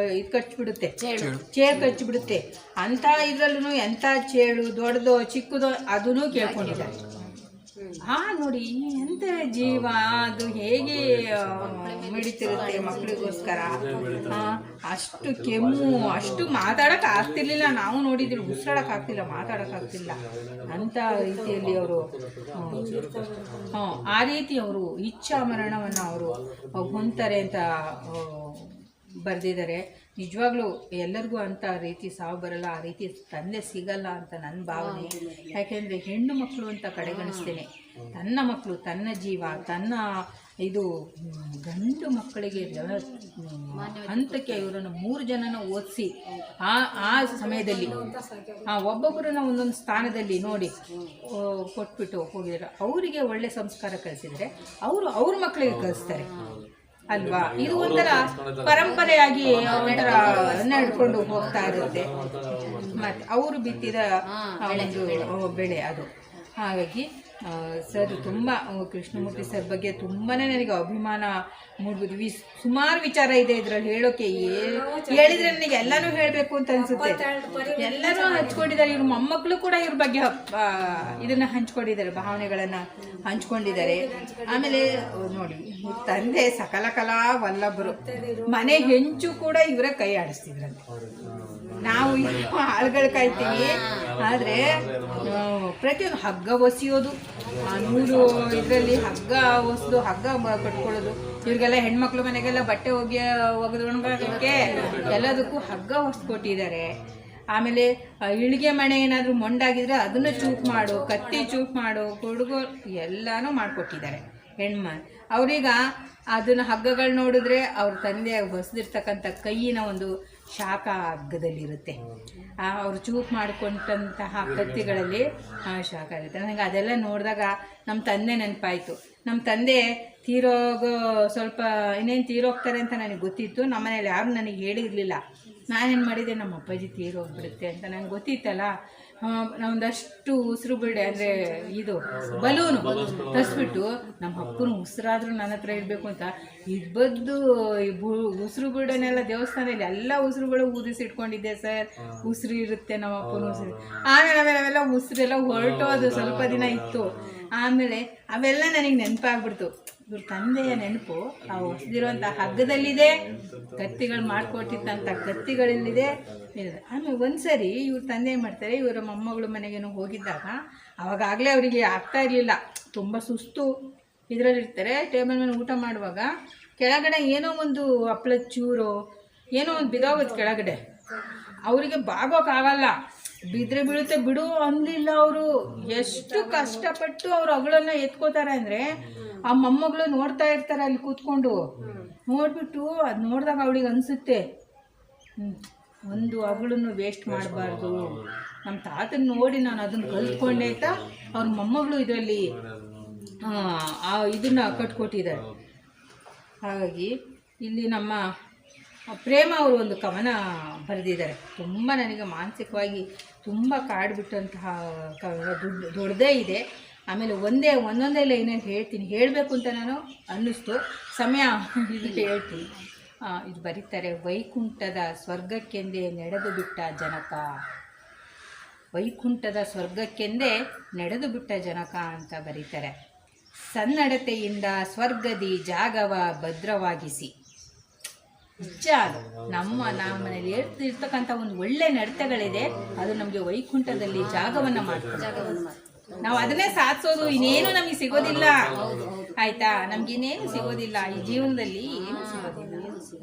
ಕಚ್ಚಿಬಿಡುತ್ತೆ, ಚೇಳು ಕಚ್ಚಿಬಿಡುತ್ತೆ. ಅಂಥ ಇದರಲ್ಲೂ ಎಂಥ ಚೇಳು ದೊಡ್ಡದೋ ಚಿಕ್ಕದೋ ಅದೂ ಕೇಳ್ಕೊಂಡಿದ್ದಾರೆ. ನೋಡಿ ಎಂಥ ಜೀವ, ಅದು ಹೇಗೆ ಮಿಡಿತಿರುತ್ತೆ ಮಕ್ಕಳಿಗೋಸ್ಕರ. ಅಷ್ಟು ಕೆಮ್ಮು, ಅಷ್ಟು ಮಾತಾಡೋಕೆ ಆಗ್ತಿರ್ಲಿಲ್ಲ. ನಾವು ನೋಡಿದ್ರು ಉಸಿರಾಡೋಕೆ ಆಗ್ತಿಲ್ಲ, ಮಾತಾಡೋಕ್ಕಾಗ್ತಿಲ್ಲ ಅಂಥ ರೀತಿಯಲ್ಲಿ ಅವರು ಆ ರೀತಿ ಅವರು ಇಚ್ಛಾ ಮರಣವನ್ನು ಅವರು ಹೊಂದ್ತಾರೆ ಅಂತ ಬರೆದಿದ್ದಾರೆ. ನಿಜವಾಗ್ಲೂ ಎಲ್ಲರಿಗೂ ಅಂಥ ರೀತಿ ಸಾವು ಬರಲ್ಲ, ಆ ರೀತಿ ತಂದೆ ಸಿಗಲ್ಲ ಅಂತ ನನ್ನ ಭಾವನೆ. ಯಾಕೆಂದರೆ ಹೆಣ್ಣು ಮಕ್ಕಳು ಅಂತ ಕಡೆಗಣಿಸ್ತೇನೆ. ತನ್ನ ಮಕ್ಕಳು, ತನ್ನ ಜೀವ, ತನ್ನ ಇದು ಗಂಡು ಮಕ್ಕಳಿಗೆ ಹಂತಕ್ಕೆ ಇವರನ್ನು 3 ಜನನ ಓದಿಸಿ ಆ ಸಮಯದಲ್ಲಿ ಒಬ್ಬೊಬ್ಬರನ್ನ ಒಂದೊಂದು ಸ್ಥಾನದಲ್ಲಿ ನೋಡಿ ಕೊಟ್ಬಿಟ್ಟು ಹೋಗಿದ್ದಾರೆ. ಅವರಿಗೆ ಒಳ್ಳೆ ಸಂಸ್ಕಾರ ಕಲಿಸಿದರೆ ಅವ್ರ ಮಕ್ಕಳಿಗೆ ಕಲಿಸ್ತಾರೆ ಅಲ್ವಾ. ಇದು ಒಂಥರ ಪರಂಪರೆಯಾಗಿ ಒಂಥರ ನಡ್ಕೊಂಡು ಹೋಗ್ತಾ ಇರುತ್ತೆ. ಮತ್ತು ಅವರು ಬಿತ್ತಿದ ಒಂದು ಬೆಳೆ ಅದು. ಹಾಗಾಗಿ ಸರ್ ತುಂಬ ಕೃಷ್ಣಮೂರ್ತಿ ಸರ್ ಬಗ್ಗೆ ತುಂಬಾ ನನಗೆ ಅಭಿಮಾನ ಮೂಡ್ಬೋದು. ಸುಮಾರು ವಿಚಾರ ಇದೆ ಇದರಲ್ಲಿ ಹೇಳೋಕೆ, ಹೇಳಿದರೆ ನನಗೆ ಎಲ್ಲನೂ ಹೇಳಬೇಕು ಅಂತ ಅನಿಸುತ್ತೆ. ಎಲ್ಲರೂ ಹಂಚ್ಕೊಂಡಿದ್ದಾರೆ. ಇವ್ರ ಮೊಮ್ಮಕ್ಕಳು ಕೂಡ ಇವ್ರ ಬಗ್ಗೆ ಇದನ್ನು ಹಂಚ್ಕೊಂಡಿದ್ದಾರೆ, ಭಾವನೆಗಳನ್ನು ಹಂಚ್ಕೊಂಡಿದ್ದಾರೆ. ಆಮೇಲೆ ನೋಡಿ, ತಂದೆ ಸಕಲ ಕಲಾ ವಲ್ಲಭರು, ಮನೆ ಹೆಂಚು ಕೂಡ ಇವರ ಕೈ ಆಡಿಸ್ತಿದ್ರಂತೆ. ನಾವು ಆಳುಗಳು ಕಾಯ್ತೀವಿ, ಆದರೆ ಪ್ರತಿಯೊಂದು ಹಗ್ಗ ಒಸಿಯೋದು, 100 ಇದರಲ್ಲಿ ಹಗ್ಗ ಒಸೆದು ಹಗ್ಗ ಕಟ್ಕೊಳ್ಳೋದು. ಇವ್ರಿಗೆಲ್ಲ ಹೆಣ್ಮಕ್ಳು ಮನೆಗೆಲ್ಲ ಬಟ್ಟೆ ಒಗೆದೊಣಗಕ್ಕೆ ಎಲ್ಲದಕ್ಕೂ ಹಗ್ಗ ಹೊಸ್ಕೊಟ್ಟಿದ್ದಾರೆ. ಆಮೇಲೆ ಇಳಿಗೆ ಮಣೆ ಏನಾದರೂ ಮೊಂಡಾಗಿದ್ರೆ ಅದನ್ನು ಚೂಪ್ ಮಾಡು, ಕತ್ತಿ ಚೂಪ್ ಮಾಡು, ಕೊಡುಗೋ ಎಲ್ಲನೂ ಮಾಡಿಕೊಟ್ಟಿದ್ದಾರೆ ಅವ್ರೀಗ ಅದನ್ನು ಹಗ್ಗಗಳು ನೋಡಿದ್ರೆ ಅವ್ರ ತಂದೆ ಹೊಸದಿರ್ತಕ್ಕಂಥ ಕೈಯಿನ ಒಂದು ಶಾಖ ಹಗ್ಗದಲ್ಲಿರುತ್ತೆ. ಅವರು ಚೂಪ್ ಮಾಡಿಕೊಂಡಂತಹ ಕತ್ತಿಗಳಲ್ಲಿ ಶಾಖ ಇರುತ್ತೆ. ನನಗೆ ಅದೆಲ್ಲ ನೋಡಿದಾಗ ನಮ್ಮ ತಂದೆ ನೆನಪಾಯಿತು. ನಮ್ಮ ತಂದೆ ತೀರೋಗೋ ಸ್ವಲ್ಪ ಇನ್ನೇನು ತೀರೋಗ್ತಾರೆ ಅಂತ ನನಗೆ ಗೊತ್ತಿತ್ತು. ನಮ್ಮ ಮನೇಲಿ ಯಾರು ನನಗೆ ಹೇಳಿರಲಿಲ್ಲ. ನಾನೇನು ಮಾಡಿದೆ, ನಮ್ಮ ಅಪ್ಪಾಜಿ ತೀರೋಗ್ಬಿಡುತ್ತೆ ಅಂತ ನನಗೆ ಗೊತ್ತಿತ್ತಲ್ಲ. ನಾವೊಂದಷ್ಟು ಉಸಿರು ಬಿಡೆ ಅಂದರೆ ಇದು ಬಲೂನು ತರಿಸ್ಬಿಟ್ಟು ನಮ್ಮ ಅಪ್ಪನ ಉಸಿರಾದ್ರೂ ನನ್ನ ಹತ್ರ ಇರಬೇಕು ಅಂತ ಇಬ್ಬದ್ದು ಉಸಿರು ಬಿಡನೆಲ್ಲ ದೇವಸ್ಥಾನದಲ್ಲಿ ಎಲ್ಲ ಉಸಿರುಗಳು ಊದಿಸಿಟ್ಕೊಂಡಿದ್ದೆ ಸರ್. ಉಸಿರು ಇರುತ್ತೆ ನಮ್ಮ ಅಪ್ಪನ ಉಸಿರು. ಆಮೇಲೆ ಅವೆಲ್ಲ ಉಸಿರೆಲ್ಲ ಹೊರಟೋದು ಸ್ವಲ್ಪ ದಿನ ಇತ್ತು. ಆಮೇಲೆ ಅವೆಲ್ಲ ನನಗೆ ನೆನಪಾಗ್ಬಿಡ್ತು. ಇವ್ರ ತಂದೆಯ ನೆನಪು ಆ ಹೊಸದಿರುವಂಥ ಹಗ್ಗದಲ್ಲಿದೆ, ಕತ್ತಿಗಳು ಮಾಡಿಕೊಟ್ಟಿದ್ದಂಥ ಕತ್ತಿಗಳಲ್ಲಿದೆ. ಆಮೇಲೆ ಒಂದ್ಸರಿ ಇವ್ರ ತಂದೆ ಏನು ಮಾಡ್ತಾರೆ, ಇವರ ಮೊಮ್ಮಗಳು ಮನೆಗೇನೋ ಹೋಗಿದ್ದಾಗ ಅವಾಗಲೇ ಅವರಿಗೆ ಆಗ್ತಾ ಇರಲಿಲ್ಲ, ತುಂಬ ಸುಸ್ತು ಇದರಲ್ಲಿರ್ತಾರೆ. ಟೇಬಲ್ ಮೇಲೆ ಊಟ ಮಾಡುವಾಗ ಕೆಳಗಡೆ ಏನೋ ಒಂದು ಹಪ್ಳದ ಚೂರು ಏನೋ ಒಂದು ಬಿದೋಗುತ್ತೆ ಕೆಳಗಡೆ. ಅವರಿಗೆ ಬಾಗೋಕ್ಕಾಗಲ್ಲ, ಬಿದ್ದರೆ ಬೀಳುತ್ತೆ ಬಿಡು ಅನ್ನಲಿಲ್ಲ ಅವರು. ಎಷ್ಟು ಕಷ್ಟಪಟ್ಟು ಅವ್ರು ಅಗಳನ್ನ ಎತ್ಕೋತಾರೆ ಅಂದರೆ ಆ ಮೊಮ್ಮಗಳು ನೋಡ್ತಾ ಇರ್ತಾರೆ ಅಲ್ಲಿ ಕೂತ್ಕೊಂಡು. ನೋಡಿಬಿಟ್ಟು ಅದು ನೋಡಿದಾಗ ಅವಳಿಗೆ ಅನಿಸುತ್ತೆ, ಒಂದು ಅಗಳನ್ನು ವೇಸ್ಟ್ ಮಾಡಬಾರ್ದು. ನಮ್ಮ ತಾತನ ನೋಡಿ ನಾನು ಅದನ್ನು ಕಲ್ತ್ಕೊಂಡೆ ಅಂತ ಅವ್ರ ಮೊಮ್ಮಗಳು ಇದರಲ್ಲಿ ಇದನ್ನು ಕಟ್ಕೊಟ್ಟಿದ್ದಾರೆ. ಹಾಗಾಗಿ ಇಲ್ಲಿ ನಮ್ಮ ಪ್ರೇಮ ಅವರು ಒಂದು ಕವನ ಬರೆದಿದ್ದಾರೆ. ತುಂಬ ನನಗೆ ಮಾನಸಿಕವಾಗಿ ತುಂಬ ಕಾಡ್ಬಿಟ್ಟಂತಹ ದೊಡ್ಡದೇ ಇದೆ. ಆಮೇಲೆ ಒಂದೊಂದೇ ಲೈನಲ್ಲಿ ಹೇಳ್ತೀನಿ, ಹೇಳಬೇಕು ಅಂತ ನಾನು ಅನ್ನಿಸ್ತು, ಸಮಯ ಇದು ಹೇಳ್ತೀನಿ. ಇದು ಬರೀತಾರೆ, ವೈಕುಂಠದ ಸ್ವರ್ಗಕ್ಕೆಂದೇ ನಡೆದು ಬಿಟ್ಟ ಜನಕ. ವೈಕುಂಠದ ಸ್ವರ್ಗಕ್ಕೆಂದೇ ನಡೆದು ಬಿಟ್ಟ ಜನಕ ಅಂತ ಬರೀತಾರೆ. ಸನ್ನಡತೆಯಿಂದ ಸ್ವರ್ಗದಿ ಜಾಗವ ಭದ್ರವಾಗಿಸಿ. ನಿಜ, ಅದು ನಮ್ಮ ಮನೇಲಿ ಇರ್ತಕ್ಕಂಥ ಒಂದು ಒಳ್ಳೆ ನಡತೆಗಳಿದೆ, ಅದು ನಮಗೆ ವೈಕುಂಠದಲ್ಲಿ ಜಾಗವನ್ನು ಮಾಡ್ತಾರೆ. ನಾವು ಅದನ್ನೇ ಸಾಧಿಸೋದು, ಇನ್ನೇನು ನಮಗೆ ಸಿಗೋದಿಲ್ಲ. ಆಯ್ತಾ, ನಮ್ಗಿನ್ನೇನು ಸಿಗೋದಿಲ್ಲ ಈ ಜೀವನದಲ್ಲಿ, ಏನು ಸಿಗೋದಿಲ್ಲ.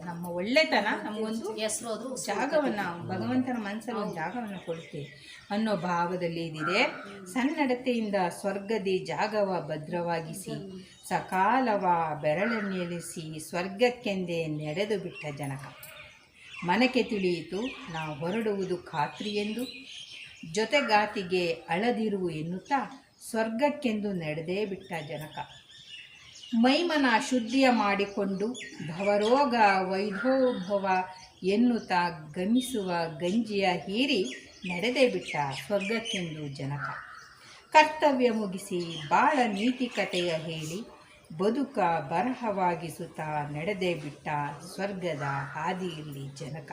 ನಮ್ಮ ಒಳ್ಳೆತನ ನಮಗೊಂದು ಹೆಸರು ಜಾಗವನ್ನು, ಭಗವಂತನ ಮನಸ್ಸಲ್ಲಿ ಒಂದು ಜಾಗವನ್ನು ಕೊಡ್ತೀವಿ ಅನ್ನೋ ಭಾವದಲ್ಲಿ ಇದಿದೆ. ಸನ್ನಡತೆಯಿಂದ ಸ್ವರ್ಗದಿ ಜಾಗವ ಭದ್ರವಾಗಿಸಿ, ಸಕಾಲವ ಬೆರಳನ್ನೆಲಿಸಿ ಸ್ವರ್ಗಕ್ಕೆಂದೇ ನಡೆದು ಬಿಟ್ಟ ಜನಕ. ಮನಕ್ಕೆ ತಿಳಿಯಿತು ನಾವು ಹೊರಡುವುದು ಖಾತ್ರಿಯೆಂದು, ಜೊತೆಗಾತಿಗೆ ಅಳದಿರು ಎನ್ನುತ್ತಾ ಸ್ವರ್ಗಕ್ಕೆಂದು ನಡೆದೇ ಬಿಟ್ಟ ಜನಕ. ಮೈಮನ ಶುದ್ಧಿಯ ಮಾಡಿಕೊಂಡು ಭವರೋಗ ವೈಧೋಭವ ಎನ್ನುತ್ತಾ ಗಮಿಸುವ ಗಂಜಿಯ ಹೀರಿ ನಡೆದೇ ಬಿಟ್ಟ ಸ್ವರ್ಗಕ್ಕೆಂದು ಜನಕ. ಕರ್ತವ್ಯ ಮುಗಿಸಿ ಬಾಳ ನೀತಿಕತೆಯ ಹೇಳಿ ಬದುಕ ಬರಹವಾಗಿಸುತ್ತಾ ನಡೆದೇ ಬಿಟ್ಟ ಸ್ವರ್ಗದ ಹಾದಿಯಲ್ಲಿ ಜನಕ.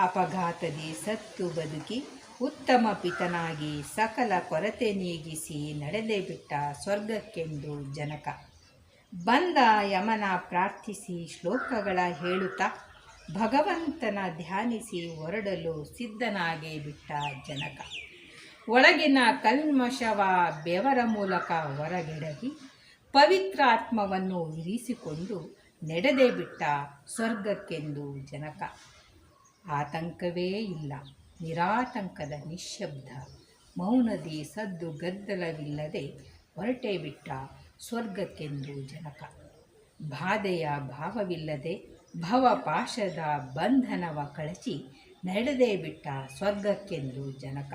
ಅಪಘಾತದಿ ಸತ್ತು ಬದುಕಿ ಉತ್ತಮ ಪಿತನಾಗಿ ಸಕಲ ಕೊರತೆ ನೀಗಿಸಿ ನಡೆದೇ ಬಿಟ್ಟ ಸ್ವರ್ಗಕ್ಕೆಂದು ಜನಕ. ಬಂದ ಯಮನ ಪ್ರಾರ್ಥಿಸಿ ಶ್ಲೋಕಗಳ ಹೇಳುತ್ತಾ ಭಗವಂತನ ಧ್ಯಾನಿಸಿ ಹೊರಡಲು ಸಿದ್ಧನಾಗೇ ಬಿಟ್ಟ ಜನಕ. ಒಳಗಿನ ಕಲ್ಮಶವ ಬೆವರ ಮೂಲಕ ಹೊರಗೆಡಗಿ ಪವಿತ್ರಾತ್ಮವನ್ನು ಇರಿಸಿಕೊಂಡು ನಡೆದೇ ಬಿಟ್ಟ ಸ್ವರ್ಗಕ್ಕೆಂದು ಜನಕ. ಆತಂಕವೇ ಇಲ್ಲ, ನಿರಾತಂಕದ ನಿಶ್ಶಬ್ದ ಮೌನದಿ ಸದ್ದು ಗದ್ದಲವಿಲ್ಲದೆ ಹೊರಟೇ ಬಿಟ್ಟ ಸ್ವರ್ಗಕ್ಕೆಂದು ಜನಕ. ಬಾಧೆಯ ಭಾವವಿಲ್ಲದೆ ಭವಪಾಶದ ಬಂಧನವ ಕಳಚಿ ನಡೆದೇ ಬಿಟ್ಟ ಸ್ವರ್ಗಕ್ಕೆಂದು ಜನಕ.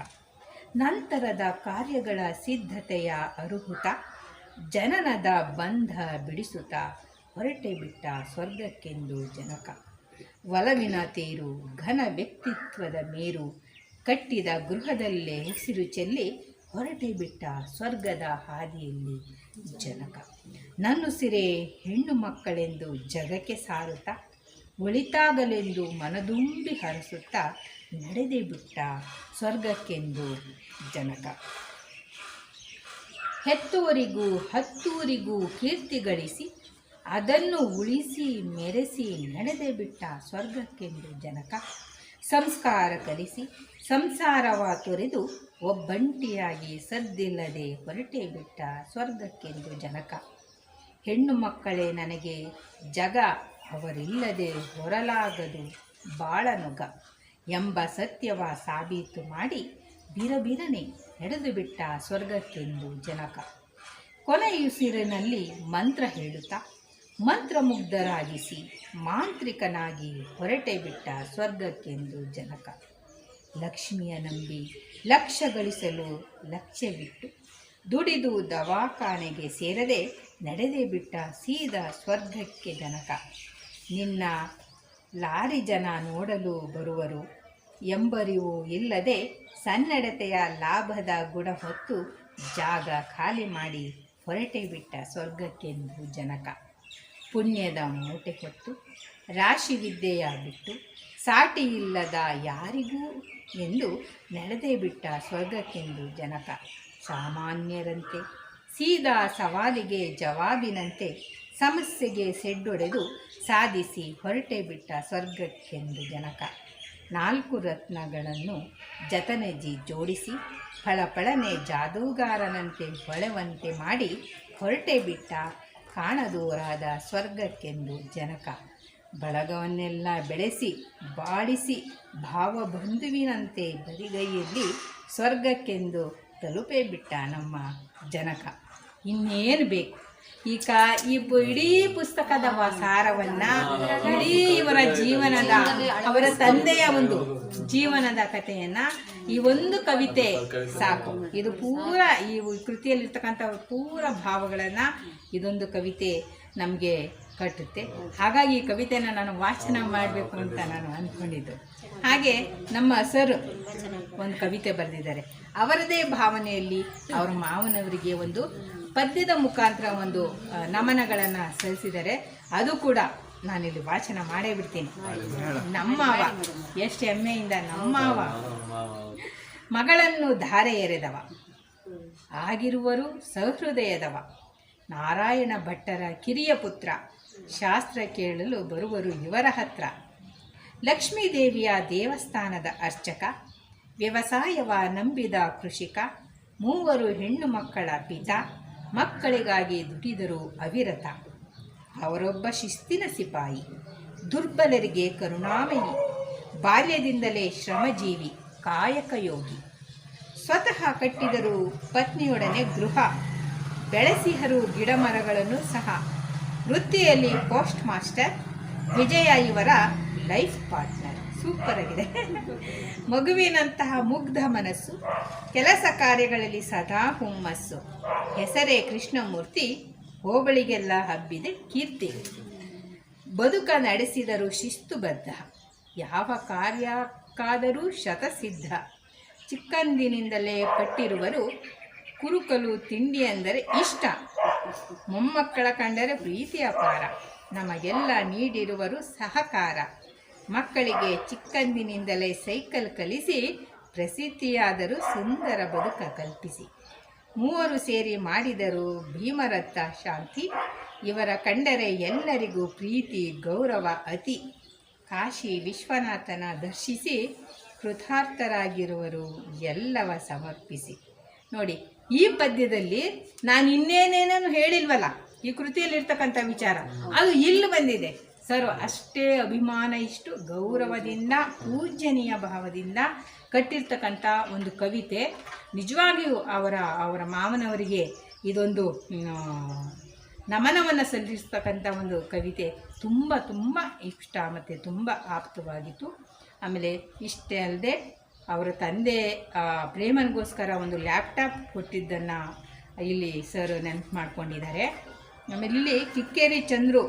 ನಂತರದ ಕಾರ್ಯಗಳ ಸಿದ್ಧತೆಯ ಅರುಹುತ ಜನನದ ಬಂಧ ಬಿಡಿಸುತ್ತಾ ಹೊರಟೇ ಬಿಟ್ಟ ಸ್ವರ್ಗಕ್ಕೆಂದು ಜನಕ. ಒಲವಿನ ತೇರು ಘನ ವ್ಯಕ್ತಿತ್ವದ ಮೇರು ಕಟ್ಟಿದ ಗೃಹದಲ್ಲೇ ಉಸಿರು ಚೆಲ್ಲಿ ಹೊರಟೇ ಬಿಟ್ಟ ಸ್ವರ್ಗದ ಹಾದಿಯಲ್ಲಿ ಜನಕ. ನನ್ನುಸಿರೇ ಹೆಣ್ಣು ಮಕ್ಕಳೆಂದು ಜಗಕ್ಕೆ ಸಾರುತ್ತಾ ಒಳಿತಾಗಲೆಂದು ಮನದುಂಬಿ ಹರಸುತ್ತಾ ನಡೆದೇ ಬಿಟ್ಟ ಸ್ವರ್ಗಕ್ಕೆಂದು ಜನಕ. ಹೆತ್ತೋರಿಗೂ ಹತ್ತೂರಿಗೂ ಕೀರ್ತಿ ಗಳಿಸಿ ಅದನ್ನು ಉಳಿಸಿ ಮೆರೆಸಿ ನಡೆದೇ ಬಿಟ್ಟ ಸ್ವರ್ಗಕ್ಕೆಂದು ಜನಕ. ಸಂಸ್ಕಾರ ಕಲಿಸಿ ಸಂಸಾರವ ತೊರೆದು ಒಬ್ಬಂಟಿಯಾಗಿ ಸದ್ದಿಲ್ಲದೆ ಹೊರಟೇ ಬಿಟ್ಟ ಸ್ವರ್ಗಕ್ಕೆಂದು ಜನಕ. ಹೆಣ್ಣು ಮಕ್ಕಳೇ ನನಗೆ ಜಗ, ಅವರಿಲ್ಲದೆ ಹೊರಲಾಗದು ಬಾಳನೊಗ ಎಂಬ ಸತ್ಯವ ಸಾಬೀತು ಮಾಡಿ ಬಿರಬಿರನೆ ನಡೆದು ಬಿಟ್ಟ ಸ್ವರ್ಗಕ್ಕೆಂದು ಜನಕ. ಕೊನೆಯುಸಿರಿನಲ್ಲಿ ಮಂತ್ರ ಹೇಳುತ್ತಾ ಮಂತ್ರಮುಗ್ಧರಾಗಿಸಿ ಮಾಂತ್ರಿಕನಾಗಿ ಹೊರಟೇ ಬಿಟ್ಟ ಸ್ವರ್ಗಕ್ಕೆಂದು ಜನಕ. ಲಕ್ಷ್ಮಿಯ ನಂಬಿ ಲಕ್ಷ್ಯ ಗಳಿಸಲು ಲಕ್ಷ್ಯವಿಟ್ಟು ದುಡಿದು ದವಾಖಾನೆಗೆ ಸೇರದೆ ನಡೆದೇ ಬಿಟ್ಟ ಸೀದಾ ಸ್ವರ್ಗಕ್ಕೆ ಜನಕ. ನಿನ್ನ ಲಾರಿ ಜನ ನೋಡಲು ಬರುವರು ಎಂಬರಿವು ಇಲ್ಲದೆ ಸನ್ನಡತೆಯ ಲಾಭದ ಗುಣ ಹೊತ್ತು ಜಾಗ ಖಾಲಿ ಮಾಡಿ ಹೊರಟೆ ಬಿಟ್ಟ ಸ್ವರ್ಗಕ್ಕೆಂದು ಜನಕ. ಪುಣ್ಯದ ಮೂಟೆ ಹೊತ್ತು ರಾಶಿ ವಿದ್ಯೆಯ ಬಿಟ್ಟು ಸಾಟಿ ಇಲ್ಲದ ಯಾರಿಗೂ ಎಂದು ನಡೆದೇ ಬಿಟ್ಟ ಸ್ವರ್ಗಕ್ಕೆಂದು ಜನಕ. ಸಾಮಾನ್ಯರಂತೆ ಸೀದಾ ಸವಾಲಿಗೆ ಜವಾಬಿನಂತೆ ಸಮಸ್ಯೆಗೆ ಸೆಡ್ಡೊಡೆದು ಸಾಧಿಸಿ ಹೊರಟೆ ಬಿಟ್ಟ ಸ್ವರ್ಗಕ್ಕೆಂದು ಜನಕ. 4 ರತ್ನಗಳನ್ನು ಜತನಜಿ ಜೋಡಿಸಿ ಫಳಫಳನೆ ಜಾದೂಗಾರನಂತೆ ಹೊಳೆವಂತೆ ಮಾಡಿ ಹೊರಟೆ ಬಿಟ್ಟ ಕಾಣದೂರಾದ ಸ್ವರ್ಗಕ್ಕೆಂದು ಜನಕ. ಬಳಗವನ್ನೆಲ್ಲ ಬೆಳೆಸಿ ಬಾಳಿಸಿ ಭಾವಬಂಧುವಿನಂತೆ ಬರಿಗೈಯಲ್ಲಿ ಸ್ವರ್ಗಕ್ಕೆಂದು ತಲುಪೇ ಬಿಟ್ಟ ನಮ್ಮ ಜನಕ. ಇನ್ನೇನು ಬೇಕು? ಈಗ ಈ ಇಡೀ ಪುಸ್ತಕದ ಸಾರವನ್ನು, ಇಡೀ ಇವರ ಜೀವನದ, ಅವರ ತಂದೆಯ ಒಂದು ಜೀವನದ ಕಥೆಯನ್ನು ಈ ಒಂದು ಕವಿತೆ ಸಾಕು. ಇದು ಪೂರ ಈ ಕೃತಿಯಲ್ಲಿರ್ತಕ್ಕಂಥ ಪೂರ ಭಾವಗಳನ್ನು ಇದೊಂದು ಕವಿತೆ ನಮಗೆ ಕಟ್ಟುತ್ತೆ. ಹಾಗಾಗಿ ಈ ಕವಿತೆಯನ್ನು ನಾನು ವಾಚನ ಮಾಡಬೇಕು ಅಂತ ನಾನು ಅಂದ್ಕೊಂಡಿದ್ದು. ಹಾಗೆ ನಮ್ಮ ಸರ್ ಒಂದು ಕವಿತೆ ಬರೆದಿದ್ದಾರೆ. ಅವರದೇ ಭಾವನೆಯಲ್ಲಿ ಅವರ ಮಾವನವರಿಗೆ ಒಂದು ಪದ್ಯದ ಮುಖಾಂತರ ಒಂದು ನಮನಗಳನ್ನು ಸಲ್ಲಿಸಿದ್ದಾರೆ. ಅದು ಕೂಡ ನಾನಿಲ್ಲಿ ವಾಚನ ಮಾಡೇ ಬಿಡ್ತೀನಿ. ನಮ್ಮವ ಎಷ್ಟು ಹೆಮ್ಮೆಯಿಂದ ನಮ್ಮವ ಮಗಳನ್ನು ಧಾರೆ ಎರೆದವ ಆಗಿರುವರು ಸಹೃದಯದವ ನಾರಾಯಣ ಭಟ್ಟರ ಕಿರಿಯ ಪುತ್ರ ಶಾಸ್ತ್ರ ಕೇಳಲು ಬರುವರು ಇವರ ಹತ್ರ. ಲಕ್ಷ್ಮೀದೇವಿಯ ದೇವಸ್ಥಾನದ ಅರ್ಚಕ ವ್ಯವಸಾಯವ ನಂಬಿದ ಕೃಷಿಕ 3 ಹೆಣ್ಣು ಮಕ್ಕಳ ಪಿತ ಮಕ್ಕಳಿಗಾಗಿ ದುಡಿದರು ಅವಿರತ. ಅವರೊಬ್ಬ ಶಿಸ್ತಿನ ಸಿಪಾಯಿ ದುರ್ಬಲರಿಗೆ ಕರುಣಾಮಯಿ ಬಾಲ್ಯದಿಂದಲೇ ಶ್ರಮಜೀವಿ ಕಾಯಕ ಯೋಗಿ. ಸ್ವತಃ ಕಟ್ಟಿದರು ಪತ್ನಿಯೊಡನೆ ಗೃಹ ಬೆಳೆಸಿಹರು ಗಿಡಮರಗಳನ್ನು ಸಹ. ವೃತ್ತಿಯಲ್ಲಿ ಪೋಸ್ಟ್ ಮಾಸ್ಟರ್ ವಿಜಯ ಇವರ ಲೈಫ್ ಪಾರ್ಟ್ನರ್. ಸೂಪರ್ ಆಗಿದೆ. ಮಗುವಿನಂತಹ ಮುಗ್ಧ ಮನಸ್ಸು ಕೆಲಸ ಕಾರ್ಯಗಳಲ್ಲಿ ಸದಾ ಹುಮ್ಮಸ್ಸು. ಹೆಸರೇ ಕೃಷ್ಣಮೂರ್ತಿ ಹೋಬಳಿಗೆಲ್ಲ ಹಬ್ಬಿದೆ ಕೀರ್ತಿ. ಬದುಕ ನಡೆಸಿದರು ಶಿಸ್ತುಬದ್ಧ ಯಾವ ಕಾರ್ಯಕ್ಕಾದರೂ ಶತಸಿದ್ಧ. ಚಿಕ್ಕಂದಿನಿಂದಲೇ ಪಟ್ಟಿರುವರು ಕುರುಕಲು ತಿಂಡಿ ಅಂದರೆ ಇಷ್ಟ. ಮೊಮ್ಮಕ್ಕಳ ಕಂಡರೆ ಪ್ರೀತಿ ಅಪಾರ ನಮಗೆಲ್ಲ ನೀಡಿರುವರು ಸಹಕಾರ. ಮಕ್ಕಳಿಗೆ ಚಿಕ್ಕಂದಿನಿಂದಲೇ ಸೈಕಲ್ ಕಲಿಸಿ ಪ್ರಸಿದ್ಧಿಯಾದರೂ ಸುಂದರ ಬದುಕ ಕಲ್ಪಿಸಿ. 3 ಸೇರಿ ಮಾಡಿದರು ಭೀಮರಥ ಶಾಂತಿ. ಇವರ ಕಂಡರೆ ಎಲ್ಲರಿಗೂ ಪ್ರೀತಿ ಗೌರವ ಅತಿ. ಕಾಶಿ ವಿಶ್ವನಾಥನ ದರ್ಶಿಸಿ ಕೃತಾರ್ಥರಾಗಿರುವರು ಎಲ್ಲವ ಸಮರ್ಪಿಸಿ. ನೋಡಿ, ಈ ಪದ್ಯದಲ್ಲಿ ನಾನು ಇನ್ನೇನೇನೂ ಹೇಳಿಲ್ವಲ್ಲ, ಈ ಕೃತಿಯಲ್ಲಿರ್ತಕ್ಕಂಥ ವಿಚಾರ ಅದು ಇಲ್ಲಿ ಬಂದಿದೆ. ಸರ್ ಅಷ್ಟೇ ಅಭಿಮಾನ, ಇಷ್ಟು ಗೌರವದಿಂದ ಪೂಜ್ಯನೀಯ ಭಾವದಿಂದ ಕಟ್ಟಿರ್ತಕ್ಕಂಥ ಒಂದು ಕವಿತೆ. ನಿಜವಾಗಿಯೂ ಅವರ ಮಾವನವರಿಗೆ ಇದೊಂದು ನಮನವನ್ನು ಸಲ್ಲಿಸ್ತಕ್ಕಂಥ ಒಂದು ಕವಿತೆ ತುಂಬ ತುಂಬ ಇಷ್ಟ ಮತ್ತು ತುಂಬ ಆಪ್ತವಾಗಿತ್ತು. ಆಮೇಲೆ ಇಷ್ಟೇ ಅಲ್ಲದೆ ಅವರ ತಂದೆ ಪ್ರೇಮನಿಗೋಸ್ಕರ ಒಂದು ಲ್ಯಾಪ್ಟಾಪ್ ಕೊಟ್ಟಿದ್ದನ್ನು ಇಲ್ಲಿ ಸರ್ ನೆನಪು ಮಾಡ್ಕೊಂಡಿದ್ದಾರೆ. ಆಮೇಲೆ ಇಲ್ಲಿ ಕಿಕ್ಕೇರಿ ಚಂದ್ರು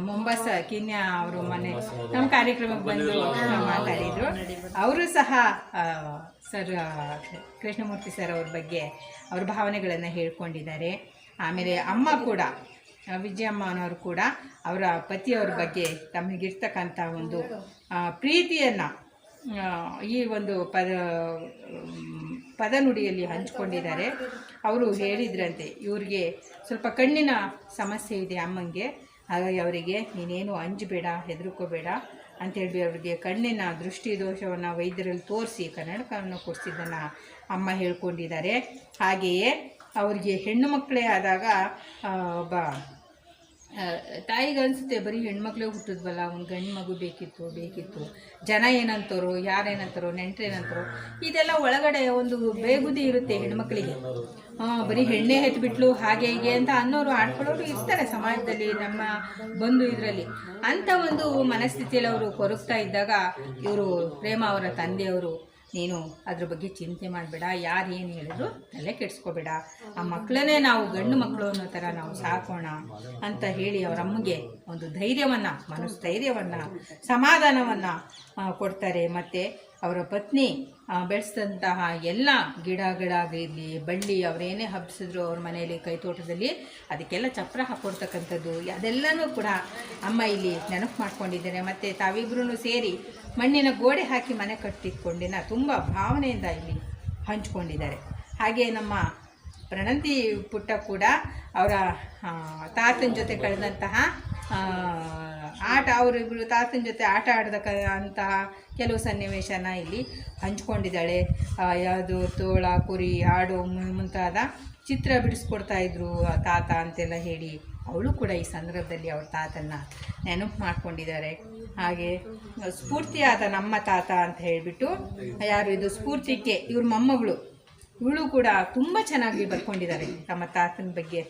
ಮೊಂಬಾಸ ಕೀನ್ಯಾ ಅವರು ಮನೆ ನಮ್ಮ ಕಾರ್ಯಕ್ರಮಕ್ಕೆ ಬಂದು ಮಾತಾಡಿದರು. ಅವರು ಸಹ ಸರ್ ಕೃಷ್ಣಮೂರ್ತಿ ಸರ್ ಅವ್ರ ಬಗ್ಗೆ ಅವ್ರ ಭಾವನೆಗಳನ್ನು ಹೇಳ್ಕೊಂಡಿದ್ದಾರೆ. ಆಮೇಲೆ ಅಮ್ಮ ಕೂಡ ವಿಜಯಮ್ಮನವರು ಕೂಡ ಅವರ ಪತಿಯವ್ರ ಬಗ್ಗೆ ತಮಗಿರ್ತಕ್ಕಂಥ ಒಂದು ಪ್ರೀತಿಯನ್ನು ಈ ಒಂದು ಪದನುಡಿಯಲ್ಲಿ ಹಂಚ್ಕೊಂಡಿದ್ದಾರೆ. ಅವರು ಹೇಳಿದ್ರಂತೆ, ಇವ್ರಿಗೆ ಸ್ವಲ್ಪ ಕಣ್ಣಿನ ಸಮಸ್ಯೆ ಇದೆ ಅಮ್ಮಂಗೆ, ಹಾಗಾಗಿ ಅವರಿಗೆ ನೀನೇನು ಅಂಜಬೇಡ, ಹೆದರ್ಕೋಬೇಡ ಅಂತೇಳಿ ಅವರಿಗೆ ಕಣ್ಣಿನ ದೃಷ್ಟಿ ದೋಷವನ್ನು ವೈದ್ಯರಲ್ಲಿ ತೋರಿಸಿ ಕನ್ನಡಕವನ್ನು ಕೊಡಿಸಿದ್ದನ್ನು ಅಮ್ಮ ಹೇಳ್ಕೊಂಡಿದ್ದಾರೆ. ಹಾಗೆಯೇ ಅವರಿಗೆ ಹೆಣ್ಣು ಮಕ್ಕಳೇ ಆದಾಗ ಒಬ್ಬ ತಾಯಿಗೆ ಅನಿಸುತ್ತೆ, ಬರೀ ಹೆಣ್ಮಕ್ಳೇ ಹುಟ್ಟಿದ್ವಲ್ಲ, ಒಂದು ಗಂಡು ಮಗು ಬೇಕಿತ್ತು. ಜನ ಏನಂತಾರೋ, ಯಾರೇನಂತಾರೋ, ನೆಂಟ್ರೇನಂತಾರೋ, ಇದೆಲ್ಲ ಒಳಗಡೆ ಒಂದು ಬೇಗುದಿ ಇರುತ್ತೆ ಹೆಣ್ಮಕ್ಳಿಗೆ. ಬರೀ ಹೆಣ್ಣೆ ಹೆತ್ಬಿಟ್ಲು ಹಾಗೆ ಹೀಗೆ ಅಂತ ಅನ್ನೋರು ಆಡ್ಕೊಳ್ಳೋರು ಇರ್ತಾರೆ ಸಮಾಜದಲ್ಲಿ, ನಮ್ಮ ಬಂಧು ಇದರಲ್ಲಿ. ಅಂಥ ಒಂದು ಮನಸ್ಥಿತಿಯಲ್ಲಿ ಅವರು ಕೊರಗ್ತಾ ಇದ್ದಾಗ ಇವರು ಪ್ರೇಮ ಅವರ ತಂದೆಯವರು ನೀನು ಅದ್ರ ಬಗ್ಗೆ ಚಿಂತೆ ಮಾಡಬೇಡ, ಯಾರು ಏನು ಹೇಳಿದ್ರು ತಲೆ ಕೆಡಿಸ್ಕೋಬೇಡ, ಆ ಮಕ್ಕಳನ್ನೇ ನಾವು ಗಂಡು ಮಕ್ಕಳು ಅನ್ನೋ ಥರ ನಾವು ಸಾಕೋಣ ಅಂತ ಹೇಳಿ ಅವರಮ್ಮಗೆ ಒಂದು ಧೈರ್ಯವನ್ನು, ಮನಸ್ಥೈರ್ಯವನ್ನು, ಸಮಾಧಾನವನ್ನು ಕೊಡ್ತಾರೆ. ಮತ್ತು ಅವರ ಪತ್ನಿ ಬೆಳೆಸಿದಂತಹ ಎಲ್ಲ ಗಿಡಗಳಾಗಿರಲಿ, ಬಳ್ಳಿ ಅವರೇನೇ ಹಬ್ಬಿಸಿದ್ರು ಅವ್ರ ಮನೆಯಲ್ಲಿ ಕೈತೋಟದಲ್ಲಿ ಅದಕ್ಕೆಲ್ಲ ಚಪ್ರ ಹಾಕ್ಕೊಡ್ತಕ್ಕಂಥದ್ದು ಅದೆಲ್ಲನೂ ಕೂಡ ಅಮ್ಮ ಇಲ್ಲಿ ನೆನಪು ಮಾಡ್ಕೊಂಡಿದ್ದಾರೆ. ಮತ್ತು ತಾವಿಬ್ಬರೂ ಸೇರಿ ಮಣ್ಣಿನ ಗೋಡೆ ಹಾಕಿ ಮನೆ ಕಟ್ಟಿಟ್ಕೊಂಡಿನ ತುಂಬ ಭಾವನೆಯಿಂದ ಇಲ್ಲಿ ಹಂಚ್ಕೊಂಡಿದ್ದಾರೆ. ಹಾಗೆ ನಮ್ಮ ಪ್ರಣಂತಿ ಪುಟ್ಟ ಕೂಡ ಅವರ ತಾತನ ಜೊತೆ ಕಳೆದಂತಹ ಅವರಿಬ್ಬರು ತಾತನ ಜೊತೆ ಆಟ ಆಡ್ದಕ್ಕಂತಹ ಕೆಲವು ಸನ್ನಿವೇಶನ ಇಲ್ಲಿ ಹಂಚ್ಕೊಂಡಿದ್ದಾಳೆ. ಯಾವುದು ತೋಳ, ಕುರಿ, ಆಡು ಮುಂತಾದ ಚಿತ್ರ ಬಿಡಿಸ್ಕೊಡ್ತಾಯಿದ್ರು ತಾತ ಅಂತೆಲ್ಲ ಹೇಳಿ ಅವಳು ಕೂಡ ಈ ಸಂದರ್ಭದಲ್ಲಿ ಅವ್ರ ತಾತನ್ನು ನೆನಪು ಮಾಡ್ಕೊಂಡಿದ್ದಾರೆ. ಹಾಗೆ ಸ್ಫೂರ್ತಿಯಾದ ನಮ್ಮ ತಾತ ಅಂತ ಹೇಳಿಬಿಟ್ಟು ಯಾರು ಇದು ಸ್ಫೂರ್ತಿಗೆ ಇವ್ರ ಮೊಮ್ಮಗಳು, ಇವಳು ಕೂಡ ತುಂಬ ಚೆನ್ನಾಗಿ ಬರ್ಕೊಂಡಿದ್ದಾರೆ ತಮ್ಮ ತಾತನ ಬಗ್ಗೆ.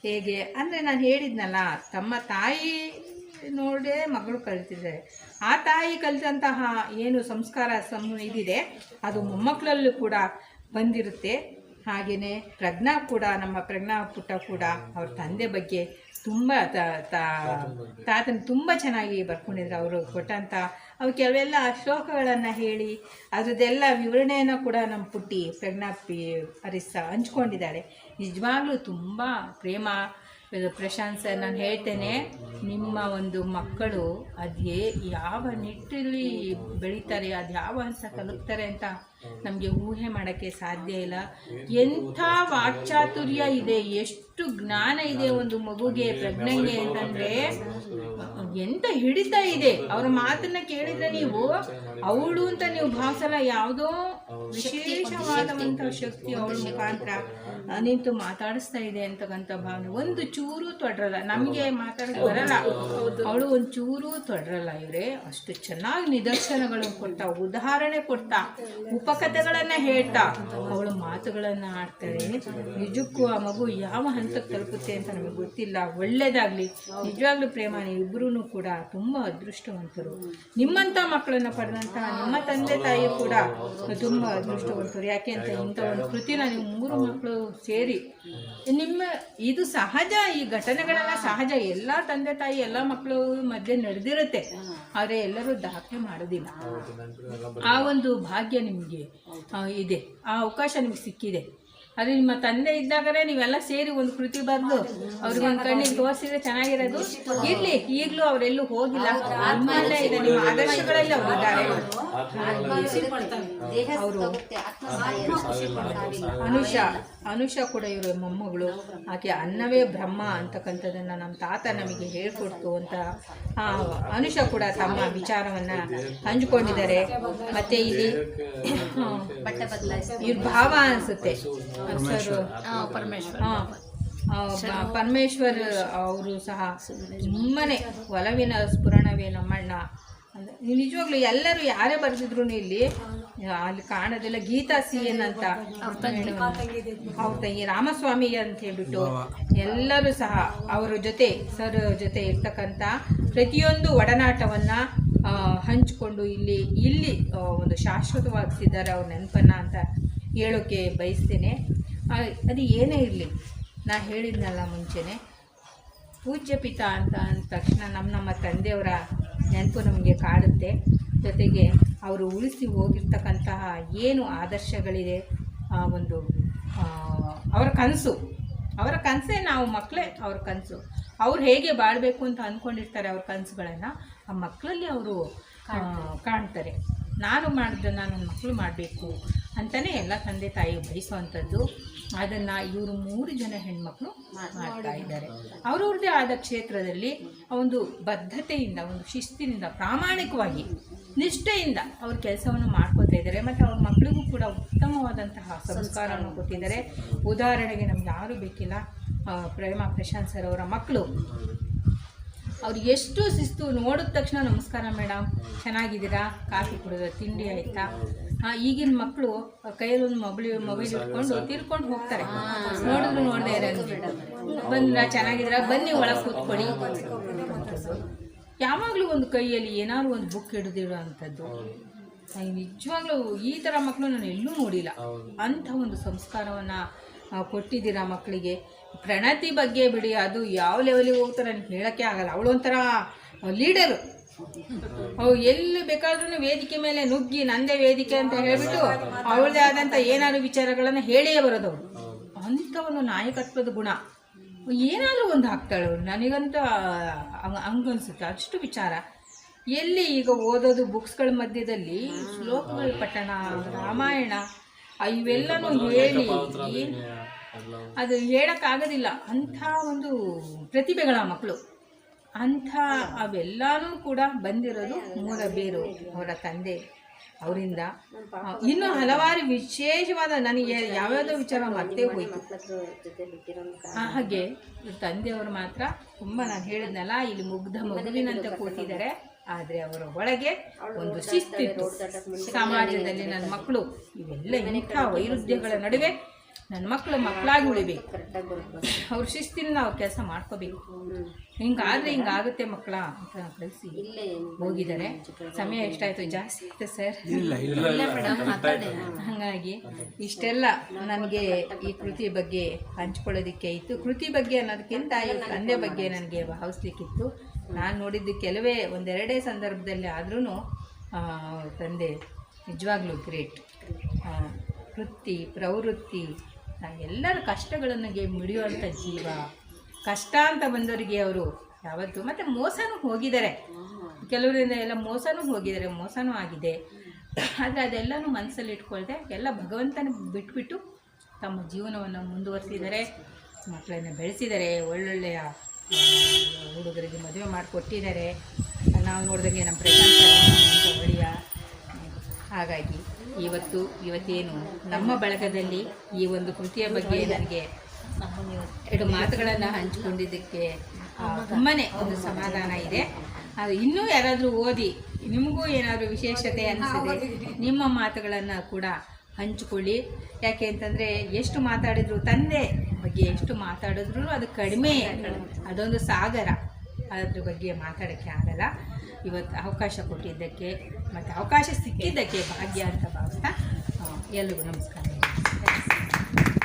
ಹೇಗೆ ಅಂದರೆ ನಾನು ಹೇಳಿದ್ನಲ್ಲ, ತಮ್ಮ ತಾಯಿ ನೋಡೇ ಮಗಳು ಕಲಿತಿದ್ದಾರೆ. ಆ ತಾಯಿ ಕಲಿತಂತಹ ಏನು ಸಂಸ್ಕಾರ ಇದಿದೆ ಅದು ಮೊಮ್ಮಕ್ಕಳಲ್ಲೂ ಕೂಡ ಬಂದಿರುತ್ತೆ. ಹಾಗೆಯೇ ಪ್ರಜ್ಞಾ ಕೂಡ, ನಮ್ಮ ಪ್ರಜ್ಞಾ ಪುಟ್ಟ ಕೂಡ ಅವ್ರ ತಂದೆ ಬಗ್ಗೆ ತುಂಬ ತಾತನ ತುಂಬ ಚೆನ್ನಾಗಿ ಬರ್ಕೊಂಡಿದ್ರು. ಅವರು ಕೊಟ್ಟಂಥ ಅವು ಕೆಲವೆಲ್ಲ ಶ್ಲೋಕಗಳನ್ನು ಹೇಳಿ ಅದರದ್ದೆಲ್ಲ ವಿವರಣೆಯನ್ನು ಕೂಡ ನಮ್ಮ ಪುಟ್ಟಿ ಪ್ರಜ್ಞಾ ಹಂಚ್ಕೊಂಡಿದ್ದಾಳೆ. ನಿಜವಾಗ್ಲೂ ತುಂಬ ಪ್ರೇಮ ಪ್ರಶಂಸ. ನಾನು ಹೇಳ್ತೇನೆ, ನಿಮ್ಮ ಒಂದು ಮಕ್ಕಳು ಅದೇ ಯಾವ ನಿಟ್ಟಿನಲ್ಲಿ ಬೆಳೀತಾರೆ, ಅದು ಯಾವ ಹಂತ ತಲುಪ್ತಾರೆ ಅಂತ ನಮಗೆ ಊಹೆ ಮಾಡೋಕ್ಕೆ ಸಾಧ್ಯ ಇಲ್ಲ. ಎಂಥ ವಾಕ್ಚಾತುರ್ಯ ಇದೆ, ಎಷ್ಟು ಜ್ಞಾನ ಇದೆ ಒಂದು ಮಗುಗೆ, ಪ್ರಜ್ಞೆಗೆ ಅಂತಂದರೆ ಎಂತ ಹಿಡಿತ ಇದೆ. ಅವರ ಮಾತನ್ನು ಕೇಳಿದರೆ ನೀವು ಅವಳು ಅಂತ ನೀವು ಭಾವಿಸಲ್ಲ, ಯಾವುದೋ ವಿಶೇಷವಾದಂಥ ಶಕ್ತಿ ಅವಳ ಮುಖಾಂತರ ನಿಂತು ಮಾತಾಡಿಸ್ತಾ ಇದೆ ಅಂತಕ್ಕಂಥ ಭಾವನೆ. ಒಂದು ಚೂರು ತೊಡ್ರಲ್ಲ, ನಮಗೆ ಮಾತಾಡೋಕೆ ಬರಲ್ಲ, ಅವಳು ಒಂದು ಚೂರು ತೊಡ್ರಲ್ಲ. ಇವರೇ ಅಷ್ಟು ಚೆನ್ನಾಗಿ ನಿದರ್ಶನಗಳನ್ನು ಕೊಡ್ತಾ, ಉದಾಹರಣೆ ಕೊಡ್ತಾ, ಉಪಕಥೆಗಳನ್ನು ಹೇಳ್ತಾ ಅವಳು ಮಾತುಗಳನ್ನು ಆಡ್ತಾಳೆ. ನಿಜಕ್ಕೂ ಆ ಮಗು ಯಾವ ಹಂತಕ್ಕೆ ತಲುಪುತ್ತೆ ಅಂತ ನಮಗೆ ಗೊತ್ತಿಲ್ಲ. ಒಳ್ಳೇದಾಗಲಿ. ನಿಜವಾಗ್ಲೂ ಪ್ರೇಮ, ನೀವಿಬ್ಬರೂ ಕೂಡ ತುಂಬ ಅದೃಷ್ಟವಂತರು. ನಿಮ್ಮಂಥ ಮಕ್ಕಳನ್ನು ಪಡೆದಂಥ ನಿಮ್ಮ ತಂದೆ ತಾಯಿ ಕೂಡ ತುಂಬ ಅದೃಷ್ಟವಂತರು. ಯಾಕೆ ಅಂತ ಇಂಥ ಒಂದು ಕೃತಿನ ನೀವು 3 ಮಕ್ಕಳು ಸೇರಿ ನಿಮ್ಮ ಇದು ಸಹಜ, ಈ ಘಟನೆಗಳೆಲ್ಲ ಸಹಜ, ಎಲ್ಲ ತಂದೆ ತಾಯಿ ಎಲ್ಲ ಮಕ್ಕಳು ಮಧ್ಯೆ ನಡೆದಿರುತ್ತೆ. ಆದರೆ ಎಲ್ಲರೂ ದಾಖಲೆ ಮಾಡೋದಿಲ್ಲ. ಆ ಒಂದು ಭಾಗ್ಯ ನಿಮಗೆ ಇದೆ, ಆ ಅವಕಾಶ ನಿಮಗೆ ಸಿಕ್ಕಿದೆ. ಆದರೆ ನಿಮ್ಮ ತಂದೆ ಇದ್ದಾಗಲೇ ನೀವೆಲ್ಲ ಸೇರಿ ಒಂದು ಕೃತಿ ಬರೆದು ಅವ್ರಿಗೊಂದು ಕಣ್ಣಿಗೆ ತೋರಿಸಿದ್ರೆ ಚೆನ್ನಾಗಿರೋದು. ಇರಲಿ, ಈಗಲೂ ಅವರೆಲ್ಲೂ ಹೋಗಿಲ್ಲ, ನಿಮ್ಮಲ್ಲೇ ಇದೆ, ನಿಮ್ಮ ಆದರ್ಶಗಳಲ್ಲಿ ಅವರಿದ್ದಾರೆ. ಅವರು ಅನುಷಾ ಕೂಡ ಇವರು ಮೊಮ್ಮಗಳು. ಆಕೆ ಅನ್ನವೇ ಬ್ರಹ್ಮ ಅಂತಕ್ಕಂಥದ್ದನ್ನು ನಮ್ಮ ತಾತ ನಮಗೆ ಹೇಳ್ಕೊಡ್ತು ಅಂತ ಅನುಷಾ ಕೂಡ ತಮ್ಮ ವಿಚಾರವನ್ನು ಹಂಚಿಕೊಂಡಿದ್ದಾರೆ. ಮತ್ತು ಇಲ್ಲಿ ಇವ್ರ ಭಾವ ಅನಿಸುತ್ತೆ ಪರಮೇಶ್ವರ್ ಅವರು ಸಹ ತುಂಬನೇ ಒಲವಿನ ಸ್ಫುರಣವೇ ನಮ್ಮಣ್ಣ. ನಿಜವಾಗ್ಲೂ ಎಲ್ಲರೂ ಯಾರೇ ಬರೆದಿದ್ರು ಇಲ್ಲಿ ಅಲ್ಲಿ ಕಾಣೋದಿಲ್ಲ. ಗೀತಾ CN ಅಂತ ಅವ್ರ ತಂಗಿ ರಾಮಸ್ವಾಮಿ ಅಂತ ಹೇಳ್ಬಿಟ್ಟು ಎಲ್ಲರೂ ಸಹ ಅವರ ಜೊತೆ ಸರ್ ಜೊತೆ ಇರ್ತಕ್ಕಂಥ ಪ್ರತಿಯೊಂದು ಒಡನಾಟವನ್ನು ಹಂಚಿಕೊಂಡು ಇಲ್ಲಿ ಒಂದು ಶಾಶ್ವತವಾಗಿಸಿದ್ದಾರೆ ಅವ್ರ ನೆನಪನ್ನು ಅಂತ ಹೇಳೋಕ್ಕೆ ಬಯಸ್ತೇನೆ. ಅದು ಏನೇ ಇರಲಿ, ನಾ ಹೇಳಿದ್ನಲ್ಲ ಮುಂಚೆನೆ, ಪೂಜ್ಯ ಪಿತಾ ಅಂತ ಅಂದ ತಕ್ಷಣ ನಮ್ಮ ತಂದೆಯವರ ನೆನಪು ನಮಗೆ ಕಾಡುತ್ತೆ. ಜೊತೆಗೆ ಅವರು ಉಳಿಸಿ ಹೋಗಿರ್ತಕ್ಕಂತಹ ಏನು ಆದರ್ಶಗಳಿದೆ, ಒಂದು ಅವರ ಕನಸೇ ನಾವು ಮಕ್ಕಳೇ ಅವ್ರ ಕನಸು. ಅವ್ರು ಹೇಗೆ ಬಾಳಬೇಕು ಅಂತ ಅಂದ್ಕೊಂಡಿರ್ತಾರೆ ಅವ್ರ ಕನಸುಗಳನ್ನು ಆ ಮಕ್ಕಳಲ್ಲಿ ಅವರು ಕಾಣ್ತಾರೆ. ನಾನು ಮಾಡಿದ್ದನ್ನು ನನ್ನ ಮಕ್ಕಳು ಮಾಡಬೇಕು ಅಂತಲೇ ಎಲ್ಲ ತಂದೆ ತಾಯಿ ಬಯಸುವಂಥದ್ದು. ಅದನ್ನು ಇವರು 3 ಜನ ಹೆಣ್ಮಕ್ಳು ಮಾಡ್ತಾ ಇದ್ದಾರೆ. ಅವ್ರವ್ರದ್ದೇ ಆದ ಕ್ಷೇತ್ರದಲ್ಲಿ ಒಂದು ಬದ್ಧತೆಯಿಂದ, ಒಂದು ಶಿಸ್ತಿನಿಂದ, ಪ್ರಾಮಾಣಿಕವಾಗಿ, ನಿಷ್ಠೆಯಿಂದ ಅವ್ರ ಕೆಲಸವನ್ನು ಮಾಡ್ಕೋತಾ ಇದ್ದಾರೆ. ಮತ್ತು ಅವ್ರ ಮಕ್ಕಳಿಗೂ ಕೂಡ ಉತ್ತಮವಾದಂತಹ ಸಂಸ್ಕಾರವನ್ನು ಕೊಟ್ಟಿದ್ದಾರೆ. ಉದಾಹರಣೆಗೆ ನಮ್ಗೆ ಯಾರೂ ಬೇಕಿಲ್ಲ, ಪ್ರೇಮ ಪ್ರಶಾಂತ್ ಸರ್ ಅವರ ಮಕ್ಕಳು. ಅವ್ರಿಗೆ ಎಷ್ಟು ಶಿಸ್ತು, ನೋಡಿದ ತಕ್ಷಣ ನಮಸ್ಕಾರ ಮೇಡಮ್, ಚೆನ್ನಾಗಿದ್ದೀರಾ, ಕಾಫಿ ಕುಡಿದ, ತಿಂಡಿ ಆಯಿತಾ. ಈಗಿನ ಮಕ್ಕಳು ಕೈಯಲ್ಲಿ ಒಂದು ಮೊಬೈಲ್ ಇಟ್ಕೊಂಡು ತಿರ್ಕೊಂಡು ಹೋಗ್ತಾರೆ, ನೋಡಿದ್ರು ನೋಡದೆ ಇರೋದು. ಬಂದ್ರ ಚೆನ್ನಾಗಿದ್ದೀರಾ, ಬನ್ನಿ ಒಳಗೆ ಕೂತ್ಕೊಳ್ಳಿ. ಯಾವಾಗಲೂ ಒಂದು ಕೈಯಲ್ಲಿ ಏನಾದ್ರು ಒಂದು ಬುಕ್ ಹಿಡಿದಿರೋ ಅಂಥದ್ದು. ನಿಜವಾಗ್ಲೂ ಈ ಥರ ಮಕ್ಕಳು ನಾನು ಎಲ್ಲೂ ನೋಡಿಲ್ಲ. ಅಂಥ ಒಂದು ಸಂಸ್ಕಾರವನ್ನು ಕೊಟ್ಟಿದ್ದೀರಾ ಮಕ್ಕಳಿಗೆ. ಪ್ರಣತಿ ಬಗ್ಗೆ ಬಿಡಿ, ಅದು ಯಾವ ಲೆವೆಲಿಗೆ ಹೋಗ್ತಾರೆ ನನಗೆ ಹೇಳೋಕ್ಕೆ ಆಗಲ್ಲ. ಅವಳು ಒಂಥರ ಲೀಡರು. ಅವ್ರು ಎಲ್ಲಿ ಬೇಕಾದ್ರೂ ವೇದಿಕೆ ಮೇಲೆ ನುಗ್ಗಿ ನಂದೇ ವೇದಿಕೆ ಅಂತ ಹೇಳಿಬಿಟ್ಟು ಅವಳದೇ ಆದಂಥ ಏನಾದ್ರು ವಿಚಾರಗಳನ್ನು ಹೇಳಿಯೇ ಬರೋದು ಅವಳು. ಅಂಥ ಒಂದು ನಾಯಕತ್ವದ ಗುಣ ಏನಾದರೂ ಒಂದು ಹಾಕ್ತಾಳೆ ಅವಳು. ನನಗಂತ ಹಂಗನ್ಸುತ್ತೆ. ಅಷ್ಟು ವಿಚಾರ. ಎಲ್ಲಿ ಈಗ ಓದೋದು ಬುಕ್ಸ್ಗಳ ಮಧ್ಯದಲ್ಲಿ ಶ್ಲೋಕಗಳ ಪಠಣ, ರಾಮಾಯಣ ಇವೆಲ್ಲನೂ ಹೇಳಿ ಅದು ಹೇಳೋಕ್ಕಾಗೋದಿಲ್ಲ. ಅಂಥ ಒಂದು ಪ್ರತಿಭೆಗಳ ಮಕ್ಕಳು. ಅಂಥ ಅವೆಲ್ಲನೂ ಕೂಡ ಬಂದಿರೋದು ಮೂಲ ಬೇರು ಅವರ ತಂದೆ ಅವರಿಂದ. ಇನ್ನೂ ಹಲವಾರು ವಿಶೇಷವಾದ ನನಗೆ ಯಾವ್ಯಾವುದೋ ವಿಚಾರ ಮತ್ತೆ ಹೋಯಿತು. ಹಾಗೆ ತಂದೆಯವರು ಮಾತ್ರ ತುಂಬ, ನಾನು ಹೇಳಿದ್ನಲ್ಲ, ಇಲ್ಲಿ ಮುಗ್ಧ ಮಗುವಿನಂತೆ ಕೂತಿದ್ದಾರೆ. ಆದರೆ ಅವರ ಒಳಗೆ ಒಂದು ಶಿಸ್ತಿತ್ತು. ಸಮಾಜದಲ್ಲಿ ನನ್ನ ಮಕ್ಕಳು ಇವೆಲ್ಲ ಇಂಥ ವೈರುಧ್ಯಗಳ ನಡುವೆ ನನ್ನ ಮಕ್ಕಳು ಮಕ್ಕಳಾಗಿ ಉಳಿಬೇಕು. ಅವ್ರ ಶಿಸ್ತಿನ ಅವ್ರು ಕೆಲಸ ಮಾಡ್ಕೋಬೇಕು. ಹಿಂಗಾದ್ರೆ ಹಿಂಗಾಗುತ್ತೆ ಮಕ್ಕಳ ಅಂತ ಕಳಿಸಿ ಹೋಗಿದ್ದಾರೆ. ಸಮಯ ಎಷ್ಟಾಯಿತು? ಜಾಸ್ತಿ ಆಯ್ತು ಸರ್? ಹಾಗಾಗಿ ಇಷ್ಟೆಲ್ಲ ನನಗೆ ಈ ಕೃತಿ ಬಗ್ಗೆ ಹಂಚ್ಕೊಳ್ಳೋದಕ್ಕೆ ಇತ್ತು. ಕೃತಿ ಬಗ್ಗೆ ಅನ್ನೋದಕ್ಕಿಂತ ಈ ತಂದೆ ಬಗ್ಗೆ ನನಗೆ ಭಾವಿಸ್ಲಿಕ್ಕಿತ್ತು. ನಾನು ನೋಡಿದ್ದು ಕೆಲವೇ ಒಂದೆರಡೇ ಸಂದರ್ಭದಲ್ಲಿ ಆದ್ರೂ ತಂದೆ ನಿಜವಾಗ್ಲೂ ಗ್ರೇಟ್. ವೃತ್ತಿ ಪ್ರವೃತ್ತಿ ಎಲ್ಲರ ಕಷ್ಟಗಳನ್ನು ಮಿಡಿಯುವಂಥ ಜೀವ. ಕಷ್ಟ ಅಂತ ಬಂದವರಿಗೆ ಅವರು ಯಾವತ್ತು, ಮತ್ತು ಮೋಸನೂ ಹೋಗಿದ್ದಾರೆ, ಕೆಲವರಿಂದ ಎಲ್ಲ ಮೋಸನೂ ಹೋಗಿದ್ದಾರೆ, ಮೋಸನೂ ಆಗಿದೆ. ಆದರೆ ಅದೆಲ್ಲನೂ ಮನಸ್ಸಲ್ಲಿ ಇಟ್ಕೊಳ್ದೆ ಎಲ್ಲ ಭಗವಂತನ ಬಿಟ್ಬಿಟ್ಟು ತಮ್ಮ ಜೀವನವನ್ನು ಮುಂದುವರಿಸಿದ್ದಾರೆ. ಮಕ್ಕಳನ್ನು ಬೆಳೆಸಿದ್ದಾರೆ. ಒಳ್ಳೊಳ್ಳೆಯ ಹುಡುಗರಿಗೆ ಮದುವೆ ಮಾಡಿಕೊಟ್ಟಿದ್ದಾರೆ. ನಾವು ನೋಡಿದಂಗೆ ನಮ್ಮ ಪ್ರಶಾಂತ ಒಳ್ಳೆಯ. ಹಾಗಾಗಿ ಇವತ್ತೇನು ನಮ್ಮ ಬಳಗದಲ್ಲಿ ಈ ಒಂದು ಕೃತಿಯ ಬಗ್ಗೆ ನನಗೆ ಎರಡು ಮಾತುಗಳನ್ನು ಹಂಚಿಕೊಂಡಿದ್ದಕ್ಕೆ ತುಂಬಾ ಒಂದು ಸಮಾಧಾನ ಇದೆ. ಅದು ಇನ್ನೂ ಯಾರಾದರೂ ಓದಿ ನಿಮಗೂ ಏನಾದರೂ ವಿಶೇಷತೆ ಅನಿಸಿದೆ ನಿಮ್ಮ ಮಾತುಗಳನ್ನು ಕೂಡ ಹಂಚಿಕೊಳ್ಳಿ. ಯಾಕೆ ಅಂತಂದರೆ ಎಷ್ಟು ಮಾತಾಡಿದ್ರು, ತಂದೆ ಬಗ್ಗೆ ಎಷ್ಟು ಮಾತಾಡಿದ್ರು ಅದು ಕಡಿಮೆ. ಅದೊಂದು ಸಾಗರ, ಅದ್ರ ಬಗ್ಗೆ ಮಾತಾಡೋಕ್ಕೆ ಆಗಲ್ಲ. ಇವತ್ತು ಅವಕಾಶ ಕೊಟ್ಟಿದ್ದಕ್ಕೆ ಮತ್ತು ಅವಕಾಶ ಸಿಕ್ಕಿದ್ದಕ್ಕೆ ಭಾಗ್ಯ ಅಂತ ಭಾವಿಸ್ತಾ ಎಲ್ರಿಗೂ ನಮಸ್ಕಾರ.